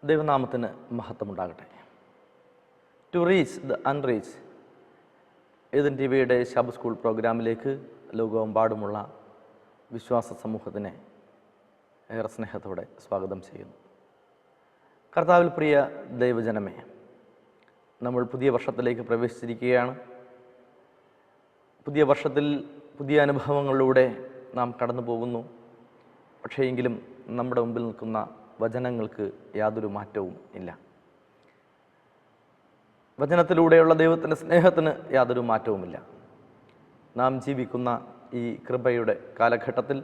ദൈവനാമത്തിന് മഹത്വമുണ്ടാകട്ടെ. To reach the unreach ഏതൻ ടി വിയുടെ ശബ് സ്കൂൾ പ്രോഗ്രാമിലേക്ക് ലോകമെമ്പാടുമുള്ള വിശ്വാസ സമൂഹത്തിനെ ഏറെ സ്നേഹത്തോടെ സ്വാഗതം ചെയ്യുന്നു. കർത്താവിൽ പ്രിയ ദൈവജനമേ, നമ്മൾ പുതിയ വർഷത്തിലേക്ക് പ്രവേശിച്ചിരിക്കുകയാണ്. പുതിയ വർഷത്തിൽ പുതിയ അനുഭവങ്ങളിലൂടെ നാം കടന്നു പോകുന്നു. പക്ഷേ എങ്കിലും നമ്മുടെ മുമ്പിൽ നിൽക്കുന്ന വചനങ്ങൾക്ക് യാതൊരു മാറ്റവും ഇല്ല. വചനത്തിലൂടെയുള്ള ദൈവത്തിൻ്റെ സ്നേഹത്തിന് യാതൊരു മാറ്റവുമില്ല. നാം ജീവിക്കുന്ന ഈ കൃപയുടെ കാലഘട്ടത്തിൽ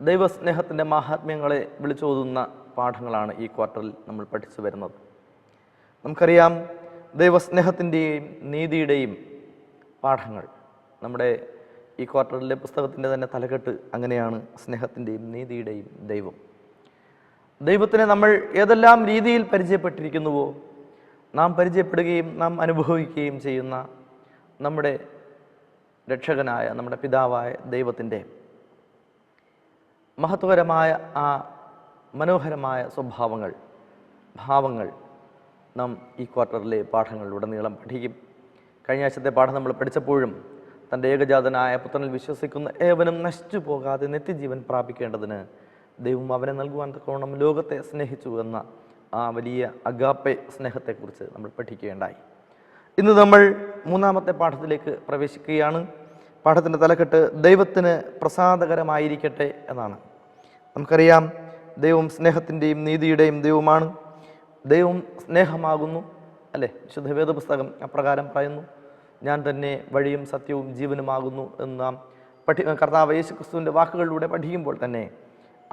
ദൈവസ്നേഹത്തിൻ്റെ മാഹാത്മ്യങ്ങളെ വിളിച്ചോതുന്ന പാഠങ്ങളാണ് ഈ ക്വാർട്ടറിൽ നമ്മൾ പഠിച്ചു വരുന്നത്. നമുക്കറിയാം, ദൈവസ്നേഹത്തിൻ്റെയും നീതിയുടെയും പാഠങ്ങൾ. നമ്മുടെ ഈ ക്വാർട്ടറിലെ പുസ്തകത്തിൻ്റെ തന്നെ തലക്കെട്ട് അങ്ങനെയാണ്: സ്നേഹത്തിൻ്റെയും നീതിയുടെയും ദൈവം. ദൈവത്തിനെ നമ്മൾ ഏതെല്ലാം രീതിയിൽ പരിചയപ്പെട്ടിരിക്കുന്നുവോ, നാം പരിചയപ്പെടുകയും നാം അനുഭവിക്കുകയും ചെയ്യുന്ന നമ്മുടെ രക്ഷകനായ, നമ്മുടെ പിതാവായ ദൈവത്തിൻ്റെ മഹത്വകരമായ ആ മനോഹരമായ സ്വഭാവങ്ങൾ, ഭാവങ്ങൾ നാം ഈ ക്വാർട്ടറിലെ പാഠങ്ങളിലുടനീളം പഠിക്കും. കഴിഞ്ഞ ആഴ്ചത്തെ പാഠം നമ്മൾ പഠിച്ചപ്പോഴും തൻ്റെ ഏകജാതനായ പുത്രനിൽ വിശ്വസിക്കുന്ന ഏവനും നശിച്ചു പോകാതെ നിത്യജീവൻ പ്രാപിക്കേണ്ടതിന് ദൈവം അവനെ നൽകുവാൻ തക്കവണ്ണം ലോകത്തെ സ്നേഹിച്ചു എന്ന ആ വലിയ അഗാപ്പെ സ്നേഹത്തെക്കുറിച്ച് നമ്മൾ പഠിക്കുകയുണ്ടായി. ഇന്ന് നമ്മൾ മൂന്നാമത്തെ പാഠത്തിലേക്ക് പ്രവേശിക്കുകയാണ്. പാഠത്തിൻ്റെ തലക്കെട്ട് ദൈവത്തിന് പ്രസാദകരമായിരിക്കട്ടെ എന്നാണ്. നമുക്കറിയാം, ദൈവം സ്നേഹത്തിൻ്റെയും നീതിയുടെയും ദൈവമാണ്. ദൈവം സ്നേഹമാകുന്നു, അല്ലേ? വിശുദ്ധ വേദപുസ്തകം അപ്രകാരം പറയുന്നു. ഞാൻ തന്നെ വഴിയും സത്യവും ജീവനുമാകുന്നു എന്ന് നാം കർത്താവ് യേശുക്രിസ്തുവിൻ്റെ വാക്കുകളിലൂടെ പഠിക്കുമ്പോൾ തന്നെ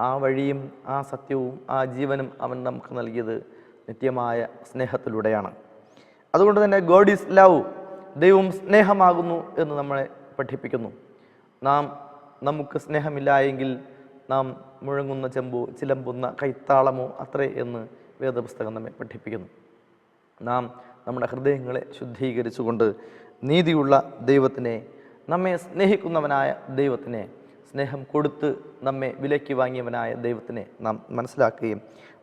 ആ വഴിയും ആ സത്യവും ആ ജീവനും അവൻ നമുക്ക് നൽകിയത് നിത്യമായ സ്നേഹത്തിലൂടെയാണ്. അതുകൊണ്ട് തന്നെ ഗോഡ് ഈസ് ലവ്, ദൈവം സ്നേഹമാകുന്നു എന്ന് നമ്മളെ പഠിപ്പിക്കുന്നു. നമുക്ക് സ്നേഹമില്ല എങ്കിൽ നാം മുഴങ്ങുന്ന ചെമ്പോ ചിലമ്പുന്ന കൈത്താളമോ അത്രേ എന്ന് വേദപുസ്തകം നമ്മെ പഠിപ്പിക്കുന്നു. നാം നമ്മുടെ ഹൃദയങ്ങളെ ശുദ്ധീകരിച്ചുകൊണ്ട് നീതിയുള്ള ദൈവത്തിനെ, നമ്മെ സ്നേഹിക്കുന്നവനായ ദൈവത്തിനെ, സ്നേഹം കൊടുത്ത് നമ്മെ വിലയ്ക്ക് വാങ്ങിയവനായ ദൈവത്തിനെ നാം മനസ്സിലാക്കുകയും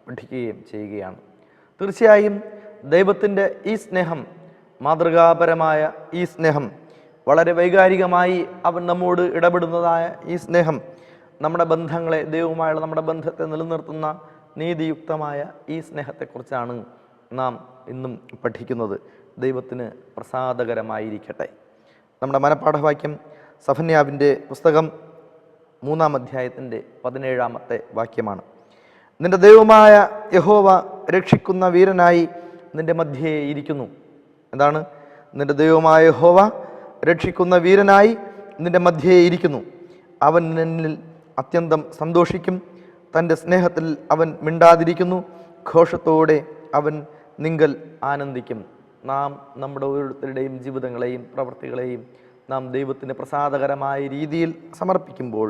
പഠിക്കുകയും ചെയ്യുകയാണ്. തീർച്ചയായും ദൈവത്തിൻ്റെ ഈ സ്നേഹം, മാതൃകാപരമായ ഈ സ്നേഹം, വളരെ വൈകാരികമായി അവൻ നമ്മോട് ഇടപെടുന്നതായ ഈ സ്നേഹം, നമ്മുടെ ബന്ധങ്ങളെ, ദൈവവുമായുള്ള നമ്മുടെ ബന്ധത്തെ നിലനിർത്തുന്ന നീതിയുക്തമായ ഈ സ്നേഹത്തെക്കുറിച്ചാണ് നാം ഇന്നും പഠിക്കുന്നത്. ദൈവത്തിന് പ്രസാദകരമായിരിക്കട്ടെ. നമ്മുടെ മനപാഠവാക്യം സഫന്യാവിൻ്റെ പുസ്തകം 3-ാം അധ്യായത്തിൻ്റെ 17-ാമത്തെ വാക്യമാണ്. നിന്റെ ദൈവമായ യഹോവ രക്ഷിക്കുന്ന വീരനായി നിന്റെ മധ്യേ ഇരിക്കുന്നു. എന്താണ്? നിന്റെ ദൈവമായ യഹോവ രക്ഷിക്കുന്ന വീരനായി നിന്റെ മധ്യേ ഇരിക്കുന്നു. അവൻ നിന്നിൽ അത്യന്തം സന്തോഷിക്കും. തൻ്റെ സ്നേഹത്തിൽ അവൻ മിണ്ടാതിരിക്കുന്നു. ഘോഷത്തോടെ അവൻ നിങ്കൽ ആനന്ദിക്കും. നാം നമ്മുടെ ഓരോരുത്തരുടെയും ജീവിതങ്ങളെയും പ്രവൃത്തികളെയും നാം ദൈവത്തിന് പ്രസാദകരമായ രീതിയിൽ സമർപ്പിക്കുമ്പോൾ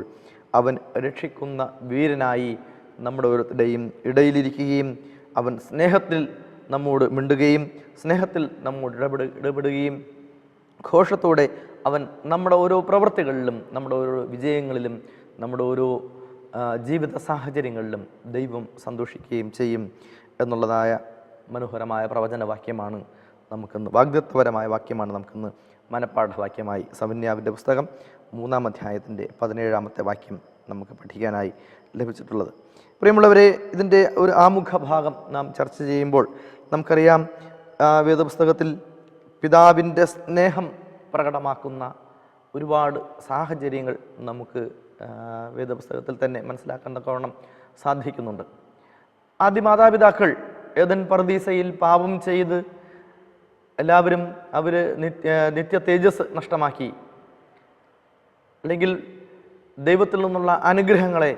അവൻ രക്ഷിക്കുന്ന വീരനായി നമ്മുടെ ഓരോരുത്തരുടെയും ഇടയിലിരിക്കുകയും അവൻ സ്നേഹത്തിൽ നമ്മോട് മിണ്ടുകയും സ്നേഹത്തിൽ നമ്മോട് ഇടപെടുകയും ഘോഷത്തോടെ അവൻ നമ്മുടെ ഓരോ പ്രവൃത്തികളിലും, നമ്മുടെ ഓരോ വിജയങ്ങളിലും, നമ്മുടെ ഓരോ ജീവിത സാഹചര്യങ്ങളിലും ദൈവം സന്തോഷിക്കുകയും ചെയ്യും എന്നുള്ളതായ മനോഹരമായ പ്രവചനവാക്യമാണ് നമുക്കിന്ന്, വാഗ്ദത്തപരമായ വാക്യമാണ് നമുക്കിന്ന് മനപ്പാഠവാക്യമായി സഫന്യാവിൻ്റെ പുസ്തകം 3-ാം അധ്യായത്തിൻ്റെ 17-ാമത്തെ വാക്യം നമുക്ക് പഠിക്കാനായി ലഭിച്ചിട്ടുള്ളത്. പ്രിയമുള്ളവരെ, ഇതിൻ്റെ ഒരു ആമുഖ ഭാഗം നാം ചർച്ച ചെയ്യുമ്പോൾ നമുക്കറിയാം, വേദപുസ്തകത്തിൽ പിതാവിൻ്റെ സ്നേഹം പ്രകടമാക്കുന്ന ഒരുപാട് സാഹചര്യങ്ങൾ നമുക്ക് വേദപുസ്തകത്തിൽ തന്നെ മനസ്സിലാക്കാൻ തക്കവണ്ണം സാധിക്കുന്നുണ്ട്. ആദ്യ മാതാപിതാക്കൾ ഏദൻ പർദീസയിൽ പാപം ചെയ്ത് എല്ലാവരും നിത്യ തേജസ് നഷ്ടമാക്കി, അല്ലെങ്കിൽ ദൈവത്തിൽ നിന്നുള്ള അനുഗ്രഹങ്ങളെ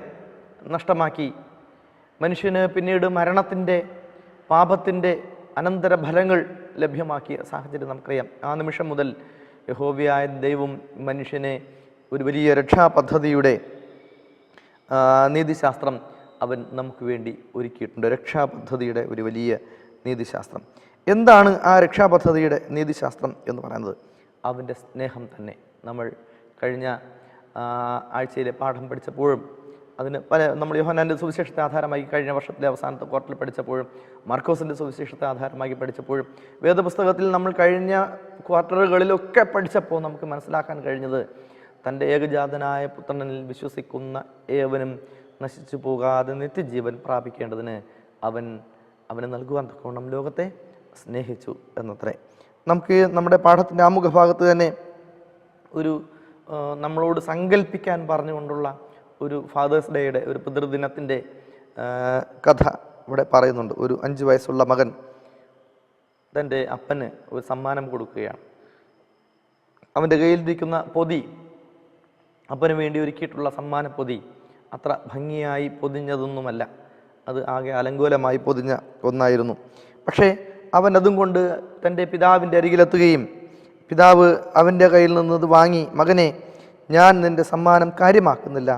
നഷ്ടമാക്കി. മനുഷ്യന് പിന്നീട് മരണത്തിൻ്റെ, പാപത്തിൻ്റെ അനന്തരഫലങ്ങൾ ലഭ്യമാക്കിയ സാഹചര്യം നമുക്കറിയാം. ആ നിമിഷം മുതൽ യഹോവയായ ദൈവം മനുഷ്യനെ ഒരു വലിയ രക്ഷാപദ്ധതിയുടെ നീതിശാസ്ത്രം അവൻ നമുക്ക് വേണ്ടി ഒരുക്കിയിട്ടുണ്ട്. രക്ഷാപദ്ധതിയുടെ ഒരു വലിയ നീതിശാസ്ത്രം. എന്താണ് ആ രക്ഷാപദ്ധതിയുടെ നീതിശാസ്ത്രം എന്ന് പറയുന്നത്? അവൻ്റെ സ്നേഹം തന്നെ. നമ്മൾ കഴിഞ്ഞ ആഴ്ചയിലെ പാഠം പഠിച്ചപ്പോഴും അതിന് നമ്മൾ യോഹന്നാൻ്റെ സുവിശേഷത്തെ ആധാരമാക്കി കഴിഞ്ഞ വർഷത്തിലെ അവസാനത്തെ ക്വാർട്ടറിൽ പഠിച്ചപ്പോഴും മാർക്കോസിൻ്റെ സുവിശേഷത്തെ ആധാരമാക്കി പഠിച്ചപ്പോഴും വേദപുസ്തകത്തിൽ നമ്മൾ കഴിഞ്ഞ ക്വാർട്ടറുകളിലൊക്കെ പഠിച്ചപ്പോൾ നമുക്ക് മനസ്സിലാക്കാൻ കഴിഞ്ഞത് തൻ്റെ ഏകജാതനായ പുത്രനിൽ വിശ്വസിക്കുന്ന ഏവനും നശിച്ചു പോകാതെ നിത്യജീവൻ പ്രാപിക്കേണ്ടതിന് അവന് നൽകുവാൻ തക്കവണ്ണം ലോകത്തെ സ്നേഹിച്ചു എന്നത്രേ. നമുക്ക് നമ്മുടെ പാഠത്തിൻ്റെ ആമുഖ ഭാഗത്ത് തന്നെ ഒരു നമ്മളോട് സങ്കല്പിക്കാൻ പറഞ്ഞുകൊണ്ടുള്ള ഒരു ഫാദേഴ്സ് ഡേയുടെ ഒരു പിതൃദിനത്തിൻ്റെ കഥ ഇവിടെ പറയുന്നുണ്ട്. ഒരു 5 വയസ്സുള്ള മകൻ തൻ്റെ അപ്പന് ഒരു സമ്മാനം കൊടുക്കുകയാണ്. അവൻ്റെ കയ്യിലിരിക്കുന്ന പൊതി, അപ്പന് വേണ്ടി ഒരുക്കിയിട്ടുള്ള സമ്മാന പൊതി അത്ര ഭംഗിയായി പൊതിഞ്ഞതൊന്നുമല്ല. അത് ആകെ അലങ്കോലമായി പൊതിഞ്ഞ ഒന്നായിരുന്നു. പക്ഷേ അവൻ അതും കൊണ്ട് തൻ്റെ പിതാവിൻ്റെ അരികിലെത്തുകയും പിതാവ് അവൻ്റെ കയ്യിൽ നിന്നത് വാങ്ങി, മകനെ, ഞാൻ നിൻ്റെ സമ്മാനം കാര്യമാക്കുന്നില്ല,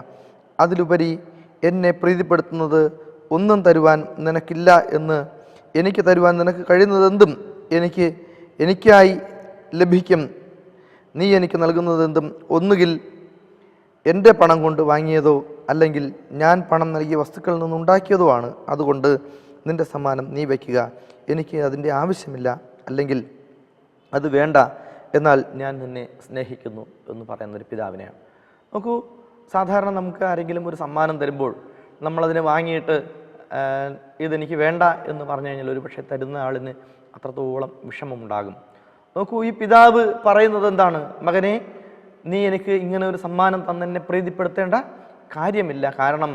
അതിലുപരി എന്നെ പ്രീതിപ്പെടുത്തുന്നത് ഒന്നും തരുവാൻ നിനക്കില്ല എന്ന്, എനിക്ക് തരുവാൻ നിനക്ക് കഴിയുന്നതെന്തും എനിക്കായി ലഭിക്കും. നീ എനിക്ക് നൽകുന്നതെന്തും ഒന്നുകിൽ എൻ്റെ പണം കൊണ്ട് വാങ്ങിയതോ അല്ലെങ്കിൽ ഞാൻ പണം നൽകിയ വസ്തുക്കളിൽ നിന്നുണ്ടാക്കിയതോ ആണ്. അതുകൊണ്ട് നിൻ്റെ സമ്മാനം നീ വയ്ക്കുക, എനിക്ക് അതിൻ്റെ ആവശ്യമില്ല, അല്ലെങ്കിൽ അത് വേണ്ട, എന്നാൽ ഞാൻ നിന്നെ സ്നേഹിക്കുന്നു എന്ന് പറയുന്നൊരു പിതാവിനെയാണ്. നോക്കൂ, സാധാരണ നമുക്ക് ആരെങ്കിലും ഒരു സമ്മാനം തരുമ്പോൾ നമ്മളതിനെ വാങ്ങിയിട്ട് ഇതെനിക്ക് വേണ്ട എന്ന് പറഞ്ഞു കഴിഞ്ഞാൽ ഒരു പക്ഷേ തരുന്ന ആളിന് അത്രത്തോളം വിഷമമുണ്ടാകും. നോക്കൂ, ഈ പിതാവ് പറയുന്നത് എന്താണ്? മകനെ, നീ എനിക്ക് ഇങ്ങനെ ഒരു സമ്മാനം തന്നെ പ്രീതിപ്പെടുത്തേണ്ട കാര്യമില്ല. കാരണം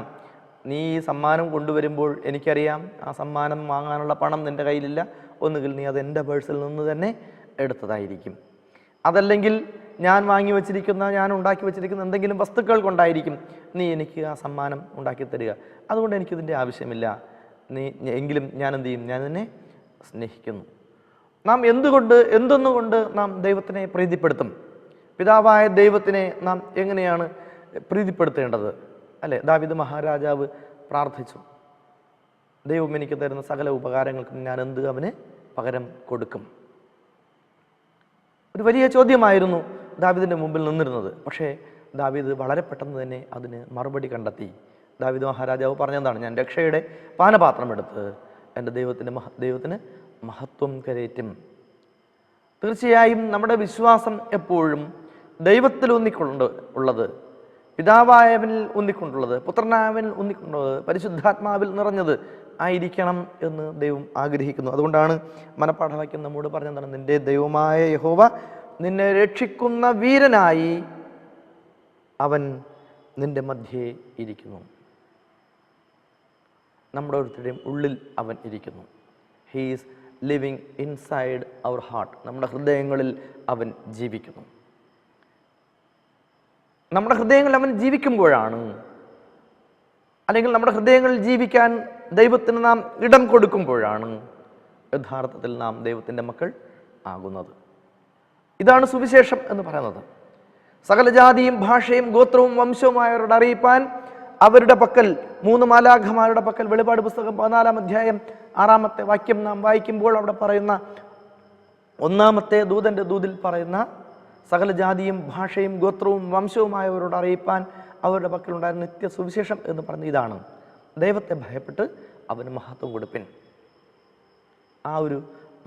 നീ ഈ സമ്മാനം കൊണ്ടുവരുമ്പോൾ എനിക്കറിയാം ആ സമ്മാനം വാങ്ങാനുള്ള പണം നിൻ്റെ കയ്യിലില്ല. ഒന്നുകിൽ നീ അത് എൻ്റെ പേഴ്സിൽ നിന്ന് തന്നെ എടുത്തതായിരിക്കും, അതല്ലെങ്കിൽ ഞാൻ ഞാൻ ഉണ്ടാക്കി വച്ചിരിക്കുന്ന എന്തെങ്കിലും വസ്തുക്കൾ കൊണ്ടായിരിക്കും നീ എനിക്ക് ആ സമ്മാനം ഉണ്ടാക്കി തരിക. അതുകൊണ്ട് എനിക്കിതിൻ്റെ ആവശ്യമില്ല. എങ്കിലും ഞാൻ എന്ത് ചെയ്യും? ഞാൻ നിന്നെ സ്നേഹിക്കുന്നു. നാം എന്തൊന്നുകൊണ്ട് നാം ദൈവത്തിനെ പ്രീതിപ്പെടുത്തും? പിതാവായ ദൈവത്തിനെ നാം എങ്ങനെയാണ് പ്രീതിപ്പെടുത്തേണ്ടത്? അല്ലേ? ദാവീദ് മഹാരാജാവ് പ്രാർത്ഥിച്ചു, ദൈവം എനിക്ക് തരുന്ന സകല ഉപകാരങ്ങൾക്കും ഞാൻ എന്ത് അവന് പകരം കൊടുക്കും? ഒരു വലിയ ചോദ്യമായിരുന്നു ദാവീദിൻ്റെ മുമ്പിൽ നിന്നിരുന്നത്. പക്ഷേ ദാവീദ് വളരെ പെട്ടെന്ന് തന്നെ അതിന് മറുപടി കണ്ടെത്തി. ദാവീദ് മഹാരാജാവ് പറഞ്ഞതാണ്, ഞാൻ രക്ഷയുടെ പാനപാത്രമെടുത്ത് എൻ്റെ ദൈവത്തിന് മഹത്വം കരേറ്റും. തീർച്ചയായും നമ്മുടെ വിശ്വാസം എപ്പോഴും ദൈവത്തിൽ ഉള്ളത്, പിതാവായവനിൽ ഊന്നിക്കൊണ്ടുള്ളത്, പുത്രനായവനിൽ ഊന്നിക്കൊണ്ടുള്ളത്, പരിശുദ്ധാത്മാവിൽ നിറഞ്ഞത് ആയിരിക്കണം എന്ന് ദൈവം ആഗ്രഹിക്കുന്നു. അതുകൊണ്ടാണ് മനപ്പാഠവാക്യം നമ്മോട് പറഞ്ഞതാണ്, നിന്റെ ദൈവമായ യഹോവ നിന്നെ രക്ഷിക്കുന്ന വീരനായി അവൻ നിന്റെ മധ്യേ ഇരിക്കുന്നു. നമ്മുടെ ഓരോരുത്തരുടെയും ഉള്ളിൽ അവൻ ഇരിക്കുന്നു. He is living inside our heart. നമ്മുടെ ഹൃദയങ്ങളിൽ അവൻ ജീവിക്കുന്നു. നമ്മുടെ ഹൃദയങ്ങളിൽ അവൻ ജീവിക്കുമ്പോഴാണ്, അല്ലെങ്കിൽ നമ്മുടെ ഹൃദയങ്ങളിൽ ജീവിക്കാൻ ദൈവത്തിന് നാം ഇടം കൊടുക്കുമ്പോഴാണ് യഥാർത്ഥത്തിൽ നാം ദൈവത്തിൻ്റെ മക്കൾ ആകുന്നത്. ഇതാണ് സുവിശേഷം എന്ന് പറയുന്നത്. സകല ജാതിയും ഭാഷയും ഗോത്രവും വംശവുമായവരോട് അറിയിപ്പാൻ അവരുടെ പക്കൽ 3 മാലാഖമാരുടെ പക്കൽ, വെളിപാട് പുസ്തകം 14-ാം അധ്യായം 6-ാമത്തെ വാക്യം നാം വായിക്കുമ്പോൾ അവിടെ പറയുന്ന 1-ാമത്തെ ദൂതൻ്റെ ദൂതിൽ പറയുന്ന സകല ജാതിയും ഭാഷയും ഗോത്രവും വംശവുമായവരോട് അറിയിപ്പാൻ അവരുടെ പക്കലുണ്ടായിരുന്ന നിത്യ സുവിശേഷം എന്ന് പറഞ്ഞ ഇതാണ്. ദൈവത്തെ ഭയപ്പെട്ട് അവന് മഹത്വം കൊടുപ്പിൻ. ആ ഒരു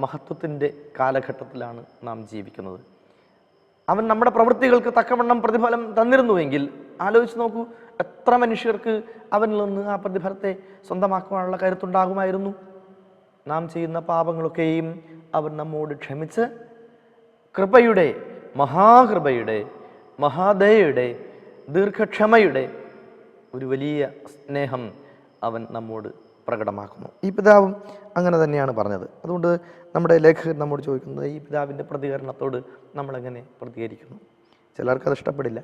മഹത്വത്തിൻ്റെ കാലഘട്ടത്തിലാണ് നാം ജീവിക്കുന്നത്. അവൻ നമ്മുടെ പ്രവൃത്തികൾക്ക് തക്കവണ്ണം പ്രതിഫലം തന്നിരുന്നുവെങ്കിൽ ആലോചിച്ച് നോക്കൂ, എത്ര മനുഷ്യർക്ക് അവനിൽ നിന്ന് ആ പ്രതിഫലത്തെ സ്വന്തമാക്കുവാനുള്ള കരുത്തുണ്ടാകുമായിരുന്നു. നാം ചെയ്യുന്ന പാപങ്ങളൊക്കെയും അവൻ നമ്മോട് ക്ഷമിച്ച് കൃപയുടെ, മഹാകൃപയുടെ, മഹാദയയുടെ, ദീർഘക്ഷമയുടെ ഒരു വലിയ സ്നേഹം അവൻ നമ്മോട് പ്രകടമാക്കുന്നു. ഈ പിതാവും അങ്ങനെ തന്നെയാണ് പറഞ്ഞത്. അതുകൊണ്ട് നമ്മുടെ ലേഖകൻ നമ്മോട് ചോദിക്കുന്നത്, ഈ പിതാവിൻ്റെ പ്രതികരണത്തോട് നമ്മളെങ്ങനെ പ്രതികരിക്കുന്നു? ചിലർക്കത് ഇഷ്ടപ്പെടില്ല,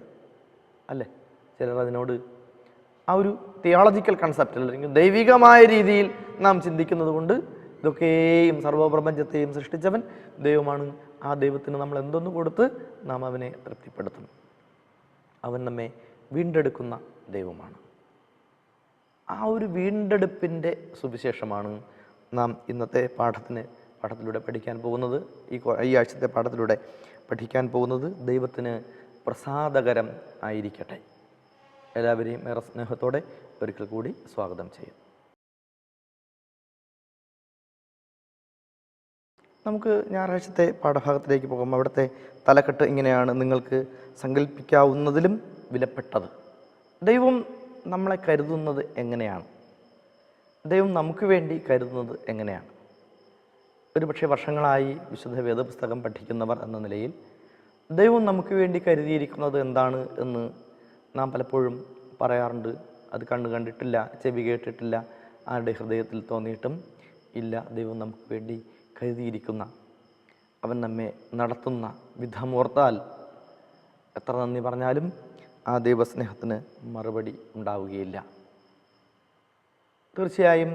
അല്ലേ? ചിലർ അതിനോട് ആ ഒരു തിയോളജിക്കൽ കൺസെപ്റ്റ്, അല്ലെങ്കിൽ ദൈവികമായ രീതിയിൽ നാം ചിന്തിക്കുന്നത് കൊണ്ട് ഇതൊക്കെയും സർവ്വപ്രപഞ്ചത്തെയും സൃഷ്ടിച്ചവൻ ദൈവമാണ്, ആ ദൈവത്തിന് നമ്മൾ എന്തൊന്നു കൊടുത്ത് നാം അവനെ തൃപ്തിപ്പെടുത്തും. അവൻ നമ്മെ വീണ്ടെടുക്കുന്ന ദൈവമാണ്. ആ ഒരു വീണ്ടെടുപ്പിൻ്റെ സുവിശേഷമാണ് നാം ഇന്നത്തെ പാഠത്തിലൂടെ പഠിക്കാൻ പോകുന്നത്. ഈ ആഴ്ചത്തെ പാഠത്തിലൂടെ പഠിക്കാൻ പോകുന്നത് ദൈവത്തിന് പ്രസാദകരം ആയിരിക്കട്ടെ. എല്ലാവരെയും ഏറെ സ്നേഹത്തോടെ ഒരിക്കൽ കൂടി സ്വാഗതം ചെയ്യും. നമുക്ക് ഞായറാഴ്ചത്തെ പാഠഭാഗത്തിലേക്ക് പോകുമ്പോൾ അവിടുത്തെ തലക്കെട്ട് ഇങ്ങനെയാണ്: നിങ്ങൾക്ക് സങ്കല്പിക്കാവുന്നതിലും വിലപ്പെട്ടത്. ദൈവം നമ്മളെ കരുതുന്നത് എങ്ങനെയാണ്? ദൈവം നമുക്ക് വേണ്ടി കരുതുന്നത് എങ്ങനെയാണ്? ഒരുപക്ഷെ വർഷങ്ങളായി വിശുദ്ധ വേദപുസ്തകം പഠിക്കുന്നവർ എന്ന നിലയിൽ ദൈവം നമുക്ക് വേണ്ടി കരുതിയിരിക്കുന്നത് എന്താണ് എന്ന് നാം പലപ്പോഴും പറയാറുണ്ട്. അത് കണ്ണു കണ്ടിട്ടില്ല, ചെവി കേട്ടിട്ടില്ല, ആരുടെ ഹൃദയത്തിൽ തോന്നിയിട്ടും ഇല്ല. ദൈവം നമുക്ക് വേണ്ടി കരുതിയിരിക്കുന്ന, അവൻ നമ്മെ നടത്തുന്ന വിധമോർത്താൽ എത്ര നന്ദി പറഞ്ഞാലും ആ ദൈവസ്നേഹത്തിന് മറുപടി ഉണ്ടാവുകയില്ല. തീർച്ചയായും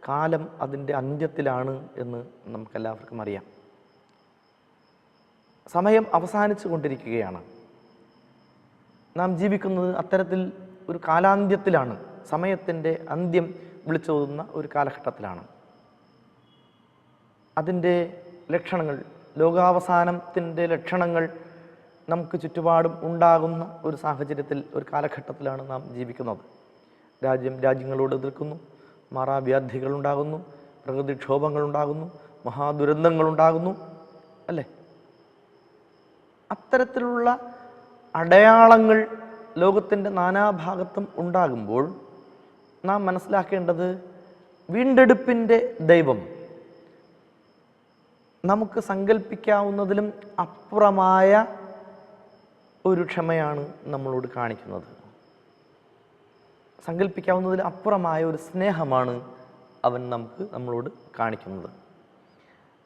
കാലം അതിൻ്റെ അന്ത്യത്തിലാണ് എന്ന് നമുക്കെല്ലാവർക്കും അറിയാം. സമയം അവസാനിച്ചു കൊണ്ടിരിക്കുകയാണ്. നാം ജീവിക്കുന്നത് അത്തരത്തിൽ ഒരു കാലാന്ത്യത്തിലാണ്. സമയത്തിൻ്റെ അന്ത്യം വിളിച്ചോതുന്ന ഒരു കാലഘട്ടത്തിലാണ്. അതിൻ്റെ ലക്ഷണങ്ങൾ, ലോകാവസാനത്തിൻ്റെ ലക്ഷണങ്ങൾ നമുക്ക് ചുറ്റുപാടും ഉണ്ടാകുന്ന ഒരു സാഹചര്യത്തിൽ, ഒരു കാലഘട്ടത്തിലാണ് നാം ജീവിക്കുന്നത്. രാജ്യങ്ങളോട് എതിർക്കുന്നു, മാറാവ്യാധികളുണ്ടാകുന്നു, പ്രകൃതിക്ഷോഭങ്ങളുണ്ടാകുന്നു, മഹാദുരന്തങ്ങളുണ്ടാകുന്നു, അല്ലേ? അത്തരത്തിലുള്ള അടയാളങ്ങൾ ലോകത്തിൻ്റെ നാനാഭാഗത്തും ഉണ്ടാകുമ്പോൾ നാം മനസ്സിലാക്കേണ്ടത്, വീണ്ടെടുപ്പിൻ്റെ ദൈവം നമുക്ക് സങ്കല്പിക്കാവുന്നതിലും അപ്പുറമായ ഒരു ക്ഷമയാണ് നമ്മളോട് കാണിക്കുന്നത്. സങ്കല്പിക്കാവുന്നതിലും അപ്പുറമായ ഒരു സ്നേഹമാണ് അവൻ നമ്മളോട് കാണിക്കുന്നത്.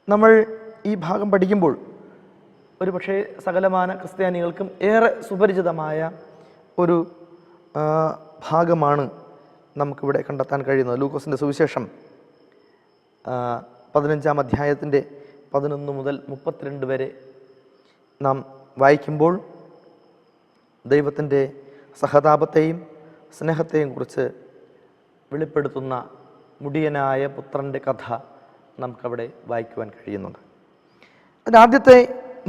നമ്മൾ ഈ ഭാഗം പഠിക്കുമ്പോൾ ഒരു പക്ഷേ സകലമാന ക്രിസ്ത്യാനികൾക്കും ഏറെ സുപരിചിതമായ ഒരു ഭാഗമാണ് നമുക്കിവിടെ കണ്ടെത്താൻ കഴിയുന്നത്. ലൂക്കോസിൻ്റെ സുവിശേഷം 15-ാം അധ്യായത്തിൻ്റെ 11 മുതൽ 32 വരെ നാം വായിക്കുമ്പോൾ ദൈവത്തിൻ്റെ സഹതാപത്തെയും സ്നേഹത്തെയും കുറിച്ച് വെളിപ്പെടുത്തുന്ന മുടിയനായ പുത്രൻ്റെ കഥ നമുക്കവിടെ വായിക്കുവാൻ കഴിയുന്നുണ്ട്. അതിനാദ്യത്തെ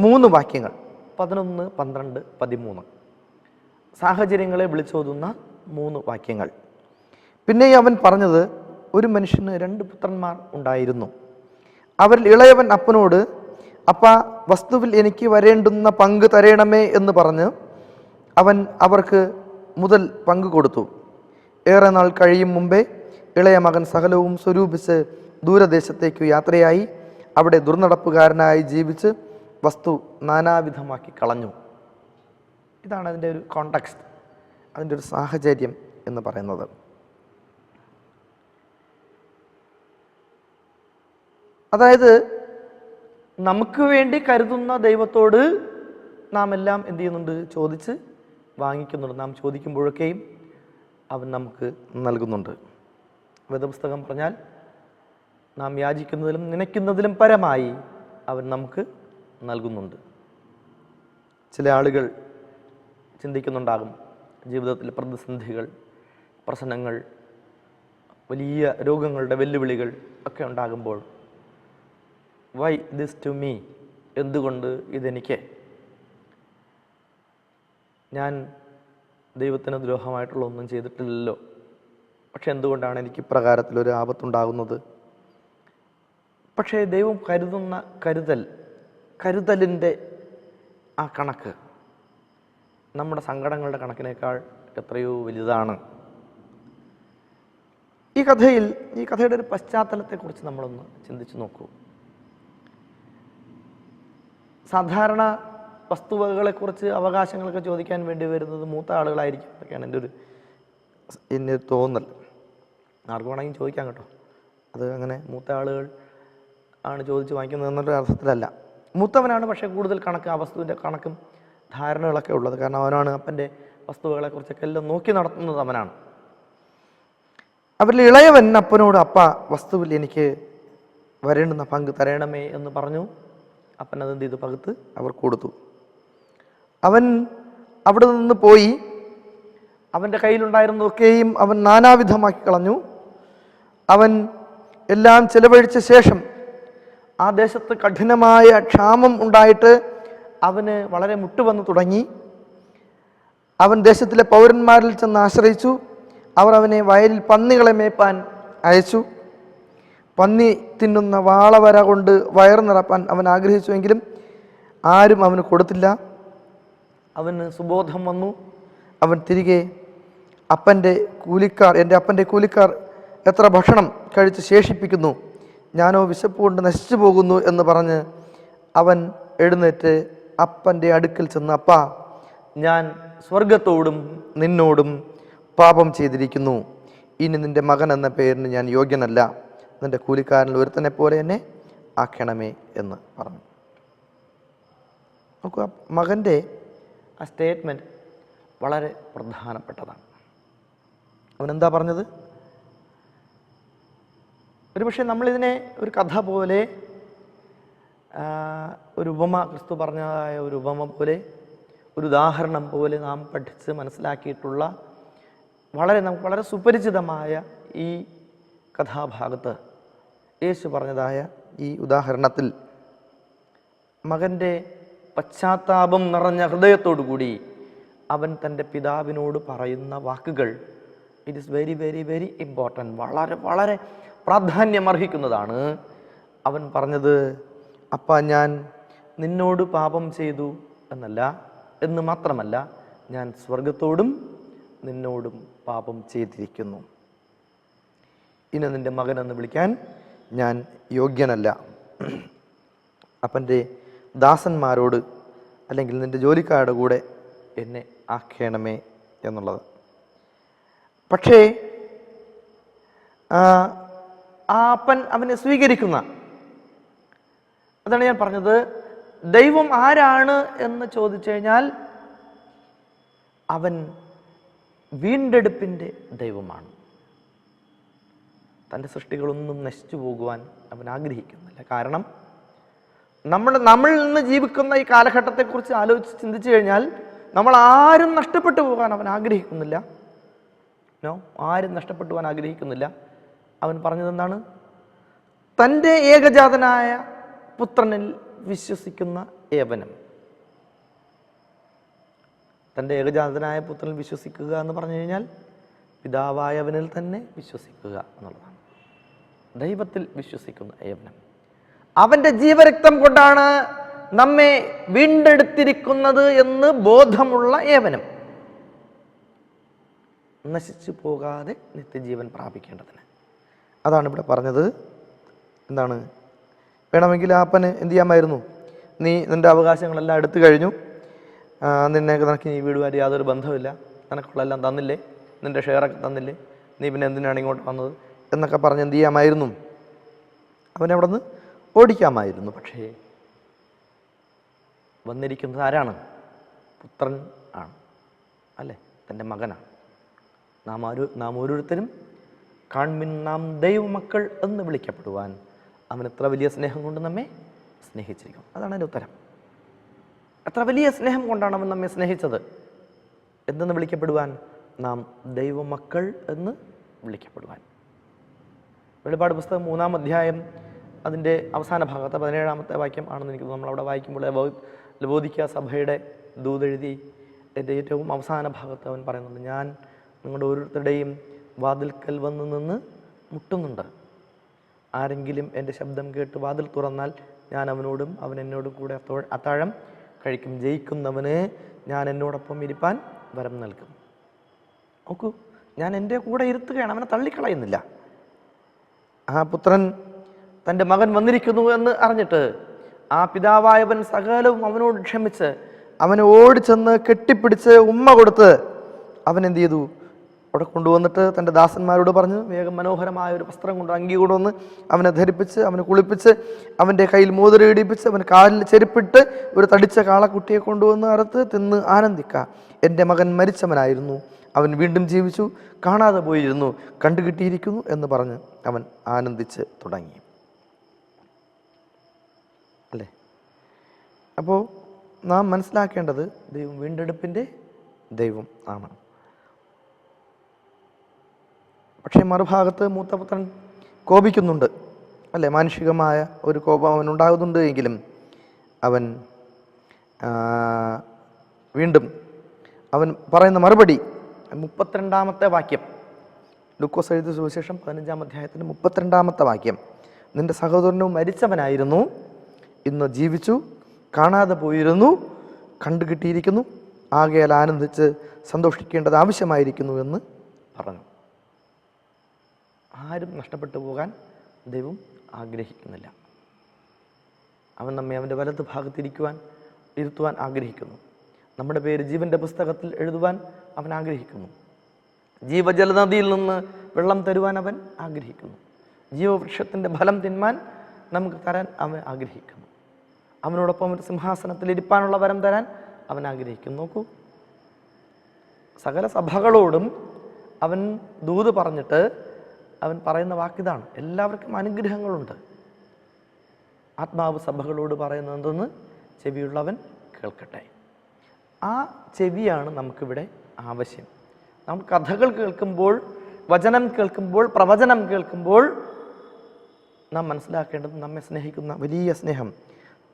3 വാക്യങ്ങൾ 11, 12, 13 സാഹചര്യങ്ങളെ വിളിച്ചോതുന്ന 3 വാക്യങ്ങൾ. പിന്നെ അവൻ പറഞ്ഞത്, ഒരു മനുഷ്യന് 2 പുത്രന്മാർ ഉണ്ടായിരുന്നു. അവരിൽ ഇളയവൻ അപ്പനോട്, അപ്പാ, വസ്തുവിൽ എനിക്ക് വരേണ്ടുന്ന പങ്ക് തരേണമേ എന്ന് പറഞ്ഞ് അവൻ അവർക്ക് മുതൽ പങ്ക് കൊടുത്തു. ഏറെ നാൾ കഴിയും മുമ്പേ ഇളയ മകൻ സകലവും സ്വരൂപിച്ച് ദൂരദേശത്തേക്കു യാത്രയായി അവിടെ ദുർനടപ്പുകാരനായി ജീവിച്ച് വസ്തു നാനാവിധമാക്കി കളഞ്ഞു. ഇതാണ് അതിൻ്റെ ഒരു കോണ്ടെക്സ്റ്റ്, അതിൻ്റെ ഒരു സാഹചര്യം എന്ന് പറയുന്നത്. അതായത് നമുക്ക് വേണ്ടി കരുതുന്ന ദൈവത്തോട് നാം എല്ലാം എന്ത് ചെയ്യുന്നുണ്ട്? ചോദിച്ച് വാങ്ങിക്കുന്നുണ്ട്. നാം ചോദിക്കുമ്പോഴൊക്കെയും അവൻ നമുക്ക് നൽകുന്നുണ്ട്. വേദപുസ്തകം പറഞ്ഞാൽ നാം യാചിക്കുന്നതിലും നനയ്ക്കുന്നതിലും പരമായി അവൻ നമുക്ക് നൽകുന്നുണ്ട്. ചില ആളുകൾ ചിന്തിക്കുന്നുണ്ടാകും, ജീവിതത്തിൽ പ്രതിസന്ധികൾ, പ്രശ്നങ്ങൾ, വലിയ രോഗങ്ങളുടെ വെല്ലുവിളികൾ ഒക്കെ ഉണ്ടാകുമ്പോൾ, വൈ ദിസ് ടു മീ, എന്തുകൊണ്ട് ഇതെനിക്ക്? ഞാൻ ദൈവത്തിന് ദ്രോഹമായിട്ടുള്ള ഒന്നും ചെയ്തിട്ടില്ലല്ലോ, പക്ഷെ എന്തുകൊണ്ടാണ് എനിക്ക് ഇപ്രകാരത്തിലൊരു ആപത്തുണ്ടാകുന്നത്? പക്ഷേ ദൈവം കരുതുന്ന കരുതലിൻ്റെ ആ കണക്ക് നമ്മുടെ സങ്കടങ്ങളുടെ കണക്കിനേക്കാൾ എത്രയോ വലുതാണ്. ഈ കഥയുടെ ഒരു പശ്ചാത്തലത്തെക്കുറിച്ച് നമ്മളൊന്ന് ചിന്തിച്ചു നോക്കൂ. സാധാരണ വസ്തുവകകളെക്കുറിച്ച് അവകാശങ്ങളൊക്കെ ചോദിക്കാൻ വേണ്ടി വരുന്നത് മൂത്ത ആളുകളായിരിക്കും എന്നൊക്കെയാണ് എൻ്റെ ഒരു തോന്നൽ. ആർക്ക് വേണമെങ്കിലും ചോദിക്കാം കേട്ടോ, അത് അങ്ങനെ മൂത്ത ആളുകൾ ആണ് ചോദിച്ച് വാങ്ങിക്കുന്നത് എന്നുള്ള അർത്ഥത്തിലല്ല. മൂത്തവനാണ് പക്ഷേ കൂടുതൽ കണക്ക്, ആ വസ്തുവിൻ്റെ കണക്കും ധാരണകളൊക്കെ ഉള്ളത്. കാരണം അവനാണ് അപ്പൻ്റെ വസ്തുവകളെക്കുറിച്ചൊക്കെ എല്ലാം നോക്കി നടത്തുന്നത് അവനാണ്. അവരിൽ ഇളയവൻ അപ്പനോട്, അപ്പ, വസ്തുവിൽ എനിക്ക് വരേണ്ടുന്ന പങ്ക് തരേണമേ എന്ന് പറഞ്ഞു. അപ്പൻ അതെന്ത് ചെയ്തു? പകുത്ത് അവർ കൊടുത്തു. അവൻ അവിടെ നിന്ന് പോയി അവൻ്റെ കയ്യിലുണ്ടായിരുന്നതൊക്കെയും അവൻ നാനാവിധമാക്കി കളഞ്ഞു. അവൻ എല്ലാം ചെലവഴിച്ച ശേഷം ആ ദേശത്ത് കഠിനമായ ക്ഷാമം ഉണ്ടായിട്ട് അവന് വളരെ മുട്ടുവന്ന് തുടങ്ങി. അവൻ ദേശത്തിലെ പൗരന്മാരിൽ ചെന്ന് ആശ്രയിച്ചു. അവർ അവനെ വയലിൽ പന്നികളെ മേപ്പാൻ അയച്ചു. പന്നി തിന്നുന്ന വാളവര കൊണ്ട് വയറ് നിറപ്പാൻ അവൻ ആഗ്രഹിച്ചുവെങ്കിലും ആരും അവന് കൊടുത്തില്ല. അവന് സുബോധം വന്നു. അവൻ തിരികെ എൻ്റെ അപ്പൻ്റെ കൂലിക്കാർ എത്ര ഭക്ഷണം കഴിച്ച് ശേഷിപ്പിക്കുന്നു, ഞാനോ വിശപ്പ് കൊണ്ട് നശിച്ചു പോകുന്നു എന്ന് പറഞ്ഞ് അവൻ എഴുന്നേറ്റ് അപ്പൻ്റെ അടുക്കൽ ചെന്ന്, അപ്പാ, ഞാൻ സ്വർഗത്തോടും നിന്നോടും പാപം ചെയ്തിരിക്കുന്നു. ഇനി നിൻ്റെ മകൻ എന്ന പേരിന് ഞാൻ യോഗ്യനല്ല. നിൻ്റെ കൂലിക്കാരനിൽ ഒരുത്തനെ പോലെ എന്നെ ആക്കണമേ എന്ന് പറഞ്ഞു. നോക്കുക, മകൻ്റെ ആ സ്റ്റേറ്റ്മെൻറ്റ് വളരെ പ്രധാനപ്പെട്ടതാണ്. അവനെന്താ പറഞ്ഞത്? ഒരുപക്ഷെ നമ്മളിതിനെ ഒരു കഥ പോലെ, ഒരു ഉപമ, ക്രിസ്തു പറഞ്ഞതായ ഒരു ഉപമ പോലെ, ഒരു ഉദാഹരണം പോലെ നാം പഠിച്ച് മനസ്സിലാക്കിയിട്ടുള്ള നമുക്ക് വളരെ സുപരിചിതമായ ഈ കഥാഭാഗത്ത് യേശു പറഞ്ഞതായ ഈ ഉദാഹരണത്തിൽ മകൻ്റെ പശ്ചാത്താപം നിറഞ്ഞ ഹൃദയത്തോടു കൂടി അവൻ തൻ്റെ പിതാവിനോട് പറയുന്ന വാക്കുകൾ, it is very very very important, വളരെ വളരെ പ്രാധാന്യമർഹിക്കുന്നതാണ്. അവൻ പറഞ്ഞത്, അപ്പാ, ഞാൻ നിന്നോട് പാപം ചെയ്തു എന്ന് മാത്രമല്ല, ഞാൻ സ്വർഗത്തോടും നിന്നോടും പാപം ചെയ്തിരിക്കുന്നു. ഇനി നിൻ്റെ മകനെന്ന് വിളിക്കാൻ ഞാൻ യോഗ്യനല്ല. അപ്പൻ്റെ ദാസന്മാരോട് അല്ലെങ്കിൽ നിൻ്റെ ജോലിക്കാരുടെ കൂടെ എന്നെ ആക്കണമേ എന്നുള്ളത്. പക്ഷേ ആ അപ്പൻ അവനെ സ്വീകരിക്കുന്ന, അതാണ് ഞാൻ പറഞ്ഞത്, ദൈവം ആരാണ് എന്ന് ചോദിച്ചു കഴിഞ്ഞാൽ അവൻ വീണ്ടെടുപ്പിൻ്റെ ദൈവമാണ്. തൻ്റെ സൃഷ്ടികളൊന്നും നശിച്ചു പോകുവാൻ അവൻ ആഗ്രഹിക്കുന്നില്ല. കാരണം നമ്മൾ ഇന്ന് ജീവിക്കുന്ന ഈ കാലഘട്ടത്തെക്കുറിച്ച് ആലോചിച്ച് ചിന്തിച്ചു കഴിഞ്ഞാൽ നമ്മൾ ആരും നഷ്ടപ്പെട്ടു പോകാൻ അവൻ ആഗ്രഹിക്കുന്നില്ല. ആരും നഷ്ടപ്പെട്ടു പോകാൻ ആഗ്രഹിക്കുന്നില്ല. അവൻ പറഞ്ഞതെന്താണ്? തൻ്റെ ഏകജാതനായ പുത്രനിൽ വിശ്വസിക്കുന്ന ഏവനും. തൻ്റെ ഏകജാതനായ പുത്രനിൽ വിശ്വസിക്കുക എന്ന് പറഞ്ഞു കഴിഞ്ഞാൽ പിതാവായവനിൽ തന്നെ വിശ്വസിക്കുക എന്നുള്ളതാണ്. ദൈവത്തിൽ വിശ്വസിക്കുന്ന ഏവനും. അവൻ്റെ ജീവരക്തം കൊണ്ടാണ് നമ്മെ വീണ്ടെടുത്തിരിക്കുന്നത് എന്ന് ബോധമുള്ള ഏവനും നശിച്ചു പോകാതെ നിത്യജീവൻ പ്രാപിക്കേണ്ടതിന്. അതാണ് ഇവിടെ പറഞ്ഞത്. എന്താണ്? വേണമെങ്കിൽ അപ്പന് എന്ത് ചെയ്യാമായിരുന്നു? നീ നിൻ്റെ അവകാശങ്ങളെല്ലാം എടുത്തു കഴിഞ്ഞു, നിനക്ക് ഈ വീടുമായിട്ട് യാതൊരു ബന്ധമില്ല, നിനക്കുള്ളെല്ലാം തന്നില്ലേ, നിൻ്റെ ഷെയറൊക്കെ തന്നില്ലേ, നീ പിന്നെ എന്തിനാണ് ഇങ്ങോട്ട് വന്നത് എന്നൊക്കെ പറഞ്ഞ് എന്ത് ചെയ്യാമായിരുന്നു? അവനെ അവിടെ നിന്ന് ഓടിക്കാമായിരുന്നു. പക്ഷേ വന്നിരിക്കുന്നത് ആരാണ്? പുത്രൻ ആണ്, അല്ലേ? തൻ്റെ മകനാണ്. നാം ഓരോരുത്തരും കാൺമിൻ നാം ദൈവമക്കൾ എന്ന് വിളിക്കപ്പെടുവാൻ അവൻ എത്ര വലിയ സ്നേഹം കൊണ്ട് നമ്മെ സ്നേഹിച്ചിരിക്കും. അതാണ് എൻ്റെ ഉത്തരം. എത്ര വലിയ സ്നേഹം കൊണ്ടാണ് അവൻ നമ്മെ സ്നേഹിച്ചത്. എന്തെന്ന് വിളിക്കപ്പെടുവാൻ? നാം ദൈവമക്കൾ എന്ന് വിളിക്കപ്പെടുവാൻ. വെളിപ്പാട് പുസ്തകം 3-ാം അധ്യായം അതിൻ്റെ അവസാന ഭാഗത്ത് 17-ാമത്തെ വാക്യം ആണെന്ന് എനിക്ക് തോന്നുന്നു. നമ്മളവിടെ വായിക്കുമ്പോൾ ലവോദിക്ക സഭയുടെ ദൂതെഴുതി എൻ്റെ ഏറ്റവും അവസാന ഭാഗത്ത് അവൻ പറയുന്നുണ്ട്, ഞാൻ നിങ്ങളുടെ ഓരോരുത്തരുടെയും വാതിൽക്കൽ വന്ന് നിന്ന് മുട്ടുന്നുണ്ട്. ആരെങ്കിലും എൻ്റെ ശബ്ദം കേട്ട് വാതിൽ തുറന്നാൽ ഞാൻ അവനോടും അവൻ എന്നോടും കൂടെ അത്താഴം കഴിക്കും. ജയിക്കുന്നവന് ഞാൻ എന്നോടൊപ്പം ഇരിപ്പാൻ വരം നൽകും. നോക്കൂ, ഞാൻ എൻ്റെ കൂടെ ഇരുത്തുകയാണ്, അവനെ തള്ളിക്കളയുന്നില്ല. ആ പുത്രൻ തൻ്റെ മകൻ വന്നിരിക്കുന്നു എന്ന് അറിഞ്ഞിട്ട് ആ പിതാവായവൻ സകലവും അവനോട് ക്ഷമിച്ച് അവനെ ഓടിച്ചെന്ന് കെട്ടിപ്പിടിച്ച് ഉമ്മ കൊടുത്ത് അവൻ എന്ത് ചെയ്തു? അവിടെ കൊണ്ടുവന്നിട്ട് തൻ്റെ ദാസന്മാരോട് പറഞ്ഞ് വേഗം മനോഹരമായ ഒരു വസ്ത്രം കൊണ്ട് അങ്കി കൊണ്ടുവന്ന് അവനെ ധരിപ്പിച്ച് അവനെ കുളിപ്പിച്ച് അവൻ്റെ കയ്യിൽ മോതിരം ഇടിപ്പിച്ച് അവൻ കാലിൽ ചെരുപ്പിട്ട് ഒരു തടിച്ച കാളക്കുട്ടിയെ കൊണ്ടുവന്ന് അറുത്ത് തിന്ന് ആനന്ദിക്കുക. എൻ്റെ മകൻ മരിച്ചവനായിരുന്നു, അവൻ വീണ്ടും ജീവിച്ചു, കാണാതെ പോയിരുന്നു, കണ്ടുകിട്ടിയിരിക്കുന്നു എന്ന് പറഞ്ഞ് അവൻ ആനന്ദിച്ച് തുടങ്ങി. അല്ലേ? അപ്പോൾ നാം മനസ്സിലാക്കേണ്ടത് ദൈവം വീണ്ടെടുപ്പിൻ്റെ ദൈവം ആണ്. പക്ഷേ മറുഭാഗത്ത് മൂത്തപുത്രൻ കോപിക്കുന്നുണ്ട്, അല്ലേ? മാനുഷികമായ ഒരു കോപം അവനുണ്ടാകുന്നുണ്ട്. എങ്കിലും അവൻ വീണ്ടും അവൻ പറയുന്ന മറുപടി 32-ാമത്തെ വാക്യം ലൂക്കോസ് എഴുതിയ സുവിശേഷം 15-ാം അധ്യായത്തിന് 32-ാമത്തെ വാക്യം. നിന്റെ സഹോദരനും മരിച്ചവനായിരുന്നു, ഇന്ന് ജീവിച്ചു, കാണാതെ പോയിരുന്നു, കണ്ടുകിട്ടിയിരിക്കുന്നു, ആകയാൽ ആനന്ദിച്ച് സന്തോഷിക്കേണ്ടത് ആവശ്യമായിരിക്കുന്നു എന്ന് പറഞ്ഞു. ആരും നഷ്ടപ്പെട്ടു പോകാൻ ദൈവം ആഗ്രഹിക്കുന്നില്ല. അവൻ നമ്മെ അവൻ്റെ വലത് ഇരുത്തുവാൻ ആഗ്രഹിക്കുന്നു. നമ്മുടെ പേര് ജീവൻ്റെ പുസ്തകത്തിൽ എഴുതുവാൻ അവൻ ആഗ്രഹിക്കുന്നു. ജീവജലനദിയിൽ നിന്ന് വെള്ളം തരുവാൻ അവൻ ആഗ്രഹിക്കുന്നു. ജീവവൃക്ഷത്തിൻ്റെ ഫലം തിന്മാൻ നമുക്ക് തരാൻ അവൻ ആഗ്രഹിക്കുന്നു. അവനോടൊപ്പം ഒരു സിംഹാസനത്തിൽ ഇരിപ്പാനുള്ള വരം തരാൻ അവൻ ആഗ്രഹിക്കുന്നു. നോക്കൂ, സകല സഭകളോടും അവൻ ദൂത് പറഞ്ഞിട്ട് അവൻ പറയുന്ന വാക്കിതാണ്, എല്ലാവർക്കും അനുഗ്രഹങ്ങളുണ്ട്. ആത്മാവ് സഭകളോട് പറയുന്നത് എന്തെന്ന് ചെവിയുള്ളവൻ കേൾക്കട്ടെ. ആ ചെവിയാണ് നമുക്കിവിടെ ആവശ്യം. നമ്മൾ കഥകൾ കേൾക്കുമ്പോൾ, വചനം കേൾക്കുമ്പോൾ, പ്രവചനം കേൾക്കുമ്പോൾ നാം മനസ്സിലാക്കേണ്ടത് നമ്മെ സ്നേഹിക്കുന്ന വലിയ സ്നേഹം,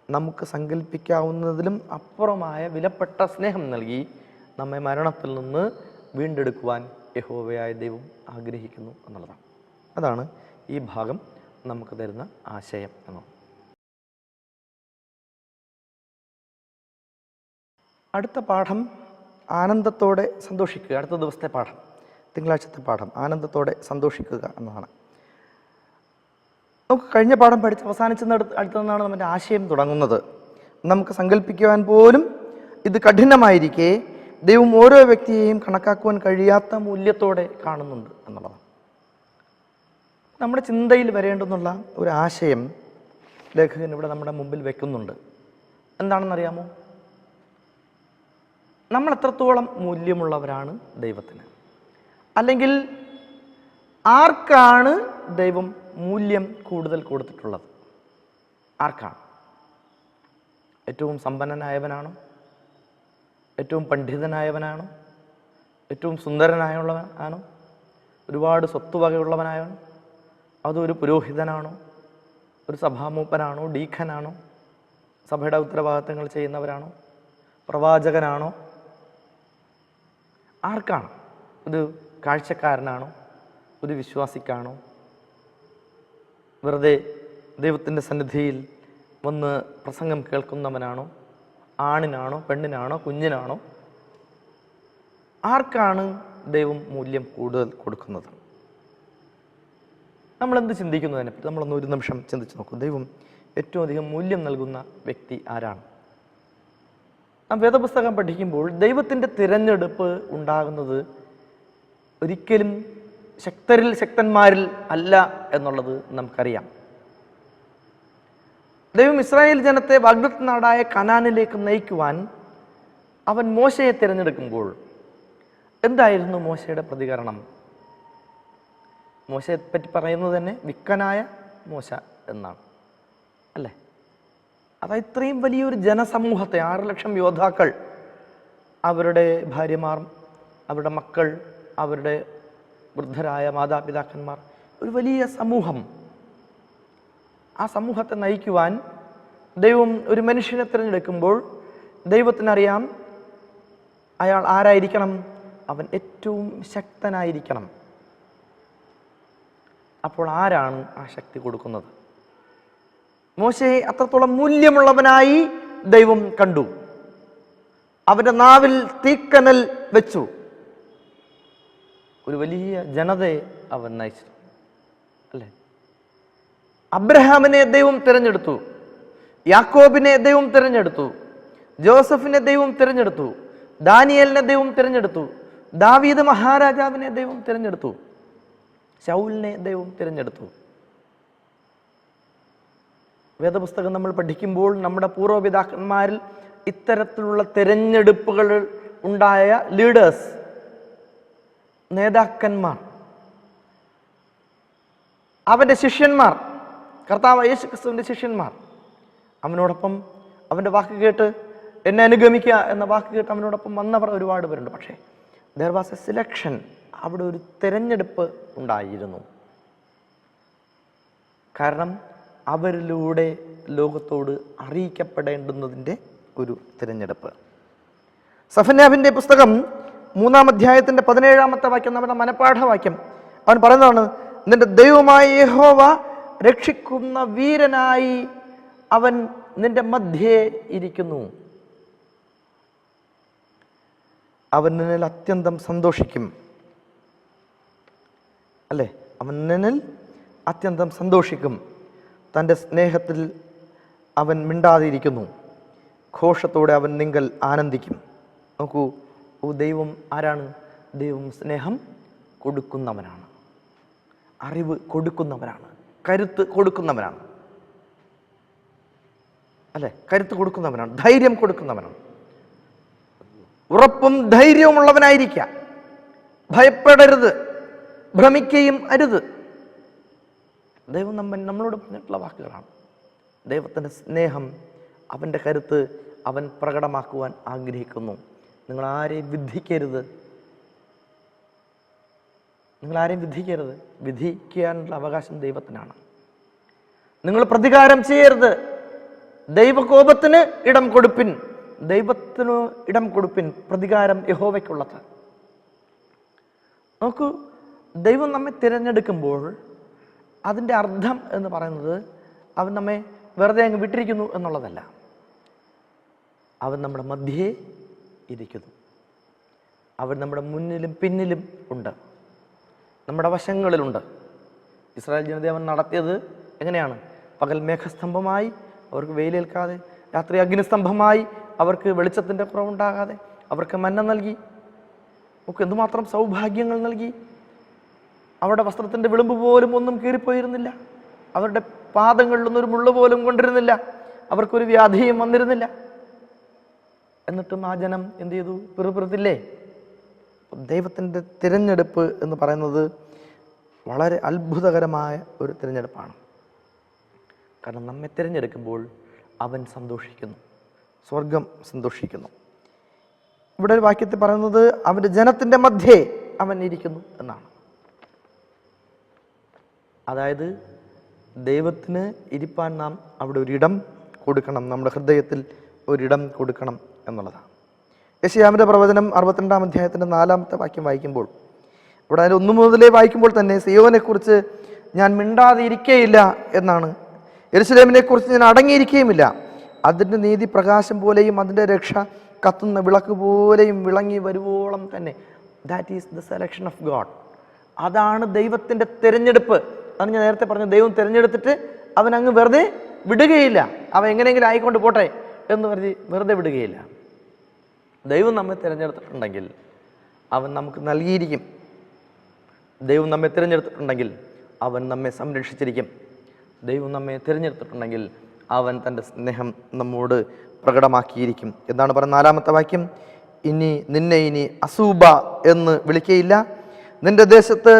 നമുക്ക് സങ്കല്പിക്കാവുന്നതിലും അപ്പുറമായ വിലപ്പെട്ട സ്നേഹം നൽകി നമ്മെ മരണത്തിൽ നിന്ന് വീണ്ടെടുക്കുവാൻ യഹോവയായ ദൈവം ആഗ്രഹിക്കുന്നു എന്നുള്ളതാണ്. അതാണ് ഈ ഭാഗം നമുക്ക് തരുന്ന ആശയം എന്നത്. അടുത്ത പാഠം ആനന്ദത്തോടെ സന്തോഷിക്കുക. അടുത്ത ദിവസത്തെ പാഠം, തിങ്കളാഴ്ചത്തെ പാഠം ആനന്ദത്തോടെ സന്തോഷിക്കുക എന്നതാണ്. നമുക്ക് കഴിഞ്ഞ പാഠം പഠിച്ച് അടുത്തു നിന്നാണ് നമ്മുടെ ആശയം തുടങ്ങുന്നത്. നമുക്ക് സങ്കല്പിക്കുവാൻ പോലും ഇത് കഠിനമായിരിക്കെ ദൈവം ഓരോ വ്യക്തിയെയും കണക്കാക്കുവാൻ കഴിയാത്ത മൂല്യത്തോടെ കാണുന്നുണ്ട് എന്നുള്ളതാണ്. നമ്മുടെ ചിന്തയിൽ വരേണ്ടെന്നുള്ള ഒരു ആശയം ലേഖകൻ ഇവിടെ നമ്മുടെ മുമ്പിൽ വെക്കുന്നുണ്ട്. എന്താണെന്നറിയാമോ? നമ്മൾ എത്രത്തോളം മൂല്യമുള്ളവരാണ് ദൈവത്തിന്, അല്ലെങ്കിൽ ആർക്കാണ് ദൈവം മൂല്യം കൂടുതൽ കൊടുത്തിട്ടുള്ളത്? ആർക്കാണ്? ഏറ്റവും സമ്പന്നനായവനാണോ? ഏറ്റവും പണ്ഡിതനായവനാണോ? ഏറ്റവും സുന്ദരനായുള്ളവനാണോ? ഒരുപാട് സ്വത്തുവകയുള്ളവനായവനോ? അതോ ഒരു പുരോഹിതനാണോ? ഒരു സഭാമൂപ്പനാണോ? ഡീഖനാണോ? സഭയുടെ ഉത്തരവാദിത്തങ്ങൾ ചെയ്യുന്നവരാണോ? പ്രവാചകനാണോ? ആർക്കാണ്? ഒരു കാഴ്ചക്കാരനാണോ? ഒരു വിശ്വാസിക്കാണോ? വെറുതെ ദൈവത്തിൻ്റെ സന്നിധിയിൽ വന്ന് പ്രസംഗം കേൾക്കുന്നവനാണോ? ആണിനാണോ? പെണ്ണിനാണോ? കുഞ്ഞിനാണോ? ആർക്കാണ് ദൈവം മൂല്യം കൂടുതൽ കൊടുക്കുന്നത്? നമ്മളെന്ത് ചിന്തിക്കുന്നു അതിനെപ്പറ്റി നമ്മളൊന്ന് ഒരു നിമിഷം ചിന്തിച്ച് നോക്കും. ദൈവം ഏറ്റവും അധികം മൂല്യം നൽകുന്ന വ്യക്തി ആരാണ്? നാം വേദപുസ്തകം പഠിക്കുമ്പോൾ ദൈവത്തിൻ്റെ തിരഞ്ഞെടുപ്പ് ഉണ്ടാകുന്നത് ഒരിക്കലും ശക്തരിൽ ശക്തന്മാരിൽ അല്ല എന്നുള്ളത് നമുക്കറിയാം. ദൈവം ഇസ്രായേൽ ജനത്തെ വാഗ്ദത്ത നാടായ കനാനിലേക്ക് നയിക്കുവാൻ അവൻ മോശയെ തിരഞ്ഞെടുക്കുമ്പോൾ എന്തായിരുന്നു മോശയുടെ പ്രതികരണം? മോശയെ പറ്റി പറയുന്നത് തന്നെ വിക്കനായ മോശ എന്നാണ്, അല്ലേ? അത് ഇത്രയും വലിയൊരു ജനസമൂഹത്തെ, 6 ലക്ഷം യോദ്ധാക്കൾ, അവരുടെ ഭാര്യമാർ, അവരുടെ മക്കൾ, അവരുടെ വൃദ്ധരായ മാതാപിതാക്കന്മാർ, ഒരു വലിയ സമൂഹം, ആ സമൂഹത്തെ നയിക്കുവാൻ ദൈവം ഒരു മനുഷ്യനെ തിരഞ്ഞെടുക്കുമ്പോൾ ദൈവത്തിനറിയാം അയാൾ ആരായിരിക്കണം? അവൻ ഏറ്റവും ശക്തനായിരിക്കണം. അപ്പോൾ ആരാണ് ആ ശക്തി കൊടുക്കുന്നത്? മോശയെ അത്രത്തോളം മൂല്യമുള്ളവനായി ദൈവം കണ്ടു. അവൻ്റെ നാവിൽ തീക്കനൽ വെച്ചു. ഒരു വലിയ ജനതയെ അവൻ നയിച്ചു, അല്ലേ? അബ്രഹാമിനെ ദൈവം തിരഞ്ഞെടുത്തു, യാക്കോബിനെ ദൈവം തിരഞ്ഞെടുത്തു, ജോസഫിനെ ദൈവം തിരഞ്ഞെടുത്തു, ദാനിയേലിനെ ദൈവം തിരഞ്ഞെടുത്തു, ദാവീദ് മഹാരാജാവിനെ ദൈവം തിരഞ്ഞെടുത്തു, ശൗലിനെ ദൈവം തിരഞ്ഞെടുത്തു. വേദപുസ്തകം നമ്മൾ പഠിക്കുമ്പോൾ നമ്മുടെ പൂർവ്വപിതാക്കന്മാരിൽ ഇത്തരത്തിലുള്ള തിരഞ്ഞെടുപ്പുകൾ ഉണ്ടായ ലീഡേഴ്സ്, നേതാക്കന്മാർ, അവൻ്റെ ശിഷ്യന്മാർ, കർത്താവ് യേശു ക്രിസ്തുവിൻ്റെ ശിഷ്യന്മാർ, അവനോടൊപ്പം അവൻ്റെ വാക്ക് കേട്ട് എന്നെ അനുഗമിക്കുക എന്ന വാക്ക് കേട്ട് അവനോടൊപ്പം വന്നവർ ഒരുപാട് പേരുണ്ട്. പക്ഷേ ദർ വാസ് എ സിലക്ഷൻ. അവിടെ ഒരു തിരഞ്ഞെടുപ്പ് ഉണ്ടായിരുന്നു. കാരണം അവരിലൂടെ ലോകത്തോട് അറിയിക്കപ്പെടേണ്ടുന്നതിൻ്റെ ഒരു തിരഞ്ഞെടുപ്പ്. സഫന്യാവിൻ്റെ പുസ്തകം 3-ാം അധ്യായത്തിൻ്റെ 17-ാമത്തെ വാക്യം നമ്മുടെ മനഃപാഠവാക്യം. അവൻ പറയുന്നതാണ്, നിന്റെ ദൈവമായ യഹോവ രക്ഷിക്കുന്ന വീരനായി അവൻ നിന്റെ മധ്യേ ഇരിക്കുന്നു. അവൻ നിന്നിൽ അത്യന്തം സന്തോഷിക്കും. അല്ലേ? അവൻ നിന്നിൽ അത്യന്തം സന്തോഷിക്കും. തൻ്റെ സ്നേഹത്തിൽ അവൻ മിണ്ടാതിരിക്കുന്നു. ഘോഷത്തോടെ അവൻ നിങ്കൽ ആനന്ദിക്കും. നോക്കൂ, ദൈവം ആരാണ്? ദൈവം സ്നേഹം കൊടുക്കുന്നവനാണ്, അറിവ് കൊടുക്കുന്നവനാണ്, കരുത്ത് കൊടുക്കുന്നവനാണ്. അല്ലെ? കരുത്ത് കൊടുക്കുന്നവനാണ്, ധൈര്യം കൊടുക്കുന്നവനാണ്. ഉറപ്പും ധൈര്യവുമുള്ളവനായിരിക്കാം. ഭയപ്പെടരുത്, ഭ്രമിക്കുകയും അരുത്. ദൈവം നമ്മളോട് പറഞ്ഞിട്ടുള്ള വാക്കുകളാണ്. ദൈവത്തിൻ്റെ സ്നേഹം, അവൻ്റെ കരുത്ത് അവൻ പ്രകടമാക്കുവാൻ ആഗ്രഹിക്കുന്നു. നിങ്ങളാരെയും വിധിക്കരുത്, നിങ്ങളാരെയും വിധിക്കരുത്. വിധിക്കാനുള്ള അവകാശം ദൈവത്തിനാണ്. നിങ്ങൾ പ്രതികാരം ചെയ്യരുത്. ദൈവകോപത്തിന് ഇടം കൊടുപ്പിൻ, ദൈവത്തിന് ഇടം കൊടുപ്പിൻ. പ്രതികാരം യഹോവയ്ക്കുള്ളത്. നോക്കൂ, ദൈവം നമ്മെ തിരഞ്ഞെടുക്കുമ്പോൾ അതിൻ്റെ അർത്ഥം എന്ന് പറയുന്നത് അവൻ നമ്മെ വെറുതെ അങ്ങ് വിട്ടിരിക്കുന്നു എന്നുള്ളതല്ല. അവൻ നമ്മുടെ മധ്യേ ഇരിക്കുന്നു. അവൻ നമ്മുടെ മുന്നിലും പിന്നിലും ഉണ്ട്, നമ്മുടെ വശങ്ങളിലുണ്ട്. ഇസ്രായേൽ ജനതയെ അവൻ നടത്തിയത് എങ്ങനെയാണ്? പകൽ മേഘസ്തംഭമായി അവർക്ക് വെയിലേൽക്കാതെ, രാത്രി അഗ്നിസ്തംഭമായി അവർക്ക് വെളിച്ചത്തിൻ്റെ കുറവുണ്ടാകാതെ അവർക്ക് മന്ന നൽകി. ഒക്കെ എന്തുമാത്രം സൗഭാഗ്യങ്ങൾ നൽകി. അവരുടെ വസ്ത്രത്തിൻ്റെ വിളിമ്പ് പോലും ഒന്നും കീറിപ്പോയിരുന്നില്ല. അവരുടെ പാദങ്ങളിലൊന്നും ഒരു മുള്ളു പോലും കൊണ്ടിരുന്നില്ല. അവർക്കൊരു വ്യാധിയും വന്നിരുന്നില്ല. എന്നിട്ടും ആ ജനം എന്ത് ചെയ്തു? പിറുപിറുത്തില്ലേ? ദൈവത്തിൻ്റെ തിരഞ്ഞെടുപ്പ് എന്ന് പറയുന്നത് വളരെ അത്ഭുതകരമായ ഒരു തിരഞ്ഞെടുപ്പാണ്. കാരണം നമ്മെ തിരഞ്ഞെടുക്കുമ്പോൾ അവൻ സന്തോഷിക്കുന്നു, സ്വർഗം സന്തോഷിക്കുന്നു. ഇവിടെ ഒരു വാക്യത്തിൽ പറയുന്നത് അവൻ്റെ ജനത്തിൻ്റെ മധ്യേ അവൻ ഇരിക്കുന്നു എന്നാണ്. അതായത് ദൈവത്തിന് ഇരിപ്പാൻ നാം അവിടെ ഒരിടം കൊടുക്കണം, നമ്മുടെ ഹൃദയത്തിൽ ഒരിടം കൊടുക്കണം എന്നുള്ളതാണ്. യെശയ്യാവിൻ്റെ പ്രവചനം 62-ാം അധ്യായത്തിൻ്റെ 4-ാമത്തെ വാക്യം വായിക്കുമ്പോൾ, ഇവിടെ അതിൽ 1 മുതലേ വായിക്കുമ്പോൾ തന്നെ സിയോനെക്കുറിച്ച് ഞാൻ മിണ്ടാതിരിക്കേയില്ല എന്നാണ്. യെരൂശലേമിനെക്കുറിച്ച് ഞാൻ അടങ്ങിയിരിക്കുകയുമില്ല. അതിൻ്റെ നീതി പ്രകാശം പോലെയും അതിൻ്റെ രക്ഷ കത്തുന്ന വിളക്ക് പോലെയും വിളങ്ങി വരുവോളം തന്നെ. That is the selection of God. അതാണ് ദൈവത്തിൻ്റെ തിരഞ്ഞെടുപ്പ്. അതാണ് ഞാൻ നേരത്തെ പറഞ്ഞത്. ദൈവം തിരഞ്ഞെടുത്തിട്ട് അവൻ അങ്ങ് വെറുതെ വിടുകയില്ല. അവൻ എങ്ങനെയെങ്കിലും ആയിക്കൊണ്ട് പോട്ടെ എന്ന് കരുതി വെറുതെ വിടുകയില്ല. ദൈവം നമ്മെ തിരഞ്ഞെടുത്തിട്ടുണ്ടെങ്കിൽ അവൻ നമുക്ക് നൽകിയിരിക്കും. ദൈവം നമ്മെ തിരഞ്ഞെടുത്തിട്ടുണ്ടെങ്കിൽ അവൻ നമ്മെ സംരക്ഷിച്ചിരിക്കും. ദൈവം നമ്മെ തിരഞ്ഞെടുത്തിട്ടുണ്ടെങ്കിൽ അവൻ തൻ്റെ സ്നേഹം നമ്മോട് പ്രകടമാക്കിയിരിക്കും. എന്താണ് പറയുന്നത്? 4-ാമത്തെ വാക്യം, നിന്നെ ഇനി അസൂബ എന്ന് വിളിക്കയില്ല, നിന്റെ ദേശത്ത്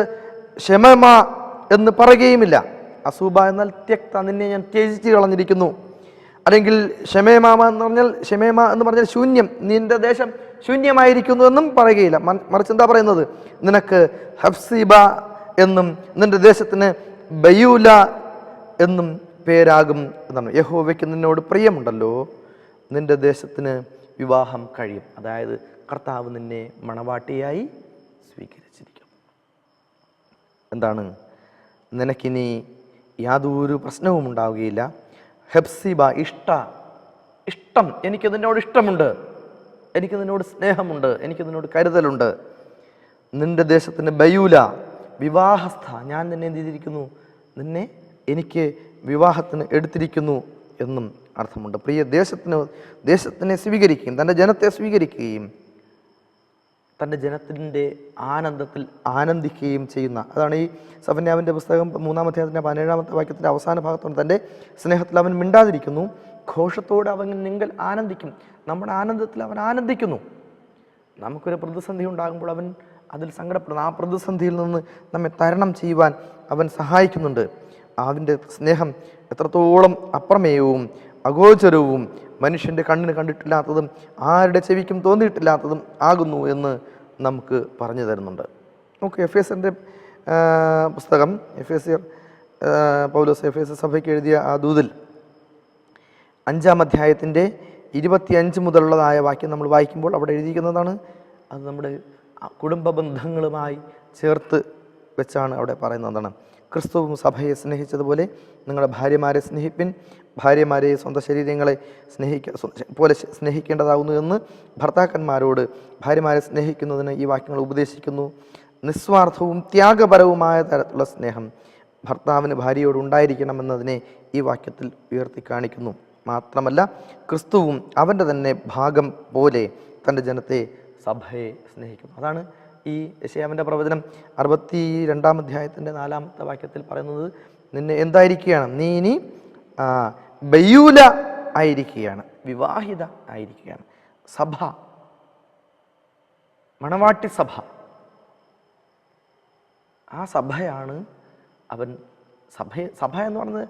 ഷെമമ എന്ന് പറയുകയുമില്ല. അസൂബ എന്നാൽ ത്യക്ത, നിന്നെ ഞാൻ ത്യജിച്ച് കളഞ്ഞിരിക്കുന്നു. അല്ലെങ്കിൽ ഷെമേമ എന്ന് പറഞ്ഞാൽ ശൂന്യം, നിന്റെ ദേശം ശൂന്യമായിരിക്കുന്നു എന്നും പറയുകയില്ല. മറിച്ച് എന്താ പറയുന്നത്? നിനക്ക് ഹഫ്സീബ എന്നും നിന്റെ ദേശത്തിന് ബയൂല എന്നും പേരാകും എന്നാണ്. യഹോവയ്ക്ക് നിന്നോട് പ്രിയമുണ്ടല്ലോ, നിന്റെ ദേശത്തിന് വിവാഹം കഴിയും. അതായത് കർത്താവ് നിന്നെ മണവാട്ടിയായി സ്വീകരിച്ചിരിക്കും. എന്താണ്? നിനക്കിനി യാതൊരു പ്രശ്നവും ഉണ്ടാവുകയില്ല. ഹെപ്സിബ, ഇഷ്ടം, എനിക്ക് നിന്നോട് ഇഷ്ടമുണ്ട്, എനിക്ക് നിന്നോട് സ്നേഹമുണ്ട്, എനിക്ക് നിന്നോട് കരുതലുണ്ട്. നിന്റെ ദേശത്തിന് ബയൂല, വിവാഹസ്ഥ, ഞാൻ നിന്നെ എന്ത് ചെയ്തിരിക്കുന്നു? നിന്നെ എനിക്ക് വിവാഹത്തിന് എടുത്തിരിക്കുന്നു എന്നും അർത്ഥമുണ്ട്. പ്രിയ, ദേശത്തിനെ സ്വീകരിക്കുകയും തൻ്റെ ജനത്തെ സ്വീകരിക്കുകയും തൻ്റെ ജനത്തിൻ്റെ ആനന്ദത്തിൽ ആനന്ദിക്കുകയും ചെയ്യുന്ന, അതാണ് ഈ സഫന്യാവിൻ്റെ പുസ്തകം 3-ാം അധ്യായത്തിൻ്റെ 17-ാമത്തെ വാക്യത്തിൻ്റെ അവസാന ഭാഗത്തോടെ തൻ്റെ സ്നേഹത്തിൽ അവൻ മിണ്ടാതിരിക്കുന്നു, ഘോഷത്തോടെ അവൻ നിങ്ങൾ ആനന്ദിക്കും. നമ്മുടെ ആനന്ദത്തിൽ അവൻ ആനന്ദിക്കുന്നു. നമുക്കൊരു പ്രതിസന്ധി ഉണ്ടാകുമ്പോൾ അവൻ അതിൽ സങ്കടപ്പെടുന്നു. ആ പ്രതിസന്ധിയിൽ നിന്ന് നമ്മെ തരണം ചെയ്യുവാൻ അവൻ സഹായിക്കുന്നുണ്ട്. അവൻ്റെ സ്നേഹം എത്രത്തോളം അപ്രമേയവും അഗോചരവും മനുഷ്യൻ്റെ കണ്ണിന് കണ്ടിട്ടില്ലാത്തതും ആരുടെ ചെവിക്കും തോന്നിയിട്ടില്ലാത്തതും ആകുന്നു എന്ന് നമുക്ക് പറഞ്ഞു തരുന്നുണ്ട്. നമുക്ക് എഫേസ്യൻ്റെ പുസ്തകം, പൗലോസ് എഫേസ്യ സഭയ്ക്ക് എഴുതിയ ആ ദൂതിൽ 5-ാം അധ്യായത്തിൻ്റെ 25 മുതലുള്ളതായ വാക്യം നമ്മൾ വായിക്കുമ്പോൾ അവിടെ എഴുതിയിരിക്കുന്നതാണ്. അത് നമ്മുടെ കുടുംബ ബന്ധങ്ങളുമായി ചേർത്ത് വെച്ചാണ് അവിടെ പറയുന്നതാണ്. ക്രിസ്തുവും സഭയെ സ്നേഹിച്ചതുപോലെ നിങ്ങളുടെ ഭാര്യമാരെ സ്നേഹിപ്പിൻ, ഭാര്യമാരെ സ്വന്തം ശരീരങ്ങളെ പോലെ സ്നേഹിക്കേണ്ടതാകുന്നു എന്ന് ഭർത്താക്കന്മാരോട് ഭാര്യമാരെ സ്നേഹിക്കുന്നതിന് ഈ വാക്യങ്ങൾ ഉപദേശിക്കുന്നു. നിസ്വാർത്ഥവും ത്യാഗപരവുമായ തരത്തിലുള്ള സ്നേഹം ഭർത്താവിന് ഭാര്യയോട് ഉണ്ടായിരിക്കണമെന്നതിനെ ഈ വാക്യത്തിൽ ഉയർത്തി കാണിക്കുന്നു. മാത്രമല്ല ക്രിസ്തുവും അവൻ്റെ തന്നെ ഭാഗം പോലെ തൻ്റെ ജനത്തെ, സഭയെ സ്നേഹിക്കുന്നു. അതാണ് ഈ യെശയ്യാവിൻ്റെ പ്രവചനം 62-ാം അധ്യായത്തിൻ്റെ 4-ാമത്തെ വാക്യത്തിൽ പറയുന്നത്. നിന്നെ എന്തായിരിക്കുകയാണ്? നീ ഇനി ബയൂല ആയിരിക്കുകയാണ്, വിവാഹിത ആയിരിക്കുകയാണ്. സഭ, മണവാട്ടി സഭ, ആ സഭയാണ് അവൻ. സഭ എന്ന് പറയുന്നത്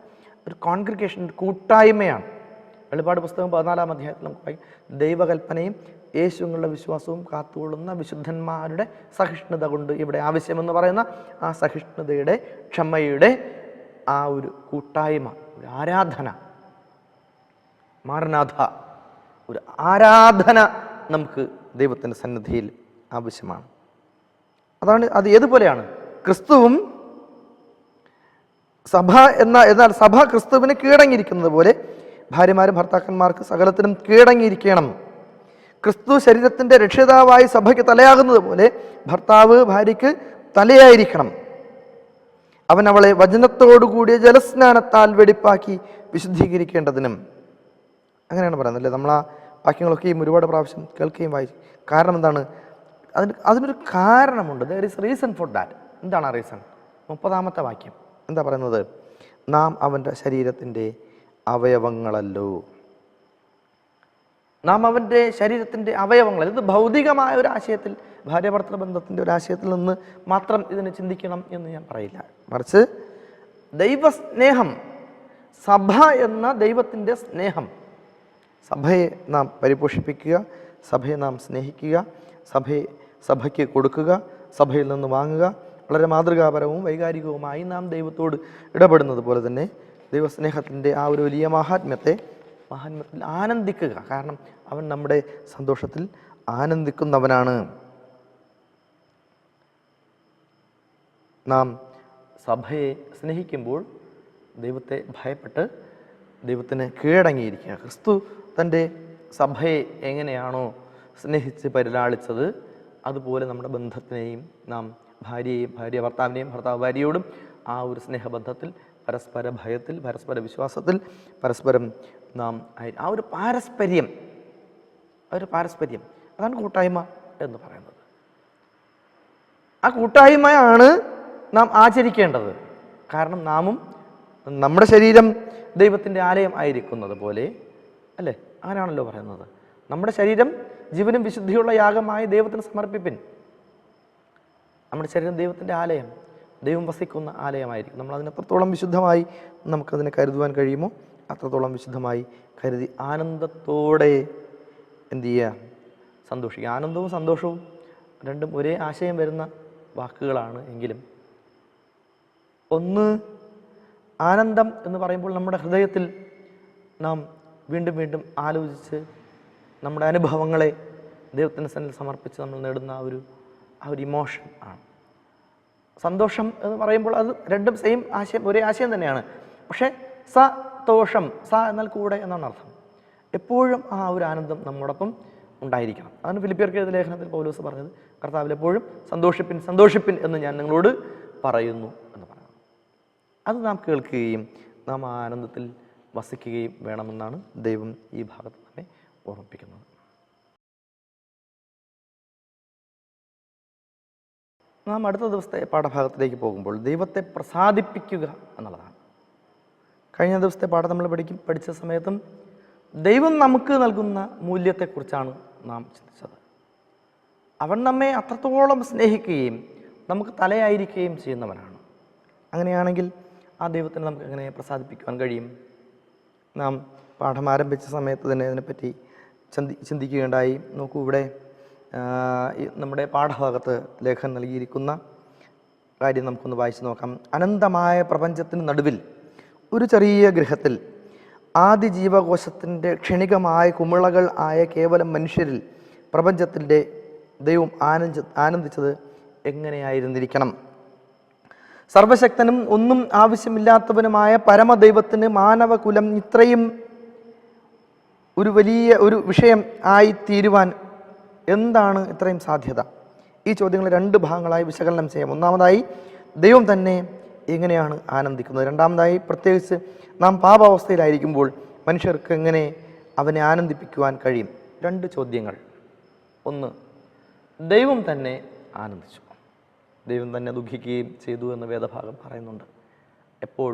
ഒരു കോൺഗ്രിഗേഷൻ, ഒരു കൂട്ടായ്മയാണ്. വെളിപ്പാട് പുസ്തകം 14-ാം അധ്യായത്തിൽ നമുക്ക് പറയും, ദൈവകൽപ്പനയും യേശുവിനുള്ള വിശ്വാസവും കാത്തുകൊള്ളുന്ന വിശുദ്ധന്മാരുടെ സഹിഷ്ണുത കൊണ്ട് ഇവിടെ ആവശ്യമെന്ന് പറയുന്ന ആ സഹിഷ്ണുതയുടെ, ക്ഷമയുടെ ആ ഒരു കൂട്ടായ്മ, ഒരു ആരാധന, മാരനാഥ, ഒരു ആരാധന നമുക്ക് ദൈവത്തിൻ്റെ സന്നിധിയിൽ ആവശ്യമാണ്. അത് ഏതുപോലെയാണ്? ക്രിസ്തുവും സഭ എന്നാൽ സഭ ക്രിസ്തുവിന് കീഴടങ്ങിയിരിക്കുന്നത് പോലെ ഭാര്യമാരും ഭർത്താക്കന്മാർക്ക് സകലത്തിനും കീഴടങ്ങിയിരിക്കണം. ക്രിസ്തു ശരീരത്തിൻ്റെ രക്ഷിതാവായി സഭയ്ക്ക് തലയാകുന്നത് പോലെ ഭർത്താവ് ഭാര്യയ്ക്ക് തലയായിരിക്കണം. അവൻ അവളെ വചനത്തോടുകൂടിയ ജലസ്നാനത്താൽ വെടിപ്പാക്കി വിശുദ്ധീകരിക്കേണ്ടതിനും. അങ്ങനെയാണ് പറയുന്നത് അല്ലേ? നമ്മൾ ആ വാക്യങ്ങളൊക്കെയും ഒരുപാട് പ്രാവശ്യം കേൾക്കുകയും വായിച്ചു. കാരണം എന്താണ്? അതിനൊരു കാരണമുണ്ട്. There is reason for that. എന്താണ് ആ റീസൺ? 30-ാമത്തെ വാക്യം എന്താ പറയുന്നത്? നാം അവൻ്റെ ശരീരത്തിൻ്റെ അവയവങ്ങളല്ലോ. നാം അവൻ്റെ ശരീരത്തിൻ്റെ അവയവങ്ങൾ. ഇത് ഭൗതികമായ ഒരു ആശയത്തിൽ, ഭാര്യാഭർത്തൃ ബന്ധത്തിൻ്റെ ഒരു ആശയത്തിൽ നിന്ന് മാത്രം ഇതിനെ ചിന്തിക്കണം എന്ന് ഞാൻ പറയില്ല. മറിച്ച് ദൈവസ്നേഹം, സഭ എന്ന ദൈവത്തിൻ്റെ സ്നേഹം, സഭയെ നാം പരിപോഷിപ്പിക്കുക, സഭയെ നാം സ്നേഹിക്കുക, സഭയ്ക്ക് കൊടുക്കുക, സഭയിൽ നിന്ന് വാങ്ങുക, വളരെ മാതൃകാപരവും വൈകാരികവുമായി നാം ദൈവത്തോട് ഇടപെടുന്നത് പോലെ തന്നെ ദൈവസ്നേഹത്തിൻ്റെ ആ ഒരു വലിയ മഹാത്മ്യത്തിൽ ആനന്ദിക്കുക. കാരണം അവൻ നമ്മുടെ സന്തോഷത്തിൽ ആനന്ദിക്കുന്നവനാണ്. നാം സഭയെ സ്നേഹിക്കുമ്പോൾ ദൈവത്തെ ഭയപ്പെട്ട് ദൈവത്തിന് കീഴടങ്ങിയിരിക്കുക. ക്രിസ്തു തൻ്റെ സഭയെ എങ്ങനെയാണോ സ്നേഹിച്ച് പരിലാളിച്ചത്, അതുപോലെ നമ്മുടെ ബന്ധത്തിനെയും നാം ഭാര്യ ഭർത്താവിനെയും ഭർത്താവ് ഭാര്യയോടും ആ ഒരു സ്നേഹബന്ധത്തിൽ, പരസ്പര ഭയത്തിൽ, പരസ്പര വിശ്വാസത്തിൽ, പരസ്പരം നാം ആ ഒരു പാരസ്പര്യം, അതാണ് കൂട്ടായ്മ എന്ന് പറയുന്നത്. ആ കൂട്ടായ്മയാണ് നാം ആചരിക്കേണ്ടത്. കാരണം നാമും നമ്മുടെ ശരീരം ദൈവത്തിൻ്റെ ആലയം ആയിരിക്കുന്നത് പോലെ അല്ലേ? അങ്ങനെയാണല്ലോ പറയുന്നത്. നമ്മുടെ ശരീരം ജീവനും വിശുദ്ധിയുള്ള യാഗമായി ദൈവത്തിന് സമർപ്പിപ്പിൻ. നമ്മുടെ ശരീരം ദൈവത്തിൻ്റെ ആലയം, ദൈവം വസിക്കുന്ന ആലയമായിരിക്കും. നമ്മളതിന് എത്രത്തോളം വിശുദ്ധമായി നമുക്കതിനെ കരുതുവാൻ കഴിയുമോ അത്രത്തോളം വിശുദ്ധമായി കരുതി ആനന്ദത്തോടെ എന്തു ചെയ്യുക? സന്തോഷിക്കുക. ആനന്ദവും സന്തോഷവും രണ്ടും ഒരേ ആശയം വരുന്ന വാക്കുകളാണ്. എങ്കിലും ഒന്ന്, ആനന്ദം എന്ന് പറയുമ്പോൾ നമ്മുടെ ഹൃദയത്തിൽ നാം വീണ്ടും വീണ്ടും ആലോചിച്ച് നമ്മുടെ അനുഭവങ്ങളെ ദൈവത്തിൻ്റെ സന്നിധിയിൽ സമർപ്പിച്ച് നമ്മൾ നേടുന്ന ആ ഒരു ഇമോഷൻ ആണ്. സന്തോഷം എന്ന് പറയുമ്പോൾ അത് രണ്ടും സെയിം ആശയം, ഒരേ ആശയം തന്നെയാണ്. പക്ഷേ സന്തോഷം, എന്നാൽ കൂടെ എന്നാണ് അർത്ഥം. എപ്പോഴും ആ ഒരു ആനന്ദം നമ്മോടൊപ്പം ഉണ്ടായിരിക്കണം. അതാണ് ഫിലിപ്പിയർക്ക് എഴുതിയ ലേഖനത്തിൽ പൗലോസ് പറഞ്ഞത്, കർത്താവിൽ എപ്പോഴും സന്തോഷിപ്പിൻ എന്ന് ഞാൻ നിങ്ങളോട് പറയുന്നു എന്ന് പറയുന്നത്. അത് നാം കേൾക്കുകയും നാം ആ ആനന്ദത്തിൽ വസിക്കുകയും വേണമെന്നാണ് ദൈവം ഈ ഭാഗത്ത് നമ്മെ ഓർമ്മിപ്പിക്കുന്നത്. നാം അടുത്ത ദിവസത്തെ പാഠഭാഗത്തിലേക്ക് പോകുമ്പോൾ ദൈവത്തെ പ്രസാദിപ്പിക്കുക എന്നുള്ളതാണ്. കഴിഞ്ഞ ദിവസത്തെ പാഠം നമ്മൾ പഠിച്ച സമയത്തും ദൈവം നമുക്ക് നൽകുന്ന മൂല്യത്തെക്കുറിച്ചാണ് നാം ചിന്തിച്ചത്. അവൻ നമ്മെ അത്രത്തോളം സ്നേഹിക്കുകയും നമുക്ക് തലയായിരിക്കുകയും ചെയ്യുന്നവനാണ്. അങ്ങനെയാണെങ്കിൽ ആ ദൈവത്തിന് നമുക്ക് എങ്ങനെ പ്രസാദിപ്പിക്കുവാൻ കഴിയും? നാം പാഠം ആരംഭിച്ച സമയത്ത് തന്നെ അതിനെപ്പറ്റി ചിന്തിക്കുകയുണ്ടായി. നോക്കൂ, ഇവിടെ നമ്മുടെ പാഠഭാഗത്ത് ലേഖനം നൽകിയിരിക്കുന്ന കാര്യം നമുക്കൊന്ന് വായിച്ചു നോക്കാം. അനന്തമായ പ്രപഞ്ചത്തിന് നടുവിൽ ഒരു ചെറിയ ഗൃഹത്തിൽ ആദി ജീവകോശത്തിൻ്റെ ക്ഷണികമായ കുമിളകൾ ആയ കേവലം മനുഷ്യരിൽ പ്രപഞ്ചത്തിൻ്റെ ദൈവം ആനന്ദിച്ചത് എങ്ങനെയായിരുന്നിരിക്കണം? സർവശക്തനും ഒന്നും ആവശ്യമില്ലാത്തവനുമായ പരമദൈവത്തിന് മാനവകുലം ഇത്രയും ഒരു വലിയ ഒരു വിഷയം ആയിത്തീരുവാൻ എന്താണ് ഇത്രയും സാധ്യത? ഈ ചോദ്യങ്ങൾ രണ്ട് ഭാഗങ്ങളായി വിശകലനം ചെയ്യാം. ഒന്നാമതായി, ദൈവം തന്നെ എങ്ങനെയാണ് ആനന്ദിക്കുന്നത്? രണ്ടാമതായി, പ്രത്യേകിച്ച് നാം പാപാവസ്ഥയിലായിരിക്കുമ്പോൾ മനുഷ്യർക്ക് എങ്ങനെ അവനെ ആനന്ദിപ്പിക്കുവാൻ കഴിയും? രണ്ട് ചോദ്യങ്ങൾ. ഒന്ന്, ദൈവം തന്നെ ആനന്ദിച്ചു, ദൈവം തന്നെ ദുഃഖിക്കുകയും ചെയ്തു എന്ന് വേദഭാഗം പറയുന്നുണ്ട്. എപ്പോൾ?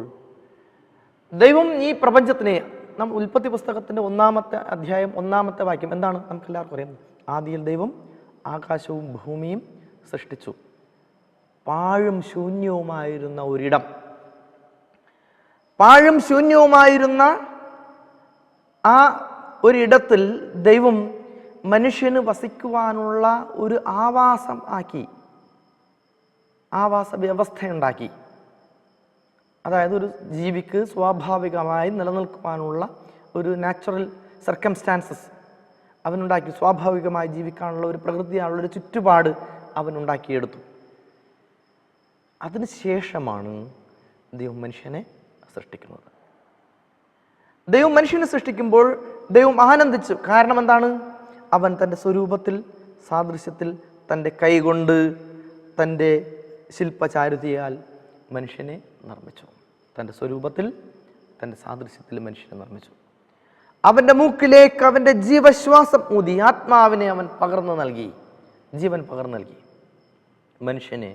ദൈവം ഈ പ്രപഞ്ചത്തിനെ, നാം ഉൽപ്പത്തി പുസ്തകത്തിൻ്റെ 1-ാമത്തെ അധ്യായം 1-ാമത്തെ വാക്യം എന്താണ്? നമുക്കെല്ലാവർക്കും അറിയാം. ആദിയിൽ ദൈവം ആകാശവും ഭൂമിയും സൃഷ്ടിച്ചു. പാഴും ശൂന്യവുമായിരുന്ന ഒരിടം, പാഴും ശൂന്യവുമായിരുന്ന ആ ഒരിടത്തിൽ ദൈവം മനുഷ്യന് വസിക്കുവാനുള്ള ഒരു ആവാസം ആക്കി, ആവാസ വ്യവസ്ഥയുണ്ടാക്കി. അതായത് ഒരു ജീവിക്ക് സ്വാഭാവികമായി നിലനിൽക്കുവാനുള്ള ഒരു നാച്ചുറൽ സർക്കംസ്റ്റാൻസസ് അവനുണ്ടാക്കി, സ്വാഭാവികമായി ജീവിക്കാനുള്ള ഒരു പ്രകൃതിയാനുള്ള ഒരു ചുറ്റുപാട് അവനുണ്ടാക്കിയെടുത്തു. അതിനുശേഷമാണ് ദൈവം മനുഷ്യനെ സൃഷ്ടിക്കുന്നത്. ദൈവം മനുഷ്യനെ സൃഷ്ടിക്കുമ്പോൾ ദൈവം ആനന്ദിച്ചു. കാരണം എന്താണ്? അവൻ തൻ്റെ സ്വരൂപത്തിൽ, സാദൃശ്യത്തിൽ, തൻ്റെ കൈകൊണ്ട്, തൻ്റെ ശില്പചാരുതയാൽ മനുഷ്യനെ നിർമ്മിച്ചു. തൻ്റെ സ്വരൂപത്തിൽ, തൻ്റെ സാദൃശ്യത്തിൽ മനുഷ്യനെ നിർമ്മിച്ചു. അവൻ്റെ മൂക്കിലേക്ക് അവൻ്റെ ജീവശ്വാസം ഊതി, ആത്മാവിനെ അവൻ പകർന്നു നൽകി, ജീവൻ പകർന്നു നൽകി, മനുഷ്യനെ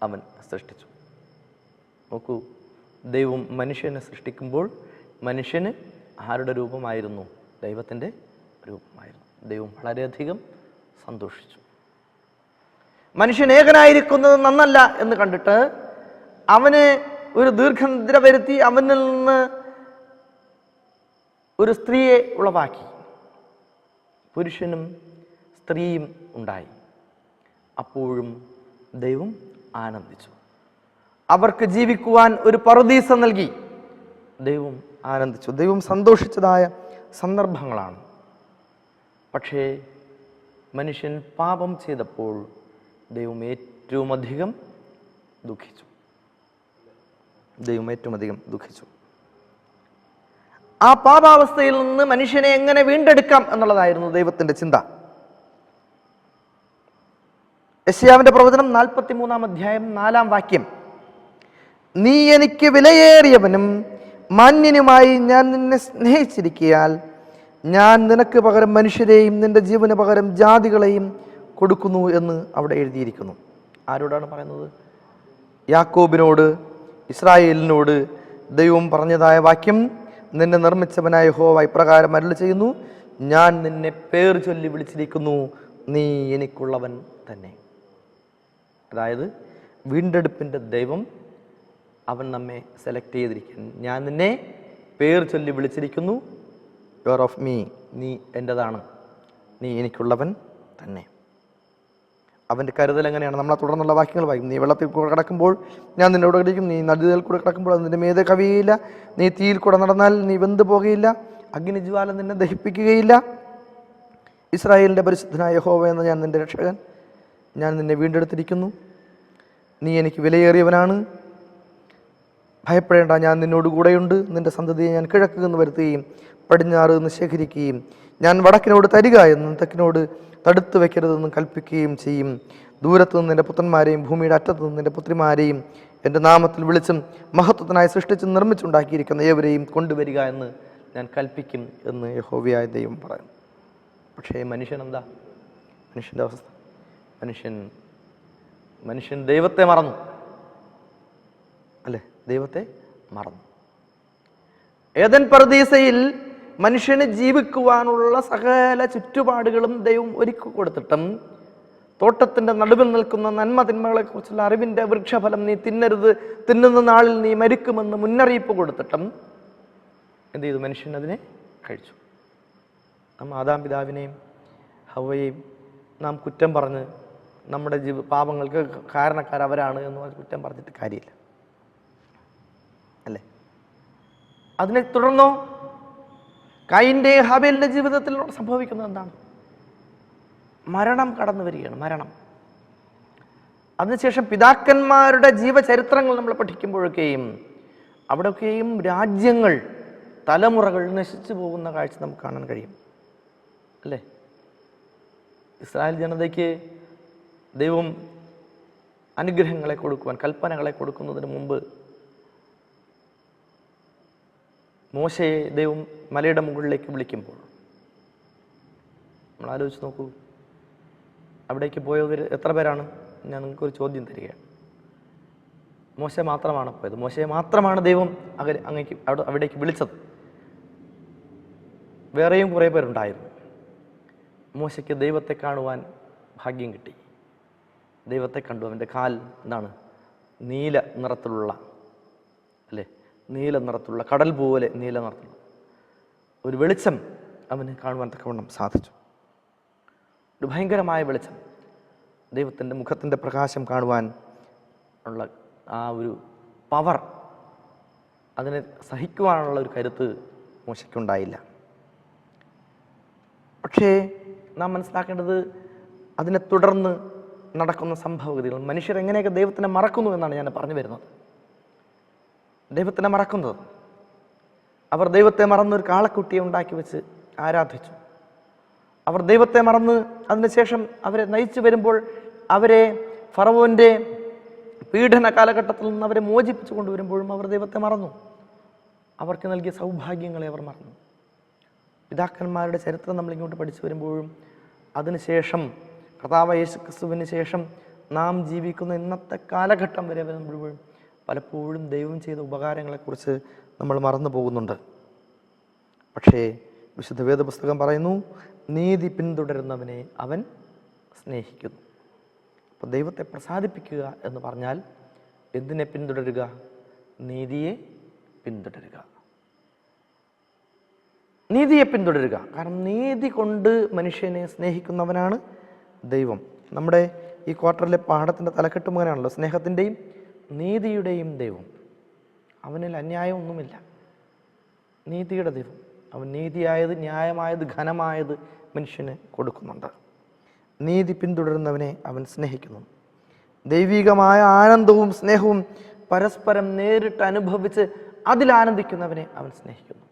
അവൻ സൃഷ്ടിച്ചു. നോക്കൂ, ദൈവം മനുഷ്യനെ സൃഷ്ടിക്കുമ്പോൾ മനുഷ്യന് ആരുടെ രൂപമായിരുന്നു? ദൈവത്തിൻ്റെ രൂപമായിരുന്നു. ദൈവം വളരെയധികം സന്തോഷിച്ചു. മനുഷ്യൻ ഏകനായിരിക്കുന്നത് നന്നല്ല എന്ന് കണ്ടിട്ട് അവന് ഒരു ദീർഘനിദ്ര വരുത്തി അവനിൽ നിന്ന് ഒരു സ്ത്രീയെ ഉളവാക്കി. പുരുഷനും സ്ത്രീയും ഉണ്ടായി. അപ്പോഴും ദൈവം ആനന്ദിച്ചു. അവർക്ക് ജീവിക്കുവാൻ ഒരു പറുദീസ നൽകി. ദൈവം ആനന്ദിച്ചു. ദൈവം സന്തോഷിച്ചതായ സന്ദർഭങ്ങളാണ്. പക്ഷേ മനുഷ്യൻ പാപം ചെയ്തപ്പോൾ ദൈവം ഏറ്റവും അധികം ദുഃഖിച്ചു. ദൈവം ഏറ്റവും അധികം ദുഃഖിച്ചു. ആ പാപാവസ്ഥയിൽ നിന്ന് മനുഷ്യനെ എങ്ങനെ വീണ്ടെടുക്കാം എന്നുള്ളതായിരുന്നു ദൈവത്തിൻ്റെ ചിന്ത. യെശയ്യാവിന്റെ പ്രവചനം 43-ാം അധ്യായം 4-ാം വാക്യം: നീ എനിക്ക് വിലയേറിയവനും മാന്യനുമായി ഞാൻ നിന്നെ സ്നേഹിച്ചിരിക്കയാൽ ഞാൻ നിനക്ക് പകരം മനുഷ്യരെയും നിന്റെ ജീവന് പകരം ജാതികളെയും കൊടുക്കുന്നു എന്ന് അവിടെ എഴുതിയിരിക്കുന്നു. ആരോടാണ് പറയുന്നത്? യാക്കോബിനോട്, ഇസ്രായേലിനോട് ദൈവം പറഞ്ഞതായ വാക്യം, നിന്നെ നിർമ്മിച്ചവനായ യഹോവ ഇപ്രകാരം അരുളി ചെയ്യുന്നു, ഞാൻ നിന്നെ പേർ ചൊല്ലി വിളിച്ചിരിക്കുന്നു, നീ എനിക്കുള്ളവൻ തന്നെ. അതായത് വീണ്ടെടുപ്പിൻ്റെ ദൈവം അവൻ നമ്മെ സെലക്ട് ചെയ്തിരിക്കുന്നു. ഞാൻ നിന്നെ പേർ ചൊല്ലി വിളിച്ചിരിക്കുന്നു, യു ആർ ഓഫ് മീ, നീ എൻ്റെതാണ്, നീ എനിക്കുള്ളവൻ തന്നെ. അവൻ്റെ കരുതൽ എങ്ങനെയാണ്? നമ്മളെ തുടർന്നുള്ള വാക്യങ്ങൾ വായിക്കും. നീ വെള്ളത്തിൽ കൂടെ കിടക്കുമ്പോൾ ഞാൻ നിന്നോട് കടിക്കും, നീ നദിയിൽ കൂടെ കിടക്കുമ്പോൾ അത് നിന്റെ മീതെ കവിയില്ല, നീ തീയിൽ കൂടെ നടന്നാൽ നീ വെന്ത് പോകുകയില്ല, അഗ്നിജ്വാല നിന്നെ ദഹിപ്പിക്കുകയില്ല. ഇസ്രായേലിൻ്റെ പരിശുദ്ധനായ യഹോവ എന്ന ഞാൻ നിന്റെ രക്ഷകൻ, ഞാൻ നിന്നെ വീണ്ടെടുത്തിരിക്കുന്നു, നീ എനിക്ക് വിലയേറിയവനാണ്, ഭയപ്പെടേണ്ട, ഞാൻ നിന്നോട് കൂടെയുണ്ട്, നിന്റെ സന്തതിയെ ഞാൻ കിഴക്ക് നിന്ന് വരുത്തുകയും പടിഞ്ഞാറ് നിന്ന് ശേഖരിക്കുകയും ഞാൻ വടക്കിനോട് തരിക എന്നും തെക്കിനോട് തടുത്തു വയ്ക്കരുതെന്നും കൽപ്പിക്കുകയും ചെയ്യും. ദൂരത്തു നിന്ന് നിന്റെ പുത്രന്മാരെയും ഭൂമിയുടെ അറ്റത്തു നിന്ന് നിന്റെ പുത്രിമാരെയും എൻ്റെ നാമത്തിൽ വിളിച്ചും മഹത്വത്തിനായി സൃഷ്ടിച്ചും നിർമ്മിച്ചുണ്ടാക്കിയിരിക്കുന്ന ഏവരെയും കൊണ്ടുവരിക എന്ന് ഞാൻ കൽപ്പിക്കും എന്ന് യഹോവയായ ദൈവം പറയും. പക്ഷേ മനുഷ്യൻ എന്താ? മനുഷ്യൻ്റെ അവസ്ഥ, മനുഷ്യൻ ദൈവത്തെ മറന്നു, അല്ലേ? ദൈവത്തെ മറന്നു. ഏദൻ പർദീസയിൽ മനുഷ്യന് ജീവിക്കുവാനുള്ള സകല ചുറ്റുപാടുകളും ദൈവം ഒരുക്കി കൊടുത്തിട്ടും തോട്ടത്തിൻ്റെ നടുവിൽ നിൽക്കുന്ന നന്മ തിന്മകളെക്കുറിച്ചുള്ള അറിവിൻ്റെ വൃക്ഷഫലം നീ തിന്നരുത്, തിന്നുന്ന നാളിൽ നീ മരിക്കുമെന്ന് മുന്നറിയിപ്പ് കൊടുത്തിട്ടും എന്ത് ചെയ്തു? മനുഷ്യൻ അതിനെ കഴിച്ചു. നാം ആദാം പിതാവിനെയും ഹവ്വയെയും നാം കുറ്റം പറഞ്ഞ് നമ്മുടെ പാപങ്ങൾക്ക് കാരണക്കാരവരാണ് എന്ന് കുറ്റം പറഞ്ഞിട്ട് കാര്യമില്ല, അല്ലേ? അതിനെ തുടർന്നോ കയീൻ്റെ ഹാബേലിൻ്റെ ജീവിതത്തിൽ സംഭവിക്കുന്നത് എന്താണ്? മരണം കടന്നു വരികയാണ്. അതിനുശേഷം പിതാക്കന്മാരുടെ ജീവചരിത്രങ്ങൾ നമ്മൾ പഠിക്കുമ്പോഴൊക്കെയും അവിടെയൊക്കെയും രാജ്യങ്ങൾ, തലമുറകൾ നശിച്ചു പോകുന്ന കാഴ്ച നമുക്ക് കാണാൻ കഴിയും അല്ലേ? ഇസ്രായേൽ ജനതയ്ക്ക് ദൈവം അനുഗ്രഹങ്ങളെ കൊടുക്കുവാൻ, കൽപ്പനകളെ കൊടുക്കുന്നതിന് മുമ്പ് മോശയെ ദൈവം മലയുടെ മുകളിലേക്ക് വിളിക്കുമ്പോൾ നമ്മൾ ആലോചിച്ച് നോക്കൂ, അവിടേക്ക് പോയവർ എത്ര പേരാണ്? ഞാൻ നിങ്ങൾക്കൊരു ചോദ്യം തരികയാണ്. മോശ മാത്രമാണ് പോയത്. മോശയെ മാത്രമാണ് ദൈവം അങ്ങേക്ക് അവിടേക്ക് വിളിച്ചത്. വേറെയും കുറേ പേരുണ്ടായിരുന്നു. മോശയ്ക്ക് ദൈവത്തെ കാണുവാൻ ഭാഗ്യം കിട്ടി. ദൈവത്തെ കണ്ടു. അവൻ്റെ കാൽ എന്താണ്? നീല നിറത്തിലുള്ള അല്ലേ? നീല നിറത്തിലുള്ള, കടൽ പോലെ നീല നിറത്തിലുള്ള ഒരു വെളിച്ചം അവന് കാണുവാൻ തക്കവണ്ണം സാധിച്ചു. ഒരു ഭയങ്കരമായ വെളിച്ചം, ദൈവത്തിൻ്റെ മുഖത്തിൻ്റെ പ്രകാശം കാണുവാൻ ഉള്ള ആ ഒരു പവർ, അതിനെ സഹിക്കുവാനുള്ള ഒരു കരുത്ത് മോശയ്ക്കുണ്ടായില്ല. പക്ഷേ നാം മനസ്സിലാക്കേണ്ടത് അതിനെ തുടർന്ന് നടക്കുന്ന സംഭവഗതികൾ, മനുഷ്യർ എങ്ങനെയൊക്കെ ദൈവത്തിനെ മറക്കുന്നു എന്നാണ് ഞാൻ പറഞ്ഞു വരുന്നത്. ദൈവത്തിനെ മറക്കുന്നത്, അവർ ദൈവത്തെ മറന്ന് ഒരു കാളക്കുട്ടിയെ ഉണ്ടാക്കി വെച്ച് ആരാധിച്ചു. അവർ ദൈവത്തെ മറന്ന് അതിനുശേഷം അവരെ നയിച്ചു വരുമ്പോൾ അവരെ ഫറവോൻ്റെ പീഡന കാലഘട്ടത്തിൽ നിന്ന് അവരെ മോചിപ്പിച്ചു കൊണ്ടുവരുമ്പോഴും അവർ ദൈവത്തെ മറന്നു. അവർക്ക് നൽകിയ സൗഭാഗ്യങ്ങളെ അവർ മറന്നു. പിതാക്കന്മാരുടെ ചരിത്രം നമ്മളിങ്ങോട്ട് പഠിച്ചു വരുമ്പോഴും അതിനുശേഷം കർത്താവ് യേശു ക്രിസ്തുവിന് ശേഷം നാം ജീവിക്കുന്ന ഇന്നത്തെ കാലഘട്ടം വരെ വരുമ്പോഴും പലപ്പോഴും ദൈവം ചെയ്ത ഉപകാരങ്ങളെക്കുറിച്ച് നമ്മൾ മറന്നു പോകുന്നുണ്ട്. പക്ഷേ വിശുദ്ധ വേദപുസ്തകം പറയുന്നു, നീതി പിന്തുടരുന്നവനെ അവൻ സ്നേഹിക്കുന്നു. അപ്പോൾ ദൈവത്തെ പ്രസാദിപ്പിക്കുക എന്ന് പറഞ്ഞാൽ എന്തിനെ പിന്തുടരുക? നീതിയെ പിന്തുടരുക. നീതിയെ പിന്തുടരുക. കാരണം നീതി കൊണ്ട് മനുഷ്യനെ സ്നേഹിക്കുന്നവനാണ് ദൈവം. നമ്മുടെ ഈ ക്വാർട്ടറിലെ പാഠത്തിൻ്റെ തലക്കെട്ടും അങ്ങനെയാണല്ലോ, സ്നേഹത്തിൻ്റെയും നീതിയുടെയും ദൈവം. അവനിൽ അന്യായമൊന്നുമില്ല. നീതിയുടെ ദൈവം. അവൻ നീതിയായത്, ന്യായമായത്, ഘനമായത് മനുഷ്യന് കൊടുക്കുന്നുണ്ട്. നീതി പിന്തുടരുന്നവനെ അവൻ സ്നേഹിക്കുന്നു. ദൈവികമായ ആനന്ദവും സ്നേഹവും പരസ്പരം നേരിട്ട് അനുഭവിച്ച് അതിലാനന്ദിക്കുന്നവനെ അവൻ സ്നേഹിക്കുന്നു.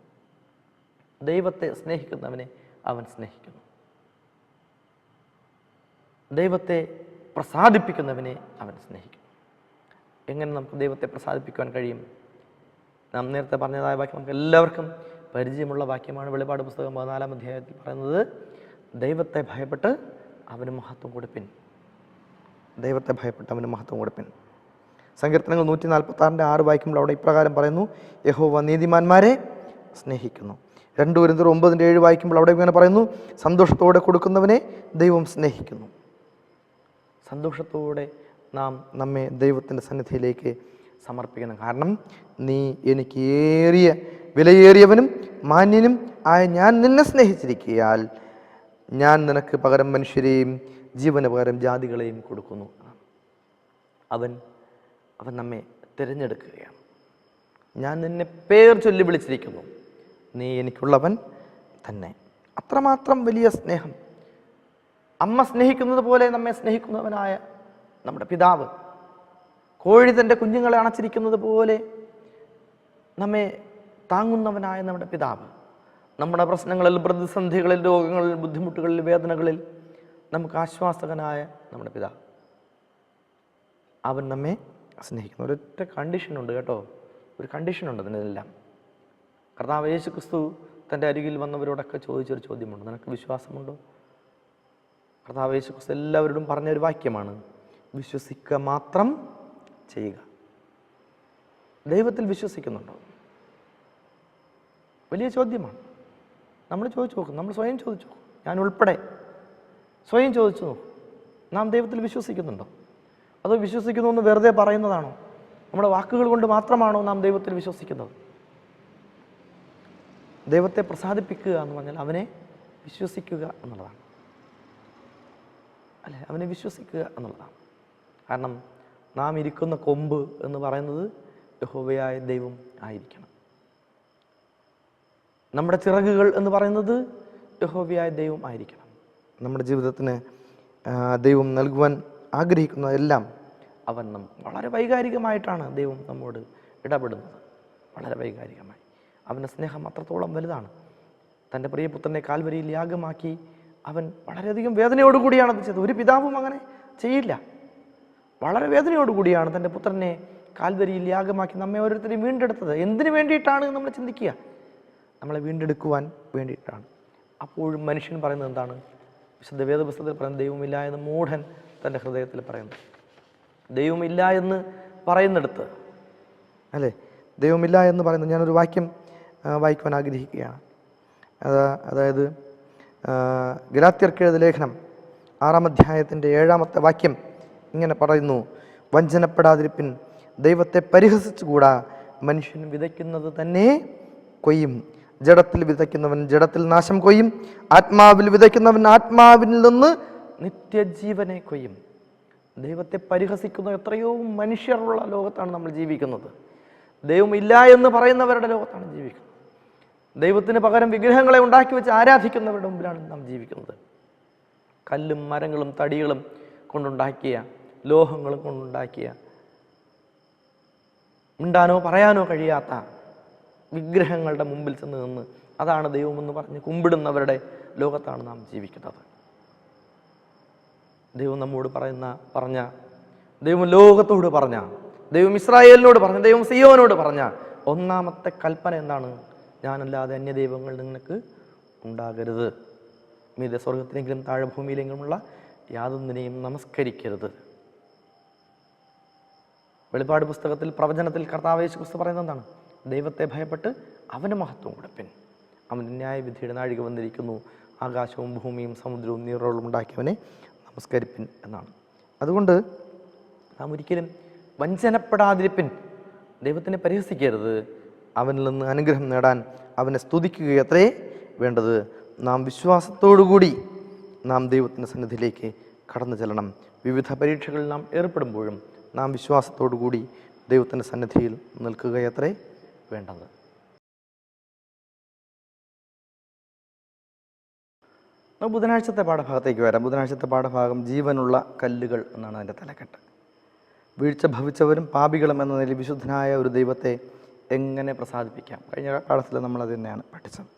ദൈവത്തെ സ്നേഹിക്കുന്നവനെ അവൻ സ്നേഹിക്കുന്നു. ദൈവത്തെ പ്രസാദിപ്പിക്കുന്നവനെ അവൻ സ്നേഹിക്കുന്നു. എങ്ങനെ നമുക്ക് ദൈവത്തെ പ്രസാദിപ്പിക്കുവാൻ കഴിയും? നാം നേരത്തെ പറഞ്ഞതായ വാക്യം നമുക്ക് എല്ലാവർക്കും പരിചയമുള്ള വാക്യമാണ്. വെളിപ്പാട് പുസ്തകം 14-ാം അധ്യായത്തിൽ പറയുന്നത്, ദൈവത്തെ ഭയപ്പെട്ട് അവന് മഹത്വം കൊടുപ്പിൻ. ദൈവത്തെ ഭയപ്പെട്ട് അവന് മഹത്വം കൊടുപ്പിൻ. സങ്കീർത്തനങ്ങൾ 146-6 വായിക്കുമ്പോൾ അവിടെ ഇപ്രകാരം പറയുന്നു, യഹോവ നീതിമാന്മാരെ സ്നേഹിക്കുന്നു. 2 കൊരിന്ത്യർ 9-7 വായിക്കുമ്പോൾ അവിടെ ഇങ്ങനെ പറയുന്നു, സന്തോഷത്തോടെ കൊടുക്കുന്നവനെ ദൈവം സ്നേഹിക്കുന്നു. സന്തോഷത്തോടെ നാം നമ്മെ ദൈവത്തിൻ്റെ സന്നിധിയിലേക്ക് സമർപ്പിക്കണം. കാരണം നീ എനിക്ക് വിലയേറിയവനും മാന്യനും ആയ ഞാൻ നിന്നെ സ്നേഹിച്ചിരിക്കയാൽ ഞാൻ നിനക്ക് പകരം മനുഷ്യരെയും ജീവന് പകരം ജാതികളെയും കൊടുക്കുന്നു. അവൻ നമ്മെ തിരഞ്ഞെടുക്കുകയാണ്. ഞാൻ നിന്നെ പേർ ചൊല്ലി വിളിച്ചിരിക്കുന്നു, നീ എനിക്കുള്ളവൻ തന്നെ. അത്രമാത്രം വലിയ സ്നേഹം. അമ്മ സ്നേഹിക്കുന്നത് പോലെ നമ്മെ സ്നേഹിക്കുന്നവനായ നമ്മുടെ പിതാവ്, കോഴി തൻ്റെ കുഞ്ഞുങ്ങളെ അണച്ചിരിക്കുന്നത് പോലെ നമ്മെ താങ്ങുന്നവനായ നമ്മുടെ പിതാവ്, നമ്മുടെ പ്രശ്നങ്ങളിൽ, പ്രതിസന്ധികളിൽ, രോഗങ്ങളിൽ, ബുദ്ധിമുട്ടുകളിൽ, വേദനകളിൽ നമുക്ക് ആശ്വാസകനായ നമ്മുടെ പിതാവ്, അവൻ നമ്മെ സ്നേഹിക്കുന്നു. ഒരൊറ്റ കണ്ടീഷനുണ്ട് കേട്ടോ, ഒരു കണ്ടീഷനുണ്ട് അതിനെല്ലാം. കർത്താവ് യേശു ക്രിസ്തു തൻ്റെ അരികിൽ വന്നവരോടൊക്കെ ചോദിച്ചൊരു ചോദ്യമുണ്ട്, നിനക്ക് വിശ്വാസമുണ്ടോ? കർത്താവ് യേശു ക്രിസ്തു എല്ലാവരോടും പറഞ്ഞൊരു വാക്യമാണ്, വിശ്വസിക്കുക മാത്രം ചെയ്യുക. ദൈവത്തിൽ വിശ്വസിക്കുന്നുണ്ടോ? വലിയ ചോദ്യമാണ്. നമ്മൾ ചോദിച്ചു നോക്കും, നമ്മൾ സ്വയം ചോദിച്ചു നോക്കും, ഞാൻ ഉൾപ്പെടെ സ്വയം ചോദിച്ചു നോക്കും, നാം ദൈവത്തിൽ വിശ്വസിക്കുന്നുണ്ടോ? അതോ വിശ്വസിക്കുന്നു എന്ന് വെറുതെ പറയുന്നതാണോ? നമ്മുടെ വാക്കുകൾ കൊണ്ട് മാത്രമാണോ നാം ദൈവത്തിൽ വിശ്വസിക്കുന്നത്? ദൈവത്തെ പ്രസാദിപ്പിക്കുക എന്ന് പറഞ്ഞാൽ അവനെ വിശ്വസിക്കുക എന്നുള്ളതാണ്, അല്ലേ? അവനെ വിശ്വസിക്കുക എന്നുള്ളതാണ്. കാരണം നാം ഇരിക്കുന്ന കൊമ്പ് എന്ന് പറയുന്നത് യഹോവയായ ദൈവം ആയിരിക്കണം. നമ്മുടെ ചിറകുകൾ എന്ന് പറയുന്നത് യഹോവയായ ദൈവം ആയിരിക്കണം. നമ്മുടെ ജീവിതത്തിന് ദൈവം നൽകുവാൻ ആഗ്രഹിക്കുന്നതെല്ലാം അവൻ വളരെ വൈകാരികമായിട്ടാണ് ദൈവം നമ്മോട് ഇടപെടുന്നത്. വളരെ വൈകാരികമായി. അവൻ്റെ സ്നേഹം അത്രത്തോളം വലുതാണ്. തൻ്റെ പ്രിയപുത്രനെ കാൽവരിയിൽ യാഗമാക്കി അവൻ വളരെയധികം വേദനയോടുകൂടിയാണ് അത് ചെയ്തത്. ഒരു പിതാവും അങ്ങനെ ചെയ്യില്ല. വളരെ വേദനയോടുകൂടിയാണ് തൻ്റെ പുത്രനെ കാൽവരിയിൽ യാഗമാക്കി നമ്മെ ഓരോരുത്തരെയും വീണ്ടെടുത്തത്. എന്തിനു വേണ്ടിയിട്ടാണ് നമ്മൾ ചിന്തിക്കുക? നമ്മളെ വീണ്ടെടുക്കുവാൻ വേണ്ടിയിട്ടാണ്. അപ്പോഴും മനുഷ്യൻ പറയുന്നത് എന്താണ്? വിശുദ്ധ വേദപുസ്തകത്തിൽ പറയുന്നത് ദൈവമില്ല എന്ന് മൂഢൻ തൻ്റെ ഹൃദയത്തിൽ പറയുന്നു. ദൈവമില്ല എന്ന് പറയുന്നിടത്ത് അല്ലേ, ദൈവമില്ല എന്ന് പറയുന്നത്, ഞാനൊരു വാക്യം വായിക്കുവാൻ ആഗ്രഹിക്കുകയാണ്. അതായത് ഗലാത്യർക്കെഴുതിയ ലേഖനം 6-ാം അധ്യായത്തിൻ്റെ 7-ാമത്തെ വാക്യം ഇങ്ങനെ പറയുന്നു: വഞ്ചനപ്പെടാതിരിപ്പിൻ, ദൈവത്തെ പരിഹസിച്ചുകൂടാ, മനുഷ്യൻ വിതയ്ക്കുന്നത് തന്നെ കൊയ്യും. ജഡത്തിൽ വിതയ്ക്കുന്നവൻ ജഡത്തിൽ നാശം കൊയ്യും, ആത്മാവിൽ വിതയ്ക്കുന്നവൻ ആത്മാവിൽ നിന്ന് നിത്യജീവനെ കൊയ്യും. ദൈവത്തെ പരിഹസിക്കുന്ന എത്രയോ മനുഷ്യരുള്ള ലോകത്താണ് നമ്മൾ ജീവിക്കുന്നത്. ദൈവമില്ല എന്ന് പറയുന്നവരുടെ ലോകത്താണ് ജീവിക്കുന്നത്. ദൈവത്തിന് പകരം വിഗ്രഹങ്ങളെ ഉണ്ടാക്കി വെച്ച് ആരാധിക്കുന്നവരുടെ മുമ്പിലാണ് നാം ജീവിക്കുന്നത്. കല്ലും മരങ്ങളും തടികളും കൊണ്ടുണ്ടാക്കിയ, ലോഹങ്ങളും കൊണ്ടുണ്ടാക്കിയ, മിണ്ടാനോ പറയാനോ കഴിയാത്ത വിഗ്രഹങ്ങളുടെ മുമ്പിൽ ചെന്ന് നിന്ന് അതാണ് ദൈവമെന്ന് പറഞ്ഞ് കുമ്പിടുന്നവരുടെ ലോകത്താണ് നാം ജീവിക്കുന്നത്. ദൈവം നമ്മോട് പറഞ്ഞ ദൈവം ലോകത്തോട് പറഞ്ഞ, ദൈവം ഇസ്രായേലിനോട് പറഞ്ഞ, ദൈവം സിയോനോട് പറഞ്ഞ ഒന്നാമത്തെ കൽപ്പന എന്താണ്? ഞാനല്ലാതെ അന്യദൈവങ്ങൾ നിങ്ങൾക്ക് ഉണ്ടാകരുത്. മീതെ സ്വർഗത്തിലെങ്കിലും താഴെ ഭൂമിയിലെങ്കിലുമുള്ള യാതൊന്നിനെയും നമസ്കരിക്കരുത്. വെളിപ്പാട് പുസ്തകത്തിൽ, പ്രവചനത്തിൽ കർത്താവ് യേശു ക്രിസ്തു പറയുന്നത് എന്താണ്? ദൈവത്തെ ഭയപ്പെട്ട് അവന് മഹത്വം കൊടുപ്പിൻ, അവൻ്റെ ന്യായവിധിയുടെ നാഴിക വന്നിരിക്കുന്നു, ആകാശവും ഭൂമിയും സമുദ്രവും നീറുകളും ഉണ്ടാക്കിയവനെ നമസ്കരിപ്പിൻ എന്നാണ്. അതുകൊണ്ട് നാം ഒരിക്കലും വഞ്ചനപ്പെടാതിരിപ്പിൻ, ദൈവത്തിനെ പരിഹസിക്കരുത്. അവനിൽ നിന്ന് അനുഗ്രഹം നേടാൻ അവനെ സ്തുതിക്കുകയത്രേ വേണ്ടത്. നാം വിശ്വാസത്തോടുകൂടി നാം ദൈവത്തിൻ്റെ സന്നിധിയിലേക്ക് കടന്നു ചെല്ലണം. വിവിധ പരീക്ഷകളിൽ നാം ഏർപ്പെടുമ്പോഴും നാം വിശ്വാസത്തോടുകൂടി ദൈവത്തിൻ്റെ സന്നിധിയിൽ നിൽക്കുകയത്രേ വേണ്ടത്. നമുക്ക് ബുധനാഴ്ചത്തെ പാഠഭാഗത്തേക്ക് വരാം. ബുധനാഴ്ചത്തെ പാഠഭാഗം ജീവനുള്ള കല്ലുകൾ എന്നാണ് അതിൻ്റെ തലക്കെട്ട്. വീഴ്ച ഭവിച്ചവരും പാപികളും എന്ന നിലയിൽ വിശുദ്ധനായ ഒരു ദൈവത്തെ എങ്ങനെ പ്രസാദിപ്പിക്കാം? കഴിഞ്ഞ കാലത്തിൽ നമ്മളത് തന്നെയാണ് പഠിച്ചത്.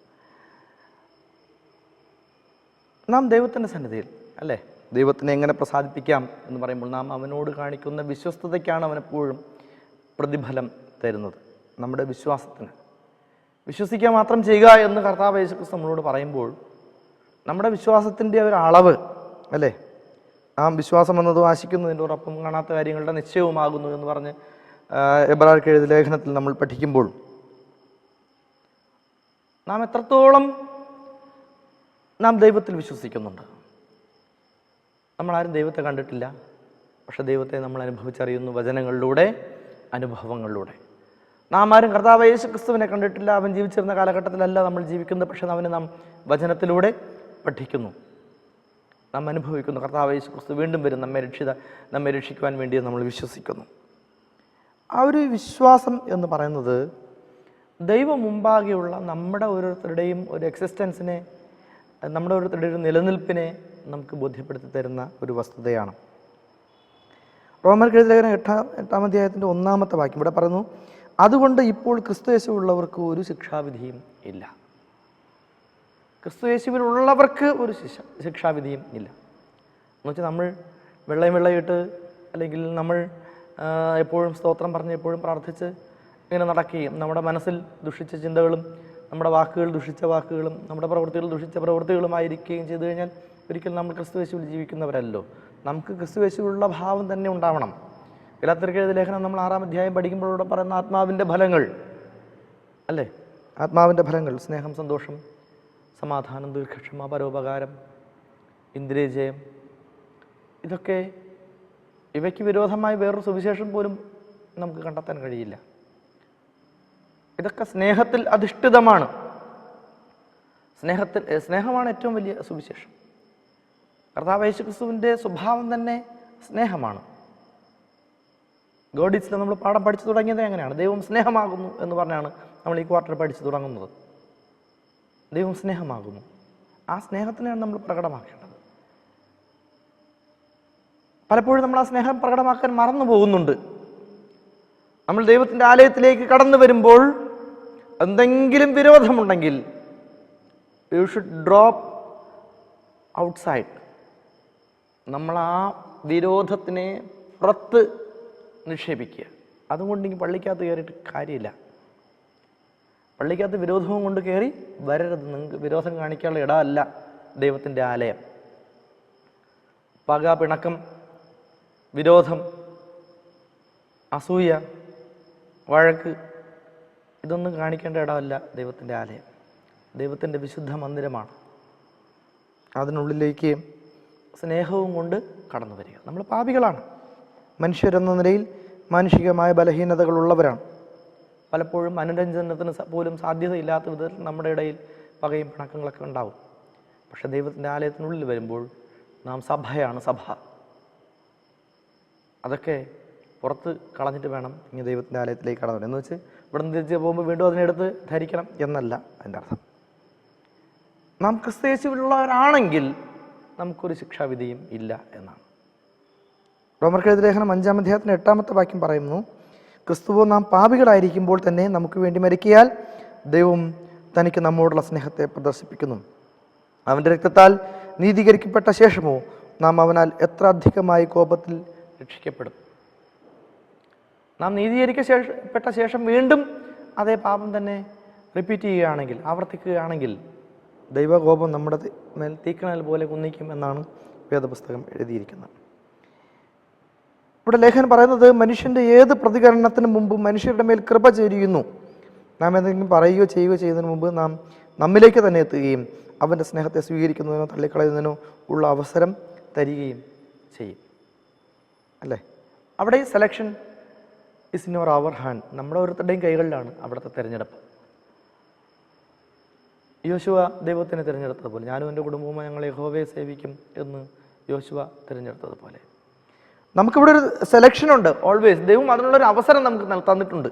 നാം ദൈവത്തിൻ്റെ സന്നിധിയിൽ അല്ലേ, ദൈവത്തിനെ എങ്ങനെ പ്രസാദിപ്പിക്കാം എന്ന് പറയുമ്പോൾ നാം അവനോട് കാണിക്കുന്ന വിശ്വസ്തതയ്ക്കാണ് അവനെപ്പോഴും പ്രതിഫലം തരുന്നത്. നമ്മുടെ വിശ്വാസത്തിന്, വിശ്വസിക്കുക മാത്രം ചെയ്യുക എന്ന് കർത്താവ് യേശു ക്രിസ്തു നമ്മളോട് പറയുമ്പോൾ നമ്മുടെ വിശ്വാസത്തിൻ്റെ ഒരു അളവ് അല്ലേ, നാം വിശ്വാസം എന്നതും ആശിക്കുന്നതിനോടൊപ്പം കാണാത്ത കാര്യങ്ങളുടെ നിശ്ചയവുമാകുന്നു എന്ന് പറഞ്ഞ് എബ്രായർക്ക് എഴുതിയ ലേഖനത്തിൽ നമ്മൾ പഠിക്കുമ്പോൾ നാം എത്രത്തോളം നാം ദൈവത്തിൽ വിശ്വസിക്കുന്നുണ്ട്. നമ്മളാരും ദൈവത്തെ കണ്ടിട്ടില്ല, പക്ഷെ ദൈവത്തെ നമ്മൾ അനുഭവിച്ചറിയുന്നു വചനങ്ങളിലൂടെ, അനുഭവങ്ങളിലൂടെ. നാം ആരും കർത്താവ് യേശു ക്രിസ്തുവിനെ കണ്ടിട്ടില്ല, അവൻ ജീവിച്ചിരുന്ന കാലഘട്ടത്തിലല്ല നമ്മൾ ജീവിക്കുന്നത്, പക്ഷെ അവനെ നാം വചനത്തിലൂടെ പഠിക്കുന്നു, നാം അനുഭവിക്കുന്നു. കർത്താവ് യേശു ക്രിസ്തു വീണ്ടും വരും, നമ്മെ രക്ഷിക്കുവാൻ വേണ്ടി നമ്മൾ വിശ്വസിക്കുന്നു. ആ ഒരു വിശ്വാസം എന്ന് പറയുന്നത് ദൈവം മുമ്പാകെയുള്ള നമ്മുടെ ഓരോരുത്തരുടെയും ഒരു എക്സിസ്റ്റൻസിനെ, നമ്മുടെ ഓരോരുത്തരുടെ ഒരു നിലനിൽപ്പിനെ നമുക്ക് ബോധ്യപ്പെടുത്തി തരുന്ന ഒരു വസ്തുതയാണ്. റോമർക്ക് എഴുതിയ ലേഖനം 8-ാം അധ്യായത്തിൻ്റെ 1-ാമത്തെ വാക്യം ഇവിടെ പറയുന്നു: അതുകൊണ്ട് ഇപ്പോൾ ക്രിസ്തു യേശുവുള്ളവർക്ക് ഒരു ശിക്ഷാവിധിയും ഇല്ല. ക്രിസ്തു യേശുവിലുള്ളവർക്ക് ഒരു ശിക്ഷാവിധിയും ഇല്ല എന്ന് വെച്ചാൽ നമ്മൾ വെള്ളയിട്ട് അല്ലെങ്കിൽ നമ്മൾ എപ്പോഴും സ്തോത്രം പറഞ്ഞ് എപ്പോഴും പ്രാർത്ഥിച്ച് ഇങ്ങനെ നടക്കുകയും നമ്മുടെ മനസ്സിൽ ദുഷിച്ച ചിന്തകളും നമ്മുടെ വാക്കുകൾ ദുഷിച്ച വാക്കുകളും നമ്മുടെ പ്രവൃത്തികൾ ദുഷിച്ച പ്രവൃത്തികളുമായിരിക്കുകയും ചെയ്തു കഴിഞ്ഞാൽ ഒരിക്കലും നമ്മൾ ക്രിസ്തു യേശുവിൽ ജീവിക്കുന്നവരല്ലോ. നമുക്ക് ക്രിസ്തു യേശുവിലുള്ള ഭാവം തന്നെ ഉണ്ടാവണം. ഗലാത്യർക്ക് എഴുതിയ ലേഖനം നമ്മൾ 6-ാം അധ്യായം പഠിക്കുമ്പോഴൂടെ പറയുന്ന ആത്മാവിൻ്റെ ഫലങ്ങൾ അല്ലേ, ആത്മാവിൻ്റെ ഫലങ്ങൾ സ്നേഹം, സന്തോഷം, സമാധാനം, ദീർഘക്ഷമ, പരോപകാരം, ഇന്ദ്രിയജയം, ഇതൊക്കെ ഇവയ്ക്ക് വിരോധമായി വേറൊരു സുവിശേഷം പോലും നമുക്ക് കണ്ടെത്താൻ കഴിയില്ല. ഇതൊക്കെ സ്നേഹത്തിൽ അധിഷ്ഠിതമാണ്. സ്നേഹമാണ് ഏറ്റവും വലിയ സുവിശേഷം. കർത്താവ് യേശു ക്രിസ്തുവിൻ്റെ സ്വഭാവം തന്നെ സ്നേഹമാണ്. ഗോഡിസിൽ നമ്മൾ പാഠം പഠിച്ചു തുടങ്ങിയത് എങ്ങനെയാണ്? ദൈവം സ്നേഹമാകുന്നു എന്ന് പറഞ്ഞാണ് നമ്മൾ ഈ ക്വാർട്ടർ പഠിച്ചു തുടങ്ങുന്നത്. ദൈവം സ്നേഹമാകുന്നു, ആ സ്നേഹത്തിനെയാണ് നമ്മൾ പ്രകടമാക്കേണ്ടത്. പലപ്പോഴും നമ്മൾ ആ സ്നേഹം പ്രകടമാക്കാൻ മറന്നു പോകുന്നുണ്ട്. നമ്മൾ ദൈവത്തിൻ്റെ ആലയത്തിലേക്ക് കടന്നു വരുമ്പോൾ എന്തെങ്കിലും വിരോധമുണ്ടെങ്കിൽ യു ഷുഡ് ഡ്രോപ്പ് ഔട്ട്സൈഡ്. നമ്മൾ ആ വിരോധത്തിനെ പുറത്ത് നിക്ഷേപിക്കുക. അതുകൊണ്ട് ഇനി പള്ളിക്കകത്ത് കയറിയിട്ട് കാര്യമില്ല. പള്ളിക്കകത്ത് വിരോധവും കൊണ്ട് കയറി വരരുത്. നിങ്ങൾക്ക് വിരോധം കാണിക്കാനുള്ള ഇടമല്ല ദൈവത്തിൻ്റെ ആലയം. പക, പിണക്കം, വിരോധം, അസൂയ, വഴക്ക്, ഇതൊന്നും കാണിക്കേണ്ട ഇടമല്ല ദൈവത്തിൻ്റെ ആലയം. ദൈവത്തിൻ്റെ വിശുദ്ധ മന്ദിരമാണ്. അതിനുള്ളിലേക്ക് സ്നേഹവും കൊണ്ട് കടന്നു വരിക. നമ്മൾ പാപികളാണ്. മനുഷ്യരെന്ന നിലയിൽ മാനുഷികമായ ബലഹീനതകളുള്ളവരാണ്. പലപ്പോഴും അനുരഞ്ജനത്തിന് പോലും സാധ്യതയില്ലാത്ത വിധത്തിൽ നമ്മുടെ ഇടയിൽ പകയും പിണക്കങ്ങളൊക്കെ ഉണ്ടാവും. പക്ഷെ ദൈവത്തിൻ്റെ ആലയത്തിനുള്ളിൽ വരുമ്പോൾ നാം സഭയാണ്. സഭ അതൊക്കെ പുറത്ത് കളഞ്ഞിട്ട് വേണം ഇങ്ങനെ ദൈവത്തിൻ്റെ ആലയത്തിലേക്ക് കടന്നു വരാൻ. എന്ന് വെച്ച് ഇവിടെ നിന്ന് തിരിച്ച് പോകുമ്പോൾ വീണ്ടും അതിനെടുത്ത് ധരിക്കണം എന്നല്ല അതിൻ്റെ അർത്ഥം. നാം ക്രിസ്തുയേശുവിലുള്ളവരാണെങ്കിൽ നമുക്കൊരു ശിക്ഷാവിധിയും ഇല്ല എന്നാണ്. റോമർക്കെഴുതിയ ലേഖനം 5-ാം അധ്യായത്തിന് 8-ാമത്തെ വാക്യം പറയുന്നു, ക്രിസ്തുവോ നാം പാപികളായിരിക്കുമ്പോൾ തന്നെ നമുക്ക് വേണ്ടി മരിക്കയാൽ ദൈവം തനിക്ക് നമ്മോടുള്ള സ്നേഹത്തെ പ്രദർശിപ്പിക്കുന്നു. അവൻ്റെ രക്തത്താൽ നീതീകരിക്കപ്പെട്ട ശേഷമോ നാം അവനാൽ എത്ര അധികമായി കോപത്തിൽ രക്ഷിക്കപ്പെടും. നാം നീതീകരിക്കപ്പെട്ട ശേഷം വീണ്ടും അതേ പാപം തന്നെ റിപ്പീറ്റ് ചെയ്യുകയാണെങ്കിൽ, ആവർത്തിക്കുകയാണെങ്കിൽ ദൈവകോപം നമ്മുടെ മേൽ തീക്കണൽ പോലെ കുന്നിക്കും എന്നാണ് വേദപുസ്തകം എഴുതിയിരിക്കുന്നത്. ഇവിടെ ലേഖനം പറയുന്നത് മനുഷ്യൻ്റെ ഏത് പ്രതികരണത്തിന് മുമ്പും മനുഷ്യരുടെ മേൽ കൃപ ചൊരിയുന്നു. നാം എന്തെങ്കിലും പറയുകയോ ചെയ്യുകയോ ചെയ്യുന്നതിന് മുമ്പ് നാം നമ്മിലേക്ക് തന്നെ എത്തുകയും അവൻ്റെ സ്നേഹത്തെ സ്വീകരിക്കുന്നതിനോ തള്ളിക്കളയുന്നതിനോ ഉള്ള അവസരം തരികയും ചെയ്യും. അല്ലേ? അവിടെ ഈ selection is in your our hand. നമ്മുടെ ഓരോരുത്തരുടെയും കൈകളിലാണ് അവിടുത്തെ തിരഞ്ഞെടുപ്പ്. യോശുവ ദൈവത്തിനെ തിരഞ്ഞെടുത്തതുപോലെ, ഞാനും എൻ്റെ കുടുംബവും ഞങ്ങൾ യഹോവയെ സേവിക്കും എന്ന് യോശുവ തിരഞ്ഞെടുത്തതുപോലെ നമുക്കിവിടെ ഒരു സെലക്ഷനുണ്ട് ഓൾവേസ്. ദൈവം അതിനുള്ളൊരു അവസരം നമുക്ക് തന്നിട്ടുണ്ട്.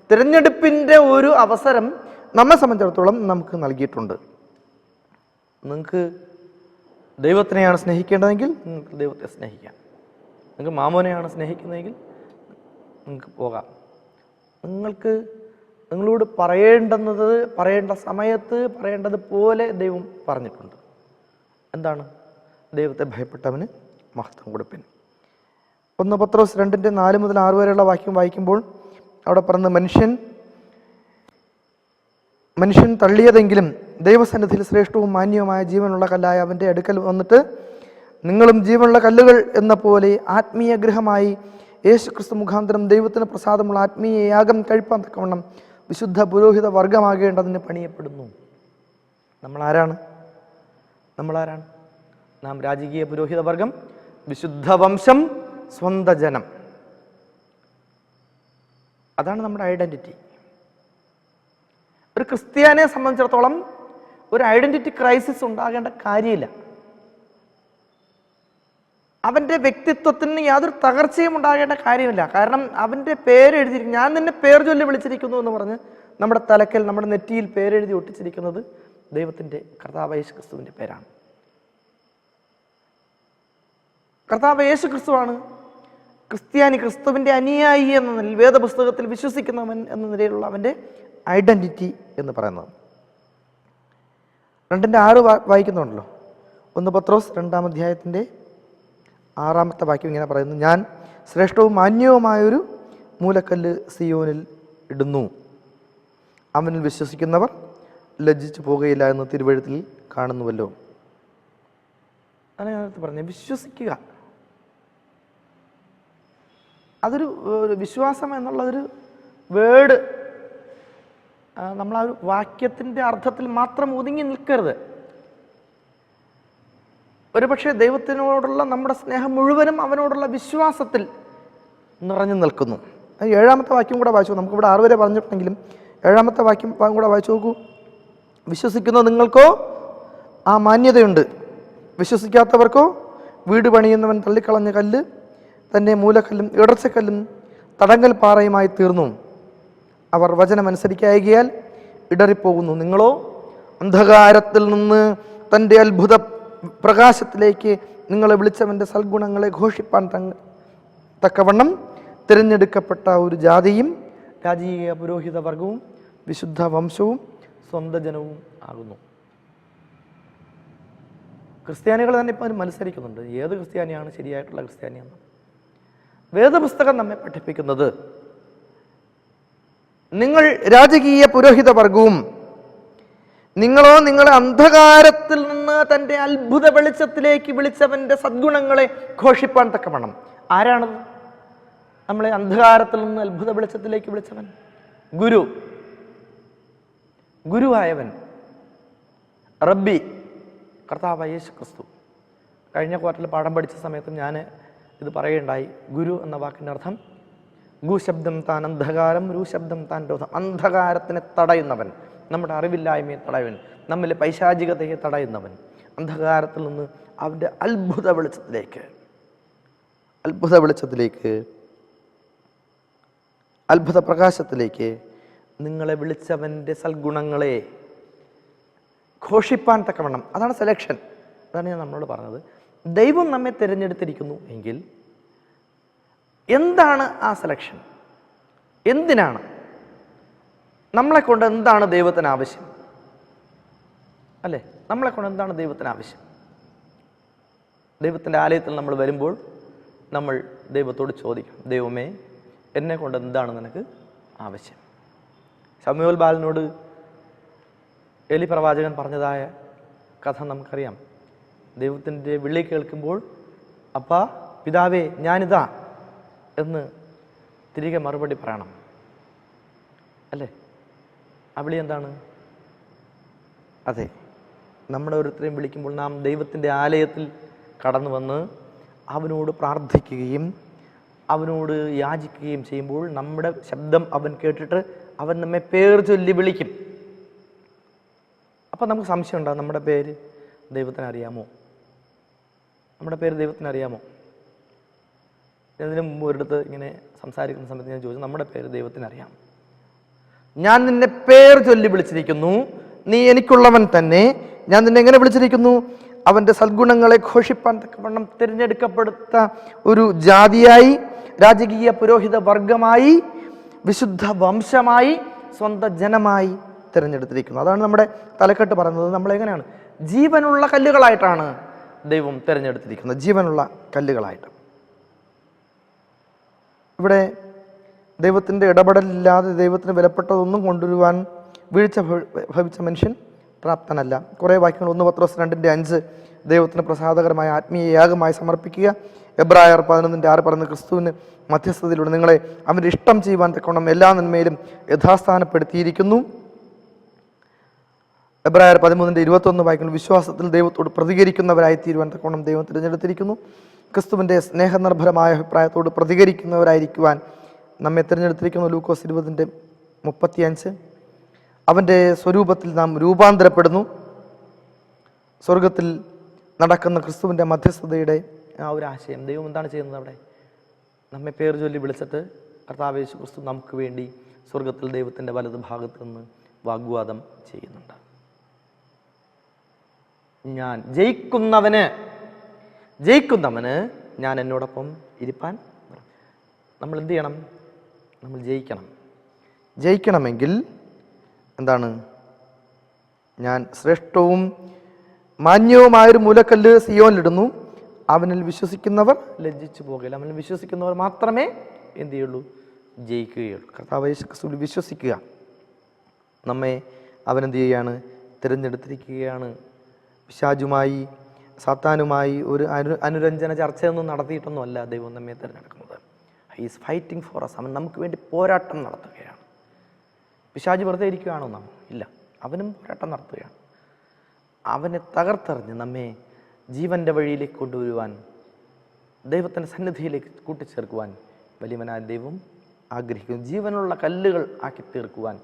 തിരഞ്ഞെടുപ്പിൻ്റെ ഒരു അവസരം നമ്മെ സംബന്ധിച്ചിടത്തോളം നമുക്ക് നൽകിയിട്ടുണ്ട്. നിങ്ങൾക്ക് ദൈവത്തിനെയാണ് സ്നേഹിക്കേണ്ടതെങ്കിൽ നിങ്ങൾക്ക് ദൈവത്തെ സ്നേഹിക്കാം. നിങ്ങൾക്ക് മാമോനെയാണ് സ്നേഹിക്കുന്നതെങ്കിൽ നിങ്ങൾക്ക് പോകാം. നിങ്ങളോട് പറയേണ്ട സമയത്ത് പറയേണ്ടതുപോലെ ദൈവം പറഞ്ഞിട്ടുണ്ട്. എന്താണ്? ദൈവത്തെ ഭയപ്പെട്ടവന് മഹത്വം കൊടുപ്പിൻ. 1 പത്രോസ് 2:4-6 വരെയുള്ള വാക്യം വായിക്കുമ്പോൾ അവിടെ പറയുന്നത്, മനുഷ്യൻ തള്ളിയതെങ്കിലും ദൈവസന്നിധിയിൽ ശ്രേഷ്ഠവും മാന്യവുമായ ജീവനുള്ള കല്ലായ അവൻ്റെ അടുക്കൽ വന്നിട്ട് നിങ്ങളും ജീവനുള്ള കല്ലുകൾ എന്ന പോലെ ആത്മീയ ഗൃഹമായി യേശു ക്രിസ്തു മുഖാന്തരം ദൈവത്തിന് പ്രസാദമുള്ള ആത്മീയ യാഗം കഴിപ്പാൻ തക്കവണ്ണം വിശുദ്ധ പുരോഹിത വർഗമാകേണ്ടതിന് പണിയപ്പെടുന്നു. നമ്മളാരാണ്? നാം രാജകീയ പുരോഹിത വർഗം, വിശുദ്ധ വംശം, സ്വന്ത ജനം. അതാണ് നമ്മുടെ ഐഡന്റിറ്റി. ഒരു ക്രിസ്ത്യാനിയെ സംബന്ധിച്ചിടത്തോളം ഒരു ഐഡന്റിറ്റി ക്രൈസിസ് ഉണ്ടാകേണ്ട കാര്യമില്ല. അവൻ്റെ വ്യക്തിത്വത്തിന് യാതൊരു തകർച്ചയും ഉണ്ടാകേണ്ട കാര്യമില്ല. കാരണം അവൻ്റെ പേരെഴുതിയിരിക്കും. ഞാൻ നിന്നെ പേർ ചൊല്ലി വിളിച്ചിരിക്കുന്നു എന്ന് പറഞ്ഞ് നമ്മുടെ തലക്കൽ, നമ്മുടെ നെറ്റിയിൽ പേരെഴുതി ഒട്ടിച്ചിരിക്കുന്നത് ദൈവത്തിൻ്റെ കർത്താവ് യേശു ക്രിസ്തുവിൻ്റെ പേരാണ്. കർത്താവ് യേശു ക്രിസ്തുവാണ് ക്രിസ്ത്യാനി, ക്രിസ്തുവിൻ്റെ അനുയായി എന്ന നിലയിൽ, വേദപുസ്തകത്തിൽ വിശ്വസിക്കുന്നവൻ എന്ന നിലയിലുള്ള അവൻ്റെ ഐഡന്റിറ്റി എന്ന് പറയുന്നത്. 2:6 വായിക്കുന്നുണ്ടല്ലോ. 1 പത്രോസ് 2-ാം അധ്യായത്തിൻ്റെ 6-ാമത്തെ വാക്യം ഇങ്ങനെ പറയുന്നു, ഞാൻ ശ്രേഷ്ഠവും മാന്യവുമായൊരു മൂലക്കല്ല് സിയോനിൽ ഇടുന്നു, അവനിൽ വിശ്വസിക്കുന്നവർ ലജ്ജിച്ചു പോകുകയില്ല എന്ന് തിരുവെഴുത്തിൽ കാണുന്നുവല്ലോ. അതാണ് ഞാൻ പറഞ്ഞത്, വിശ്വസിക്കുക. അതൊരു വിശ്വാസം എന്നുള്ളതൊരു വേർഡ് നമ്മളാ ഒരു വാക്യത്തിൻ്റെ അർത്ഥത്തിൽ മാത്രം ഒതുങ്ങി നിൽക്കരുത്. ഒരുപക്ഷെ ദൈവത്തിനോടുള്ള നമ്മുടെ സ്നേഹം മുഴുവനും അവനോടുള്ള വിശ്വാസത്തിൽ നിറഞ്ഞു നിൽക്കുന്നു. 7-ാമത്തെ വാക്യം കൂടെ വായിച്ചു. നമുക്കിവിടെ 6 വരെ പറഞ്ഞിട്ടുണ്ടെങ്കിലും 7-ാമത്തെ വാക്യം കൂടെ വായിച്ചു നോക്കൂ. വിശ്വസിക്കുന്ന നിങ്ങൾക്കോ ആ മാന്യതയുണ്ട്, വിശ്വസിക്കാത്തവർക്കോ വീട് പണിയുന്നവൻ തള്ളിക്കളഞ്ഞ കല്ല് തന്നെ മൂലക്കല്ലും ഇടർച്ചക്കല്ലും തടങ്കൽ പാറയുമായി തീർന്നു. അവർ വചനമനുസരിക്കായകയാൽ ഇടറിപ്പോകുന്നു. നിങ്ങളോ അന്ധകാരത്തിൽ നിന്ന് തൻ്റെ അത്ഭുത പ്രകാശത്തിലേക്ക് നിങ്ങളെ വിളിച്ചവൻ്റെ സൽഗുണങ്ങളെ ഘോഷിപ്പാൻ തക്കവണ്ണം തിരഞ്ഞെടുക്കപ്പെട്ട ഒരു ജാതിയും രാജകീയ പുരോഹിത വർഗവും വിശുദ്ധ വംശവും സ്വന്തം ജനവും ആകുന്നു. ക്രിസ്ത്യാനികൾ തന്നെ ഇപ്പം മത്സരിക്കുന്നുണ്ട്, ഏത് ക്രിസ്ത്യാനിയാണ് ശരിയായിട്ടുള്ള ക്രിസ്ത്യാനിയെന്ന്. വേദപുസ്തകം നമ്മെ പഠിപ്പിക്കുന്നത് നിങ്ങൾ രാജകീയ പുരോഹിത വർഗവും, നിങ്ങളോ നിങ്ങളെ അന്ധകാരത്തിൽ നിന്ന് തൻ്റെ അത്ഭുത വെളിച്ചത്തിലേക്ക് വിളിച്ചവൻ്റെ സദ്ഗുണങ്ങളെ ഘോഷിപ്പാൻ തക്കവണ്ണം. ആരാണത്? നമ്മളെ അന്ധകാരത്തിൽ നിന്ന് അത്ഭുത വെളിച്ചത്തിലേക്ക് വിളിച്ചവൻ ഗുരുവായവൻ, റബ്ബി, കർത്താവായ യേശു ക്രിസ്തു. കഴിഞ്ഞ ക്വാർട്ടറിൽ പാഠം പഠിച്ച സമയത്തും ഞാൻ ഇത് പറയുകയുണ്ടായി. ഗുരു എന്ന വാക്കിൻ്റെ അർത്ഥം ഗു ശബ്ദം താൻ അന്ധകാരം, രു ശബ്ദം താൻ രോധം. അന്ധകാരത്തിനെ തടയുന്നവൻ, നമ്മുടെ അറിവില്ലായ്മയെ തടയുവൻ, നമ്മിലെ പൈശാചികതയെ തടയുന്നവൻ. അന്ധകാരത്തിൽ നിന്ന് അവൻ്റെ അത്ഭുത വെളിച്ചത്തിലേക്ക് അത്ഭുത പ്രകാശത്തിലേക്ക് നിങ്ങളെ വിളിച്ചവൻ്റെ സൽഗുണങ്ങളെ ഘോഷിപ്പാൻ തക്കവണ്ണം. അതാണ് സെലക്ഷൻ. അതാണ് ഞാൻ നമ്മളോട് പറഞ്ഞത്. ദൈവം നമ്മെ തിരഞ്ഞെടുത്തിരിക്കുന്നു എങ്കിൽ എന്താണ് ആ സെലക്ഷൻ? എന്തിനാണ്? നമ്മളെ കൊണ്ട് എന്താണ് ദൈവത്തിന് ആവശ്യം? അല്ലേ, നമ്മളെ കൊണ്ട് എന്താണ് ദൈവത്തിന് ആവശ്യം? ദൈവത്തിൻ്റെ ആലയത്തിൽ നമ്മൾ വരുമ്പോൾ നമ്മൾ ദൈവത്തോട് ചോദിക്കണം, ദൈവമേ എന്നെ കൊണ്ട് എന്താണ് നിനക്ക് ആവശ്യം? ശമൂവേൽ ബാലനോട് ഏലി പ്രവാചകൻ പറഞ്ഞതായ കഥ നമുക്കറിയാം. ദൈവത്തിൻ്റെ വിളി കേൾക്കുമ്പോൾ അപ്പാ പിതാവേ ഞാനിതാ എന്ന് തിരികെ മറുപടി പറയണം. അല്ലേ, ആ വിളി എന്താണ്? അതെ, നമ്മുടെ ഓരോരുത്തരെയും വിളിക്കുമ്പോൾ നാം ദൈവത്തിൻ്റെ ആലയത്തിൽ കടന്നു വന്ന് അവനോട് പ്രാർത്ഥിക്കുകയും അവനോട് യാചിക്കുകയും ചെയ്യുമ്പോൾ നമ്മുടെ ശബ്ദം അവൻ കേട്ടിട്ട് അവൻ നമ്മെ പേർ ചൊല്ലി വിളിക്കും. അപ്പം നമുക്ക് സംശയം ഉണ്ടാകും, നമ്മുടെ പേര് ദൈവത്തിന് അറിയാമോ? നമ്മുടെ പേര് ദൈവത്തിന് അറിയാമോ? ഇതിനു മുമ്പ് ഒരിടത്ത് ഇങ്ങനെ സംസാരിക്കുന്ന സമയത്ത് ഞാൻ ചോദിച്ചു, നമ്മുടെ പേര് ദൈവത്തിന് അറിയാം. ഞാൻ നിന്നെ പേർ ചൊല്ലി വിളിച്ചിരിക്കുന്നു, നീ എനിക്കുള്ളവൻ തന്നെ. ഞാൻ നിന്നെ എങ്ങനെ വിളിച്ചിരിക്കുന്നു? അവൻ്റെ സദ്ഗുണങ്ങളെ ഘോഷിപ്പാൻ തക്കവണ്ണം തിരഞ്ഞെടുക്കപ്പെടുത്ത ഒരു ജാതിയായി, രാജകീയ പുരോഹിത വർഗമായി, വിശുദ്ധ വംശമായി, സ്വന്തം ജനമായി തിരഞ്ഞെടുത്തിരിക്കുന്നു. അതാണ് നമ്മുടെ തലക്കെട്ട് പറയുന്നത്. നമ്മളെങ്ങനെയാണ്? ജീവനുള്ള കല്ലുകളായിട്ടാണ് ദൈവം തിരഞ്ഞെടുത്തിരിക്കുന്നത്, ജീവനുള്ള കല്ലുകളായിട്ട്. ഇവിടെ ദൈവത്തിൻ്റെ ഇടപെടലില്ലാതെ ദൈവത്തിന് വിലപ്പെട്ടതൊന്നും കൊണ്ടുവരുവാൻ വീഴ്ച ഭവിച്ച മനുഷ്യൻ പ്രാപ്തനല്ല. കുറേ വാക്യങ്ങൾ 1 പത്രോസ് 2:5 ദൈവത്തിന് പ്രസാദകരമായ ആത്മീയ യാഗമായി സമർപ്പിക്കുക. എബ്രായർ 11:6 പറയുന്ന ക്രിസ്തുവിന് മധ്യസ്ഥതയിലൂടെ നിങ്ങളെ അവൻ്റെ ഇഷ്ടം ചെയ്യുവാൻ തക്കവണ്ണം എല്ലാ നന്മയിലും യഥാസ്ഥാനപ്പെടുത്തിയിരിക്കുന്നു. എബ്രായർ 13:21 വായിക്കുന്നു, വിശ്വാസത്തിൽ ദൈവത്തോട് പ്രതികരിക്കുന്നവരായി തീരുവാൻ തക്കവണ്ണം ദൈവം തിരഞ്ഞെടുത്തിരിക്കുന്നു. ക്രിസ്തുവിൻ്റെ സ്നേഹനിർഭരമായ അഭിപ്രായത്തോട് പ്രതികരിക്കുന്നവരായിരിക്കുവാൻ നമ്മെ തിരഞ്ഞെടുത്തിരിക്കുന്നു. ലൂക്കോസ് 20:35 അവൻ്റെ സ്വരൂപത്തിൽ നാം രൂപാന്തരപ്പെടുന്നു. സ്വർഗത്തിൽ നടക്കുന്ന ക്രിസ്തുവിൻ്റെ മധ്യസ്ഥതയുടെ ആ ഒരു ആശയം ദൈവം എന്താണ് ചെയ്യുന്നത്? അവിടെ നമ്മെ പേർ ചൊല്ലി വിളിച്ചിട്ട് കർത്താവ് യേശു ക്രിസ്തു നമുക്ക് വേണ്ടി സ്വർഗത്തിൽ ദൈവത്തിൻ്റെ വലത് ഭാഗത്ത് നിന്ന് വാഗ്വാദം ചെയ്യുന്നുണ്ട്. ഞാൻ ജയിക്കുന്നവന് ഞാൻ എന്നോടൊപ്പം ഇരിപ്പാൻ. നമ്മൾ എന്ത് ചെയ്യണം? നമ്മൾ ജയിക്കണമെങ്കിൽ എന്താണ്? ഞാൻ ശ്രേഷ്ഠവും മാന്യവുമായൊരു മൂലക്കല്ല് സിയോനിലിടുന്നു, അവനിൽ വിശ്വസിക്കുന്നവർ ലജ്ജിച്ചു പോകില്ല. അവനിൽ വിശ്വസിക്കുന്നവർ മാത്രമേ എന്ത് ചെയ്യുള്ളൂ? ജയിക്കുകയുള്ളൂ. കർത്താവ് യേശു ക്രിസ്തുവിൽ വിശ്വസിക്കുക. നമ്മെ അവനെന്ത് ചെയ്യുകയാണ്? തിരഞ്ഞെടുത്തിരിക്കുകയാണ്. പിശാചുമായി സാത്താനുമായി ഒരു അനുരഞ്ജന ചർച്ചയൊന്നും നടത്തിയിട്ടൊന്നും അല്ല ദൈവം നമ്മെ തിരഞ്ഞെടുക്കുന്നത്. He is fighting for us. അവൻ നമുക്ക് വേണ്ടി പോരാട്ടം നടത്തുകയാണ്. പിശാച് വെറുതെ ഇരിക്കുകയാണോ നാം? ഇല്ല, അവനും പോരാട്ടം നടത്തുകയാണ്. അവനെ തകർത്തെറിഞ്ഞ് നമ്മെ ജീവൻ്റെ വഴിയിലേക്ക് കൊണ്ടുവരുവാൻ, ദൈവത്തിൻ്റെ സന്നിധിയിലേക്ക് കൂട്ടിച്ചേർക്കുവാൻ വലിയവനായ ദൈവം ആഗ്രഹിക്കുന്നു. ജീവനുള്ള കല്ലുകൾ ആക്കി തീർക്കുവാൻ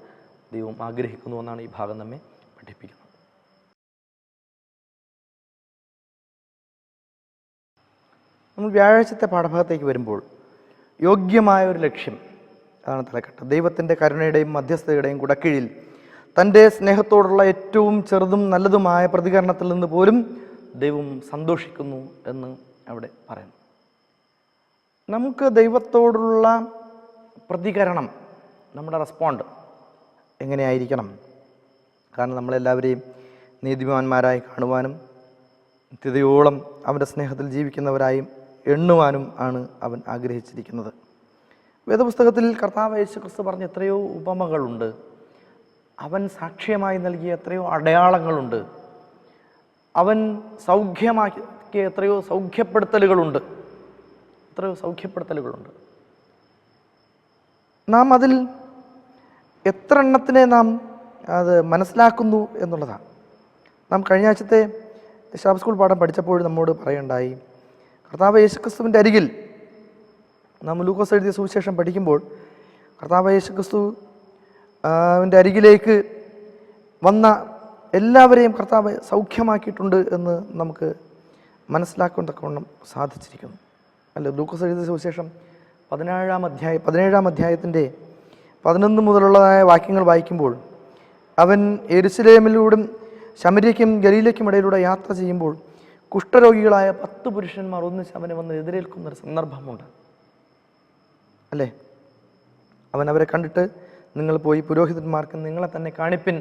ദൈവം ആഗ്രഹിക്കുന്നു എന്നാണ് ഈ ഭാഗം നമ്മെ പഠിപ്പിക്കുന്നത്. നമ്മൾ വ്യാഴാഴ്ചത്തെ പാഠഭാഗത്തേക്ക് വരുമ്പോൾ യോഗ്യമായ ഒരു ലക്ഷ്യം, അതാണ് തലക്കെട്ട്. ദൈവത്തിൻ്റെ കരുണയുടെയും മധ്യസ്ഥതയുടെയും കുടക്കീഴിൽ തൻ്റെ സ്നേഹത്തോടുള്ള ഏറ്റവും ചെറുതും നല്ലതുമായ പ്രതികരണത്തിൽ നിന്ന് പോലും ദൈവം സന്തോഷിക്കുന്നു എന്ന് അവിടെ പറയുന്നു. നമുക്ക് ദൈവത്തോടുള്ള പ്രതികരണം, നമ്മുടെ റെസ്പോണ്ട് എങ്ങനെയായിരിക്കണം? കാരണം നമ്മളെല്ലാവരെയും നീതിമാന്മാരായി കാണുവാനും നിത്യതയോളം അവൻ്റെ സ്നേഹത്തിൽ ജീവിക്കുന്നവരായും എണ്ണുവാനും ആണ് അവൻ ആഗ്രഹിച്ചിരിക്കുന്നത്. വേദപുസ്തകത്തിൽ കർത്താവ് യേശുക്രിസ്തു പറഞ്ഞ എത്രയോ ഉപമകളുണ്ട്. അവൻ സാക്ഷ്യമായി നൽകിയ എത്രയോ അടയാളങ്ങളുണ്ട്. അവൻ സൗഖ്യമാക്കിയ എത്രയോ സൗഖ്യപ്പെടുത്തലുകളുണ്ട്. നാം അതിൽ എത്ര എണ്ണത്തിനെ നാം അത് മനസ്സിലാക്കുന്നു എന്നുള്ളതാണ്. നാം കഴിഞ്ഞ ആഴ്ചത്തെ ശാബത്ത് സ്കൂൾ പാഠം പഠിച്ചപ്പോൾ നമ്മോട് പറയുണ്ടായി, കർത്താവ് യേശുക്രിസ്തുവിൻ്റെ അരികിൽ നാം ലൂക്കോസ് എഴുതിയ സുവിശേഷം പഠിക്കുമ്പോൾ കർത്താവ് യേശുക്രിസ്തു അവൻ്റെ അരികിലേക്ക് വന്ന എല്ലാവരെയും കർത്താവ് സൗഖ്യമാക്കിയിട്ടുണ്ട് എന്ന് നമുക്ക് മനസ്സിലാക്കാൻ തക്കവണ്ണം സാധിച്ചിരിക്കുന്നു. അല്ല, ലൂക്കോസ് എഴുതിയ സുവിശേഷം 17-ാം അധ്യായത്തിൻ്റെ 11 മുതലുള്ളതായ വാക്യങ്ങൾ വായിക്കുമ്പോൾ അവൻ യെരുശലേമിലൂടെ ശമര്യയ്ക്കും ഗലീലയ്ക്കും ഇടയിലൂടെ യാത്ര ചെയ്യുമ്പോൾ കുഷ്ഠരോഗികളായ 10 പുരുഷന്മാർ ഒന്നിച്ച് അവനെ വന്ന് എതിരേൽക്കുന്നൊരു സന്ദർഭമുണ്ട് അല്ലേ. അവൻ അവരെ കണ്ടിട്ട്, നിങ്ങൾ പോയി പുരോഹിതന്മാർക്ക് നിങ്ങളെ തന്നെ കാണിപ്പിൻ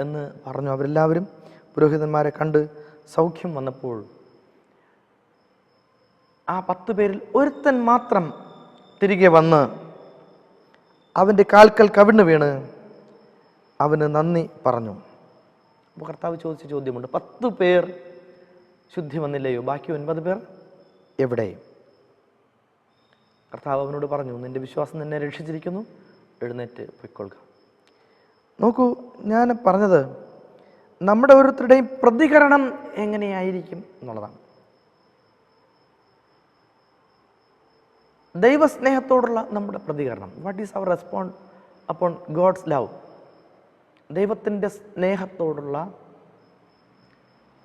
എന്ന് പറഞ്ഞു. അവരെല്ലാവരും പുരോഹിതന്മാരെ കണ്ട് സൗഖ്യം വന്നപ്പോൾ ആ 10 പേരിൽ ഒരുത്തൻ മാത്രം തിരികെ വന്ന് അവൻ്റെ കാൽക്കൽ കവിണ്ണ് വീണ് അവന് നന്ദി പറഞ്ഞു. അപ്പോൾ കർത്താവ് ചോദിച്ച ചോദ്യമുണ്ട്, 10 പേർ ശുദ്ധി വന്നില്ലയോ? ബാക്കി 9 പേർ എവിടെ? കർത്താവ് അവനോട് പറഞ്ഞു, നിന്റെ വിശ്വാസം നിന്നെ രക്ഷിച്ചിരിക്കുന്നു, എഴുന്നേറ്റ് പൊയ്ക്കൊള്ളുക. നോക്കൂ, ഞാൻ പറഞ്ഞത് നമ്മുടെ ഓരോരുത്തരുടെയും പ്രതികരണം എങ്ങനെയായിരിക്കും എന്നുള്ളതാണ്. ദൈവസ്നേഹത്തോടുള്ള നമ്മുടെ പ്രതികരണം, what is our respond upon God's love? ദൈവത്തിൻ്റെ സ്നേഹത്തോടുള്ള,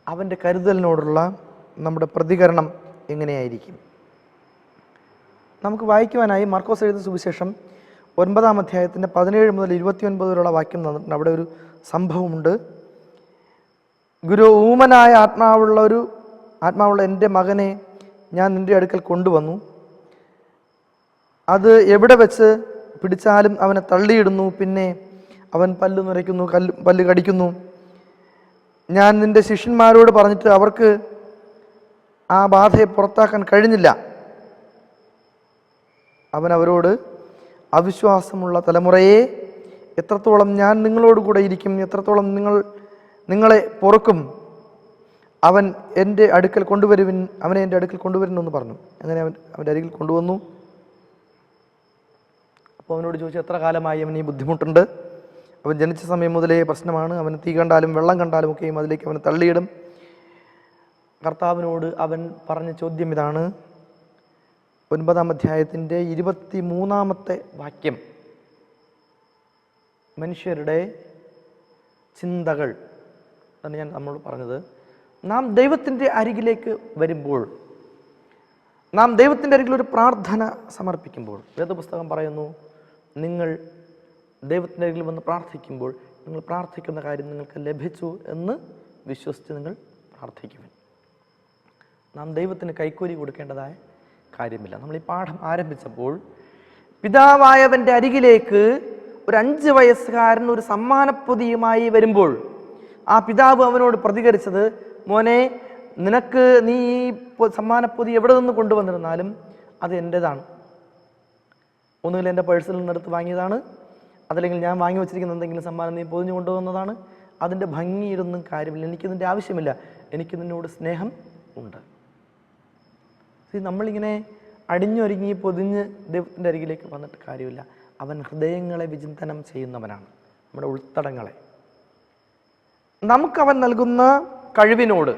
അവൻ്റെ കരുതലിനോടുള്ള നമ്മുടെ പ്രതികരണം എങ്ങനെയായിരിക്കും? നമുക്ക് വായിക്കുവാനായി മാർക്കോസ് എഴുതിയ സുവിശേഷം 9-ാം അധ്യായത്തിൻ്റെ 17 മുതൽ 29 വരെയുള്ള വാക്യം തന്നിട്ടുണ്ട്. അവിടെ ഒരു സംഭവമുണ്ട്. ഗുരു, ഊമനായ ആത്മാവുള്ള എൻ്റെ മകനെ ഞാൻ നിൻ്റെ അടുക്കൽ കൊണ്ടുവന്നു. അത് എവിടെ വെച്ച് പിടിച്ചാലും അവനെ തള്ളിയിടുന്നു. പിന്നെ അവൻ പല്ല് നുരയ്ക്കുന്നു, പല്ല് കടിക്കുന്നു. ഞാൻ നിൻ്റെ ശിഷ്യന്മാരോട് പറഞ്ഞിട്ട് അവർക്ക് ആ ബാധയെ പുറത്താക്കാൻ കഴിഞ്ഞില്ല. അവൻ അവരോട്, അവിശ്വാസമുള്ള തലമുറയെ, എത്രത്തോളം ഞാൻ നിങ്ങളോട് കൂടെ ഇരിക്കും, എത്രത്തോളം നിങ്ങളെ പൊറുക്കും? അവനെ എൻ്റെ അടുക്കൽ കൊണ്ടുവരുന്നെന്ന് പറഞ്ഞു. അങ്ങനെ അവൻ്റെ അരികിൽ കൊണ്ടുവന്നു. അപ്പോൾ അവനോട് ചോദിച്ചു, എത്ര കാലമായി അവൻ ഈ ബുദ്ധിമുട്ടുണ്ട്? അവൻ ജനിച്ച സമയം മുതലേ പ്രശ്നമാണ്. അവന് തീ കണ്ടാലും വെള്ളം കണ്ടാലും ഒക്കെയും അതിലേക്ക് അവനെ തള്ളിയിടും. കർത്താവിനോട് അവൻ പറഞ്ഞ ചോദ്യം ഇതാണ്. 9-ാം അധ്യായത്തിൻ്റെ 23-ാമത്തെ വാക്യം. മനുഷ്യരുടെ ചിന്തകൾ എന്ന് ഞാൻ നമ്മളോട് പറഞ്ഞത്, നാം ദൈവത്തിൻ്റെ അരികിലേക്ക് വരുമ്പോൾ, നാം ദൈവത്തിൻ്റെ അരികിൽ ഒരു പ്രാർത്ഥന സമർപ്പിക്കുമ്പോൾ, വേദപുസ്തകം പറയുന്നു, നിങ്ങൾ ദൈവത്തിൻ്റെ അരികിൽ വന്ന് പ്രാർത്ഥിക്കുമ്പോൾ നിങ്ങൾ പ്രാർത്ഥിക്കുന്ന കാര്യം നിങ്ങൾക്ക് ലഭിച്ചു എന്ന് വിശ്വസിച്ച് നിങ്ങൾ പ്രാർത്ഥിക്കുവിൻ. നാം ദൈവത്തിന് കൈക്കൂലി കൊടുക്കേണ്ടതായ കാര്യമില്ല. നമ്മൾ ഈ പാഠം ആരംഭിച്ചപ്പോൾ പിതാവായവൻ്റെ അരികിലേക്ക് ഒരു 5 വയസ്സുകാരൻ ഒരു സമ്മാനപ്പൊതിയുമായി വരുമ്പോൾ ആ പിതാവ് അവനോട് പ്രതികരിച്ചത്, മോനെ, നീ ഈ സമ്മാനപ്പൊതി എവിടെ നിന്ന് കൊണ്ടുവന്നിരുന്നാലും അത് എൻ്റെതാണ്. ഒന്നുകിൽ എൻ്റെ പേഴ്സിൽ നിന്നെടുത്ത് വാങ്ങിയതാണ്, അതല്ലെങ്കിൽ ഞാൻ വാങ്ങി വെച്ചിരിക്കുന്ന എന്തെങ്കിലും സമ്മാനം നീ പൊതിഞ്ഞു കൊണ്ടുവന്നതാണ്. അതിൻ്റെ ഭംഗിയിലൊന്നും കാര്യമില്ല, എനിക്കിതിൻ്റെ ആവശ്യമില്ല, എനിക്ക് നിന്നോട് സ്നേഹം ഉണ്ട്. നമ്മളിങ്ങനെ അടിഞ്ഞൊരുങ്ങി പൊതിഞ്ഞ് ദൈവത്തിൻ്റെ അരികിലേക്ക് വന്നിട്ട് കാര്യമില്ല. അവൻ ഹൃദയങ്ങളെ വിചിന്തനം ചെയ്യുന്നവനാണ്, നമ്മുടെ ഉൾത്തടങ്ങളെ. നമുക്കവൻ നൽകുന്ന കഴിവിനോട്,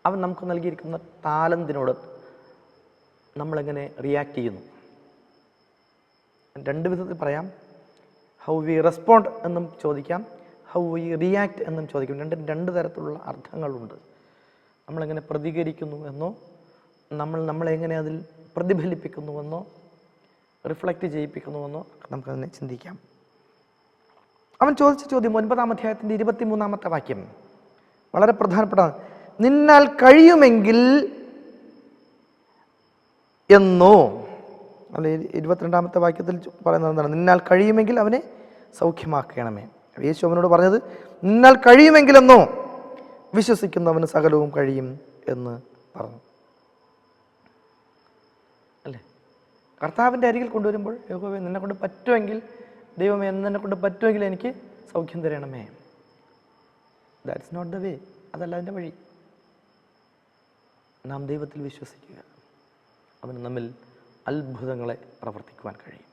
അവൻ നമുക്ക് നൽകിയിരിക്കുന്ന ടാലന്റിനോട് നമ്മളെങ്ങനെ റിയാക്ട് ചെയ്യുന്നു? 2 വിധത്തിൽ പറയാം. ഹൗ വി റെസ്പോണ്ട് എന്നും ചോദിക്കാം, ഹൗ വി റിയാക്ട് എന്നും ചോദിക്കാം. 2 തരത്തിലുള്ള അർത്ഥങ്ങളുണ്ട്. നമ്മളെങ്ങനെ പ്രതികരിക്കുന്നു എന്നോ, നമ്മളെങ്ങനെ അതിൽ പ്രതിഫലിപ്പിക്കുന്നുവെന്നോ, റിഫ്ലക്റ്റ് ചെയ്യിപ്പിക്കുന്നുവെന്നോ നമുക്കതിനെ ചിന്തിക്കാം. അവൻ ചോദിച്ച ചോദ്യം 9-ാം അധ്യായത്തിൻ്റെ 23-ാമത്തെ വാക്യം വളരെ പ്രധാനപ്പെട്ട, നിന്നാൽ കഴിയുമെങ്കിൽ എന്നോ, അല്ലെ 22-ാമത്തെ വാക്യത്തിൽ പറയുന്നത് എന്താണ്? നിന്നാൽ കഴിയുമെങ്കിൽ അവനെ സൗഖ്യമാക്കണമേ. യേശു അവനോട് പറഞ്ഞത് നിന്നാൽ കഴിയുമെങ്കിലെന്നോ, വിശ്വസിക്കുന്നവന് സകലവും കഴിയും എന്ന് പറഞ്ഞു. അല്ലേ? കർത്താവിൻ്റെ അരികിൽ കൊണ്ടുവരുമ്പോൾ യഹോവേ നിന്നെ കൊണ്ട് പറ്റുമെങ്കിൽ, ദൈവമേ എന്നെ കൊണ്ട് പറ്റുമെങ്കിൽ എനിക്ക് സൗഖ്യം തരണമേ. That's not the way. അതല്ല അതിൻ്റെ വഴി. നാം ദൈവത്തിൽ വിശ്വസിക്കുക. അവന് നമ്മിൽ അത്ഭുതങ്ങളെ പ്രവർത്തിക്കുവാൻ കഴിയും.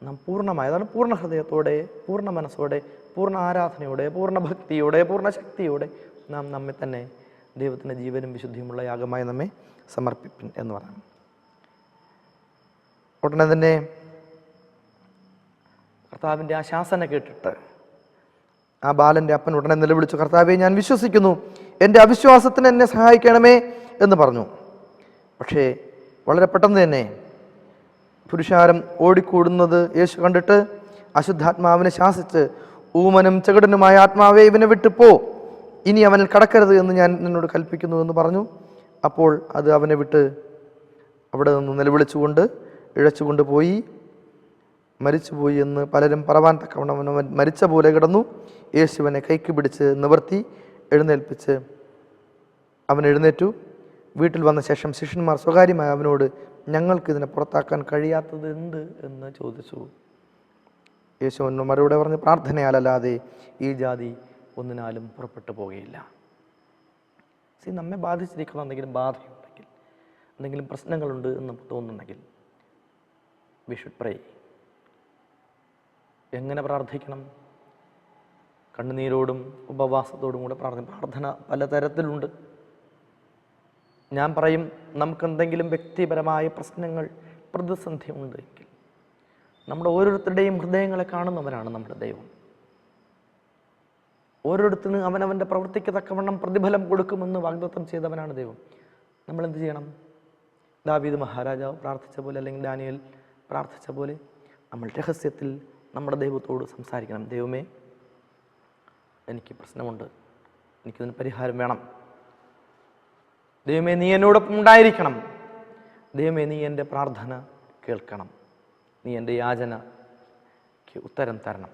നാം പൂർണ്ണമായി, അതാണ് പൂർണ്ണ ഹൃദയത്തോടെ, പൂർണ്ണ മനസ്സോടെ, പൂർണ്ണ ആരാധനയോടെ, പൂർണ്ണ ഭക്തിയോടെ, പൂർണ്ണ ശക്തിയോടെ നാം നമ്മെ തന്നെ ദൈവത്തിൻ്റെ ജീവനും വിശുദ്ധിയുമുള്ള യാഗമായി നമ്മെ സമർപ്പിപ്പിൻ എന്ന് പറയാം. ഉടനെ തന്നെ കർത്താവിൻ്റെ ആ ശാസന കേട്ടിട്ട് ആ ബാലൻ്റെ അപ്പൻ ഉടനെ നിലവിളിച്ചു, കർത്താവെ ഞാൻ വിശ്വസിക്കുന്നു, എൻ്റെ അവിശ്വാസത്തിന് എന്നെ സഹായിക്കണമേ എന്ന് പറഞ്ഞു. പക്ഷേ വളരെ പെട്ടെന്ന് തന്നെ പുരുഷാരം ഓടിക്കൂടുന്നത് യേശു കണ്ടിട്ട് അശുദ്ധാത്മാവിനെ ശാസിച്ച്, ഊമനും ചെകിടനുമായ ആത്മാവെ ഇവനെ വിട്ടു പോ, ഇനി അവനിൽ കടക്കരുത് എന്ന് ഞാൻ നിന്നോട് കൽപ്പിക്കുന്നു എന്ന് പറഞ്ഞു. അപ്പോൾ അത് അവനെ വിട്ട് അവിടെ നിന്ന് നിലവിളിച്ചുകൊണ്ട് ഇഴച്ചുകൊണ്ട് പോയി. മരിച്ചുപോയി എന്ന് പലരും പറവാൻ തക്കവണ്ണം അവൻ മരിച്ച പോലെ കിടന്നു. യേശുവിനെ കൈക്ക് പിടിച്ച് നിവർത്തി എഴുന്നേൽപ്പിച്ച് അവൻ എഴുന്നേറ്റു. വീട്ടിൽ വന്ന ശേഷം ശിഷ്യന്മാർ സ്വകാര്യമായി അവനോട്, ഞങ്ങൾക്കിതിനെ പുറത്താക്കാൻ കഴിയാത്തത് എന്ത് എന്ന് ചോദിച്ചു. യേശു അവന് മറുപടി പറഞ്ഞ്, പ്രാർത്ഥനയാലല്ലാതെ ഈ ജാതി ഒന്നിനാലും പുറപ്പെട്ടു പോകുകയില്ല. നമ്മെ ബാധിച്ചിരിക്കുന്ന എന്തെങ്കിലും ബാധയുണ്ടെങ്കിൽ, എന്തെങ്കിലും പ്രശ്നങ്ങളുണ്ട് എന്ന് തോന്നുന്നുണ്ടെങ്കിൽ, വി ഷുഡ് പ്രേ. എങ്ങനെ പ്രാർത്ഥിക്കണം? കണ്ണുനീരോടും ഉപവാസത്തോടും കൂടെ പ്രാർത്ഥന പലതരത്തിലുണ്ട്. ഞാൻ പറയും, നമുക്കെന്തെങ്കിലും വ്യക്തിപരമായ പ്രശ്നങ്ങൾ, പ്രതിസന്ധി ഉണ്ടെങ്കിൽ നമ്മുടെ ഓരോരുത്തരുടെയും ഹൃദയങ്ങളെ കാണുന്നവനാണ് നമ്മുടെ ദൈവം. ഓരോരുത്തരും അവനവൻ്റെ പ്രവൃത്തിക്ക് തക്കവണ്ണം പ്രതിഫലം കൊടുക്കുമെന്ന് വാഗ്ദത്തം ചെയ്തവനാണ് ദൈവം. നമ്മളെന്ത് ചെയ്യണം? ദാവീദ് മഹാരാജാവ് പ്രാർത്ഥിച്ച പോലെ, അല്ലെങ്കിൽ ദാനിയേൽ പ്രാർത്ഥിച്ച പോലെ നമ്മൾ രഹസ്യത്തിൽ നമ്മുടെ ദൈവത്തോട് സംസാരിക്കണം. ദൈവമേ, എനിക്ക് പ്രശ്നമുണ്ട്, എനിക്കിതിന് പരിഹാരം വേണം. ദൈവമേ, നീ എന്നോടൊപ്പം ഉണ്ടായിരിക്കണം. ദൈവമേ, നീ എൻ്റെ പ്രാർത്ഥന കേൾക്കണം. നീ എൻ്റെ യാചനയ്ക്ക് ഉത്തരം തരണം.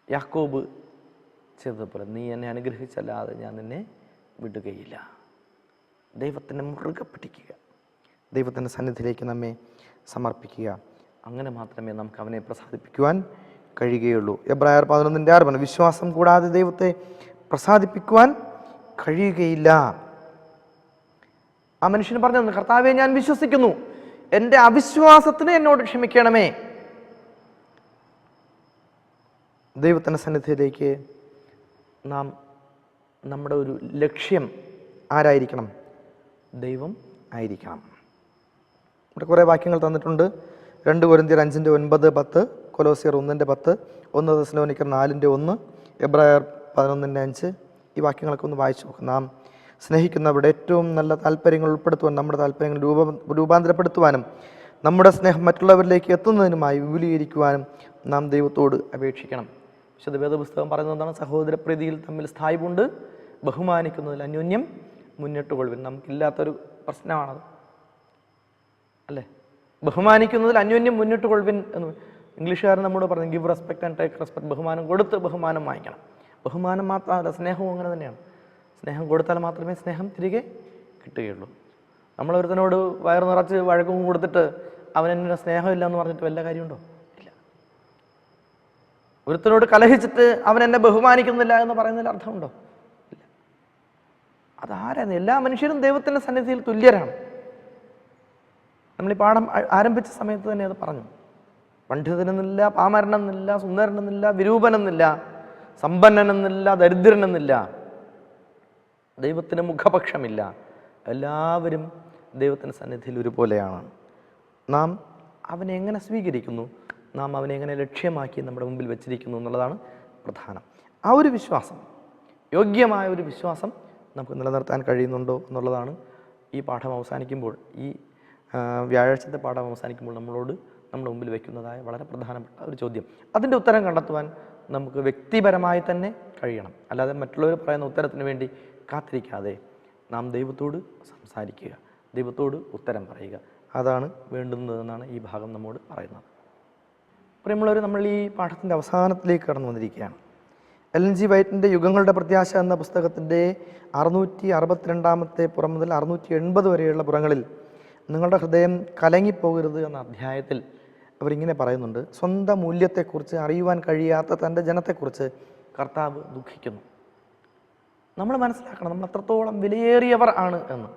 യാക്കോബ് ചെയ്തതുപോലെ നീ എന്നെ അനുഗ്രഹിച്ചല്ലാതെ ഞാൻ നിന്നെ വിടുകയില്ല. ദൈവത്തിനെ മുറുകെ പിടിക്കുക, ദൈവത്തിൻ്റെ സന്നിധിയിലേക്ക് നമ്മെ സമർപ്പിക്കുക. അങ്ങനെ മാത്രമേ നമുക്ക് അവനെ പ്രസാദിപ്പിക്കുവാൻ കഴിയുകയുള്ളൂ. എബ്രായർ 11:6 വിശ്വാസം കൂടാതെ ദൈവത്തെ പ്രസാദിപ്പിക്കുവാൻ കഴിയുകയില്ല. ആ മനുഷ്യന് പറഞ്ഞു, കർത്താവെ ഞാൻ വിശ്വസിക്കുന്നു, എൻ്റെ അവിശ്വാസത്തിന് എന്നോട് ക്ഷമിക്കണമേ. ദൈവത്തിൻ്റെ സന്നിധിയിലേക്ക് നാം, നമ്മുടെ ഒരു ലക്ഷ്യം ആരായിരിക്കണം? ദൈവം ആയിരിക്കണം. ഇവിടെ കുറേ വാക്യങ്ങൾ തന്നിട്ടുണ്ട്. 2 കൊരിന്ത്യർ 5:9, 10, കൊലോസ്യർ 1:10, 1 തെസ്സലോനിക്കർ 4:1, എബ്രായർ 11:5. ഈ വാക്യങ്ങളൊക്കെ ഒന്ന് വായിച്ചു നോക്കും. നാം സ്നേഹിക്കുന്നവരുടെ ഏറ്റവും നല്ല താല്പര്യങ്ങൾ ഉൾപ്പെടുത്തുവാൻ, നമ്മുടെ താല്പര്യങ്ങൾ രൂപാന്തരപ്പെടുത്തുവാനും, നമ്മുടെ സ്നേഹം മറ്റുള്ളവരിലേക്ക് എത്തുന്നതിനുമായി വിപുലീകരിക്കുവാനും നാം ദൈവത്തോട് അപേക്ഷിക്കണം. വിശുദ്ധ വേദപുസ്തകം പറയുന്നത് എന്താണ്? സഹോദരപ്രീതിയിൽ തമ്മിൽ സ്ഥായിപ്പുണ്ട്, ബഹുമാനിക്കുന്നതിൽ അന്യോന്യം മുന്നിട്ടുകൊള്ളുവിൻ. നമുക്കില്ലാത്തൊരു പ്രശ്നമാണത്, അല്ലേ? ബഹുമാനിക്കുന്നതിൽ അന്യോന്യം മുന്നിട്ടുകൊള്ളുവിൻ എന്ന് ഇംഗ്ലീഷുകാരൻ നമ്മോട് പറഞ്ഞു, give respect and take respect. ബഹുമാനം കൊടുത്ത് ബഹുമാനം വാങ്ങിക്കണം. ബഹുമാനം മാത്രമല്ല, സ്നേഹവും അങ്ങനെ തന്നെയാണ്. സ്നേഹം കൊടുത്താൽ മാത്രമേ സ്നേഹം തിരികെ കിട്ടുകയുള്ളൂ. നമ്മളൊരുത്തനോട് വയറ് നിറച്ച് വഴക്കും കൊടുത്തിട്ട് അവൻ എന്നെ സ്നേഹമില്ല എന്ന് പറഞ്ഞിട്ട് വല്ല കാര്യമുണ്ടോ? ഇല്ല. ഒരുത്തനോട് കലഹിച്ചിട്ട് അവൻ എന്നെ ബഹുമാനിക്കുന്നില്ല എന്ന് പറയുന്നതിൽ അർത്ഥമുണ്ടോ? ഇല്ല. അതാരാണ്? എല്ലാ മനുഷ്യരും ദൈവത്തിൻ്റെ സന്നിധിയിൽ തുല്യരാണ്. നമ്മൾ ഈ പാഠം ആരംഭിച്ച സമയത്ത് തന്നെ അത് പറഞ്ഞു. പണ്ഡിതനെന്നില്ല, പാമരനെന്നില്ല, സുന്ദരനെന്നില്ല, വിരൂപനെന്നില്ല, സമ്പന്നനെന്നില്ല, ദരിദ്രനെന്നില്ല. ദൈവത്തിന് മുഖപക്ഷമില്ല. എല്ലാവരും ദൈവത്തിൻ്റെ സന്നിധിയിൽ ഒരുപോലെയാണ്. നാം അവനെ എങ്ങനെ സ്വീകരിക്കുന്നു, നാം അവനെ എങ്ങനെ ലക്ഷ്യമാക്കി നമ്മുടെ മുമ്പിൽ വെച്ചിരിക്കുന്നു എന്നുള്ളതാണ് പ്രധാനം. ആ ഒരു വിശ്വാസം, യോഗ്യമായ ഒരു വിശ്വാസം നമുക്ക് നിലനിർത്താൻ കഴിയുന്നുണ്ടോ എന്നുള്ളതാണ് ഈ പാഠം അവസാനിക്കുമ്പോൾ, ഈ വ്യാഴാഴ്ചത്തെ പാഠം അവസാനിക്കുമ്പോൾ നമ്മുടെ മുമ്പിൽ വയ്ക്കുന്നതായ വളരെ പ്രധാനപ്പെട്ട ഒരു ചോദ്യം. അതിൻ്റെ ഉത്തരം കണ്ടെത്തുവാൻ നമുക്ക് വ്യക്തിപരമായി തന്നെ കഴിയണം. അല്ലാതെ മറ്റുള്ളവർ പറയുന്ന ഉത്തരത്തിന് വേണ്ടി കാത്തിരിക്കാതെ നാം ദൈവത്തോട് സംസാരിക്കുക, ദൈവത്തോട് ഉത്തരം പറയുക. അതാണ് വേണ്ടുന്നതെന്നാണ് ഈ ഭാഗം നമ്മോട് പറയുന്നത്. പ്രിയമുള്ളവർ, നമ്മൾ ഈ പാഠത്തിൻ്റെ അവസാനത്തിലേക്ക് കടന്നു വന്നിരിക്കുകയാണ്. എൽ ജി വൈറ്റിൻ്റെ യുഗങ്ങളുടെ പ്രത്യാശ എന്ന പുസ്തകത്തിൻ്റെ 662 പുറം മുതൽ 680 വരെയുള്ള പുറങ്ങളിൽ നിങ്ങളുടെ ഹൃദയം കലങ്ങിപ്പോകരുത് എന്ന അധ്യായത്തിൽ അവരിങ്ങനെ പറയുന്നുണ്ട്. സ്വന്തം മൂല്യത്തെക്കുറിച്ച് അറിയുവാൻ കഴിയാത്ത തൻ്റെ ജനത്തെക്കുറിച്ച് കർത്താവ് ദുഃഖിക്കുന്നു. നമ്മൾ മനസ്സിലാക്കണം, നമ്മൾ എത്രത്തോളം വിലയേറിയവർ ആണ് എന്ന്.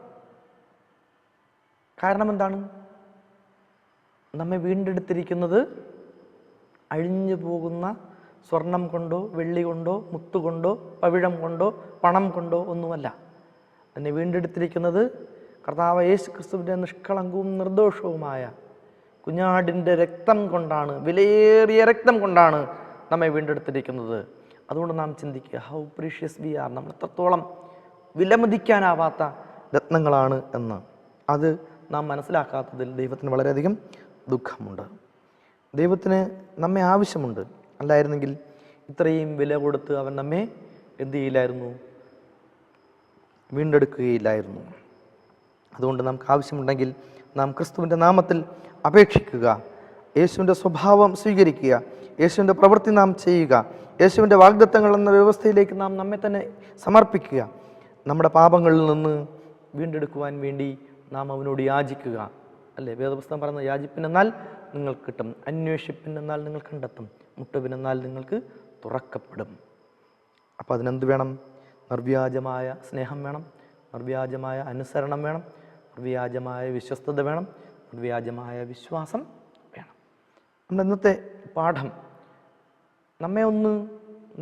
കാരണം എന്താണ്? നമ്മെ വീണ്ടെടുത്തിരിക്കുന്നത് അഴിഞ്ഞു പോകുന്ന സ്വർണം കൊണ്ടോ വെള്ളി കൊണ്ടോ മുത്തുകൊണ്ടോ പവിഴം കൊണ്ടോ പണം കൊണ്ടോ ഒന്നുമല്ല. എന്നെ വീണ്ടെടുത്തിരിക്കുന്നത് കർത്താവ് യേശു ക്രിസ്തുവിൻ്റെ നിഷ്കളങ്കവും നിർദോഷവുമായ കുഞ്ഞാടിൻ്റെ രക്തം കൊണ്ടാണ്, വിലയേറിയ രക്തം കൊണ്ടാണ് നമ്മെ വീണ്ടെടുത്തിരിക്കുന്നത്. അതുകൊണ്ട് നാം ചിന്തിക്കുക, ഹൗ പ്രീഷ്യസ് വി ആർ, നമ്മൾ എത്രത്തോളം വിലമതിക്കാനാവാത്ത രത്നങ്ങളാണ് എന്ന്. അത് നാം മനസ്സിലാക്കാത്തതിൽ ദൈവത്തിന് വളരെയധികം ദുഃഖമുണ്ട്. ദൈവത്തിന് നമ്മെ ആവശ്യമുണ്ട്. അല്ലായിരുന്നെങ്കിൽ ഇത്രയും വില കൊടുത്ത് അവൻ നമ്മെ എന്ത് ചെയ്യില്ലായിരുന്നു? വീണ്ടെടുക്കുകയില്ലായിരുന്നു. അതുകൊണ്ട് നമുക്ക് ആവശ്യമുണ്ടെങ്കിൽ നാം ക്രിസ്തുവിൻ്റെ നാമത്തിൽ അപേക്ഷിക്കുക, യേശുവിൻ്റെ സ്വഭാവം സ്വീകരിക്കുക, യേശുവിൻ്റെ പ്രവൃത്തി നാം ചെയ്യുക, യേശുവിൻ്റെ വാഗ്ദത്തങ്ങൾ എന്ന വ്യവസ്ഥയിലേക്ക് നാം നമ്മെ തന്നെ സമർപ്പിക്കുക. നമ്മുടെ പാപങ്ങളിൽ നിന്ന് വീണ്ടെടുക്കുവാൻ വേണ്ടി നാം അവനോട് യാചിക്കുക. അല്ലേ? വേദപുസ്തകം പറയുന്നത്, യാചിപ്പിനെന്നാൽ നിങ്ങൾക്ക് കിട്ടും, അന്വേഷിപ്പിനെന്നാൽ നിങ്ങൾ കണ്ടെത്തും, മുട്ടുവിനെന്നാൽ നിങ്ങൾക്ക് തുറക്കപ്പെടും. അപ്പോൾ അതിനെന്ത് വേണം? നിർവ്യാജമായ സ്നേഹം വേണം, നിർവ്യാജമായ അനുസരണം വേണം, നിർവ്യാജമായ വിശ്വസ്തത വേണം, നിർവ്യാജമായ വിശ്വാസം വേണം. നമ്മുടെ ഇന്നത്തെ പാഠം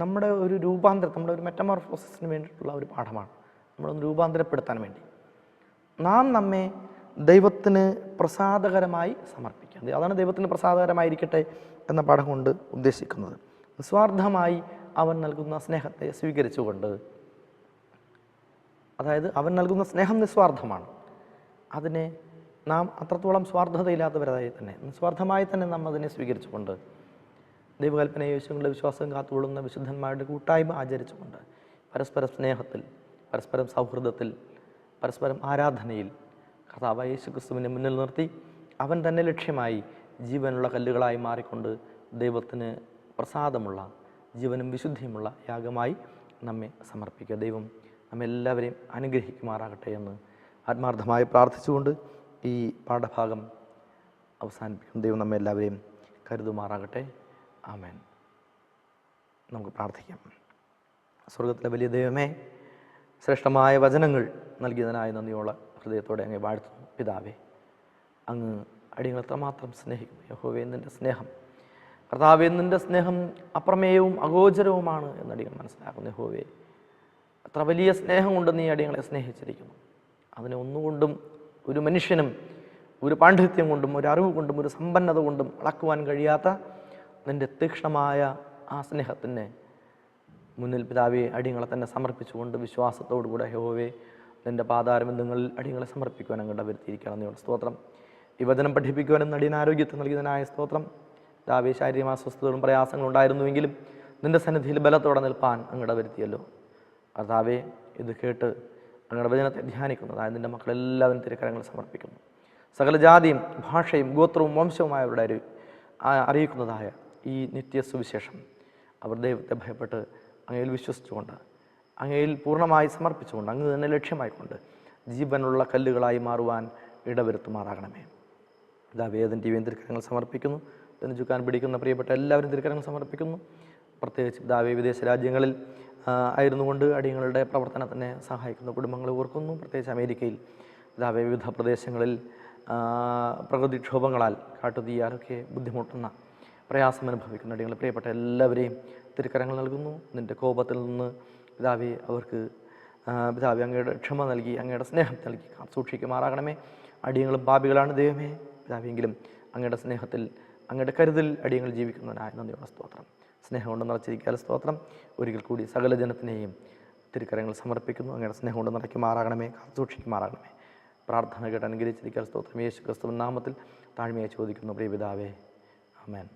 നമ്മുടെ ഒരു രൂപാന്തരം, നമ്മുടെ ഒരു മെറ്റമോർഫോസിസിന് വേണ്ടിയിട്ടുള്ള ഒരു പാഠമാണ്. നമ്മളൊന്ന് രൂപാന്തരപ്പെടുത്താൻ വേണ്ടി നാം നമ്മെ ദൈവത്തിന് പ്രസാദകരമായി സമർപ്പിക്കുക. അതാണ് ദൈവത്തിന് പ്രസാദകരമായിരിക്കട്ടെ എന്ന പാഠം കൊണ്ട് ഉദ്ദേശിക്കുന്നത്. നിസ്വാർത്ഥമായി അവൻ നൽകുന്ന സ്നേഹത്തെ സ്വീകരിച്ചുകൊണ്ട്, അതായത് അവൻ നൽകുന്ന സ്നേഹം നിസ്വാർത്ഥമാണ്. അതിനെ നാം അത്രത്തോളം സ്വാർത്ഥതയില്ലാത്തവരായി തന്നെ, നിസ്വാർത്ഥമായി തന്നെ നാം അതിനെ സ്വീകരിച്ചുകൊണ്ട്, ദൈവകൽപ്പന യേശുവിൻ്റെ വിശ്വാസം കാത്തുകൊള്ളുന്ന വിശുദ്ധന്മാരുടെ കൂട്ടായ്മ ആചരിച്ചുകൊണ്ട്, പരസ്പര സ്നേഹത്തിൽ, പരസ്പരം സൗഹൃദത്തിൽ, പരസ്പരം ആരാധനയിൽ കർത്താവ് യേശു ക്രിസ്തുവിനെ മുന്നിൽ നിർത്തി അവൻ തന്നെ ലക്ഷ്യമായി ജീവനുള്ള കല്ലുകളായി മാറിക്കൊണ്ട് ദൈവത്തിന് പ്രസാദമുള്ള, ജീവനും വിശുദ്ധിയുമുള്ള യാഗമായി നമ്മെ സമർപ്പിക്കുക. ദൈവം നമ്മെല്ലാവരെയും അനുഗ്രഹിക്കുമാറാകട്ടെ എന്ന് ആത്മാർത്ഥമായി പ്രാർത്ഥിച്ചുകൊണ്ട് ഈ പാഠഭാഗം അവസാനിപ്പിക്കും. ദൈവം നമ്മെല്ലാവരെയും കരുതുമാറാകട്ടെ. ആമേൻ. നമുക്ക് പ്രാർത്ഥിക്കാം. സ്വർഗത്തിലെ വലിയ ദൈവമേ, ശ്രേഷ്ഠമായ വചനങ്ങൾ നൽകിയതിനായ നന്ദിയോള ഹൃദയത്തോടെ അങ്ങ് വാഴ്ത്തുന്നു. പിതാവേ, അങ്ങ് അടിയങ്ങൾ എത്രമാത്രം സ്നേഹിക്കുന്നു. യഹോവേ, നിൻ്റെ സ്നേഹം, കർത്താവേ, നിൻ്റെ സ്നേഹം അപ്രമേയവും അഗോചരവുമാണ് എന്നടിയങ്ങൾ മനസ്സിലാക്കുന്നു. യഹോവേ, അത്ര വലിയ സ്നേഹം കൊണ്ട് നീ അടിയങ്ങളെ സ്നേഹിച്ചിരിക്കുന്നു. അതിനെ ഒന്നുകൊണ്ടും ഒരു മനുഷ്യനും ഒരു പാണ്ഡിത്യം കൊണ്ടും ഒരു അറിവ് കൊണ്ടും ഒരു സമ്പന്നത കൊണ്ടും അളക്കുവാൻ കഴിയാത്ത നിൻ്റെ തീക്ഷ്ണമായ ആ സ്നേഹത്തിന് മുന്നിൽ പിതാവെ അടിയങ്ങളെ തന്നെ സമർപ്പിച്ചുകൊണ്ട് വിശ്വാസത്തോടുകൂടെ യഹോവേ, നിൻ്റെ പാതാരബന്ധങ്ങളിൽ അടിയങ്ങളെ സമർപ്പിക്കുവാൻ അങ്ങോട്ട് വരുത്തിയിരിക്കണം. നിങ്ങളുടെ സ്തോത്രം. ഈ വചനം പഠിപ്പിക്കുവാനും അടിയനാരോഗ്യത്തെ നൽകിയതിനായ സ്തോത്രം. പിതാവേ, ശാരീരിക അസ്വസ്ഥതകളും പ്രയാസങ്ങളും ഉണ്ടായിരുന്നുവെങ്കിലും നിൻ്റെ സന്നിധിയിൽ ബലത്തോടെ നിൽപ്പാൻ അങ്ങോട്ട് വരുത്തിയല്ലോ. കർത്താവേ, ഇത് കേട്ട് അങ്ങയുടെ വചനത്തെ ധ്യാനിക്കുന്നതായ നിൻ്റെ മക്കളെല്ലാവരും തിരുക്കരങ്ങൾ സമർപ്പിക്കുന്നു. സകല ജാതിയും ഭാഷയും ഗോത്രവും വംശവുമായവരുടെ അറിയിക്കുന്നതായ ഈ നിത്യ സുവിശേഷം അവർ ദൈവത്തെ ഭയപ്പെട്ട് അങ്ങയിൽ വിശ്വസിച്ചുകൊണ്ട്, അങ്ങയിൽ പൂർണ്ണമായി സമർപ്പിച്ചുകൊണ്ട്, അങ്ങ് തന്നെ ലക്ഷ്യമായിക്കൊണ്ട് ജീവനുള്ള കല്ലുകളായി മാറുവാൻ ഇടവരുത്തുമാറാകണമേ. ഇതാ വേദൻ ടി വി തിരുക്കരങ്ങൾ സമർപ്പിക്കുന്നു. ഇതിന് ചുക്കാൻ പിടിക്കുന്ന പ്രിയപ്പെട്ട എല്ലാവരും തിരുക്കരങ്ങൾ സമർപ്പിക്കുന്നു. പ്രത്യേകിച്ച് പിതാവേ, വിദേശ രാജ്യങ്ങളിൽ ആയിരുന്നുകൊണ്ട് അടിയങ്ങളുടെ പ്രവർത്തനത്തിനെ സഹായിക്കുന്ന കുടുംബങ്ങളെ ഓർക്കുന്നു. പ്രത്യേകിച്ച് അമേരിക്കയിൽ പിതാവേ, വിവിധ പ്രദേശങ്ങളിൽ പ്രകൃതിക്ഷോഭങ്ങളാൽ, കാട്ടുതീയാലൊക്കെ ബുദ്ധിമുട്ടുന്ന, പ്രയാസം അനുഭവിക്കുന്ന അടിയങ്ങളെ പ്രിയപ്പെട്ട എല്ലാവരെയും തിരുക്കരങ്ങൾ നൽകുന്നു. നിൻ്റെ കോപത്തിൽ നിന്ന് പിതാവേ അവർക്ക് പിതാവേ അങ്ങയുടെ ക്ഷമ നൽകി, അങ്ങയുടെ സ്നേഹം നൽകി സൂക്ഷിക്കുമാറാകണമേ. അടിയങ്ങളും പാപികളാണ് ദൈവമേ. പിതാവെങ്കിലും അങ്ങയുടെ സ്നേഹത്തിൽ, അങ്ങയുടെ കരുതൽ അടിയങ്ങൾ ജീവിക്കുന്നതിനായ നന്ദിയുള്ള സ്തോത്രം. സ്നേഹം കൊണ്ട് നിറച്ചിരിക്കാൻ സ്തോത്രം. ഒരിക്കൽ കൂടി സകല ജനത്തിനെയും തിരുക്കരങ്ങൾ സമർപ്പിക്കുന്നു. അങ്ങയുടെ സ്നേഹം കൊണ്ട് നിറയ്ക്കുമാറാകണമേ, സൂക്ഷിക്കുമാറാകണമേ. പ്രാർത്ഥന കേട്ട് അനുഗ്രഹിച്ചിരിക്കാൻ സ്തോത്രം. യേശു ക്രിസ്തുവിൻ നാമത്തിൽ താഴ്മയായി ചോദിക്കുന്നു പ്രിയ പിതാവേ. ആമേൻ.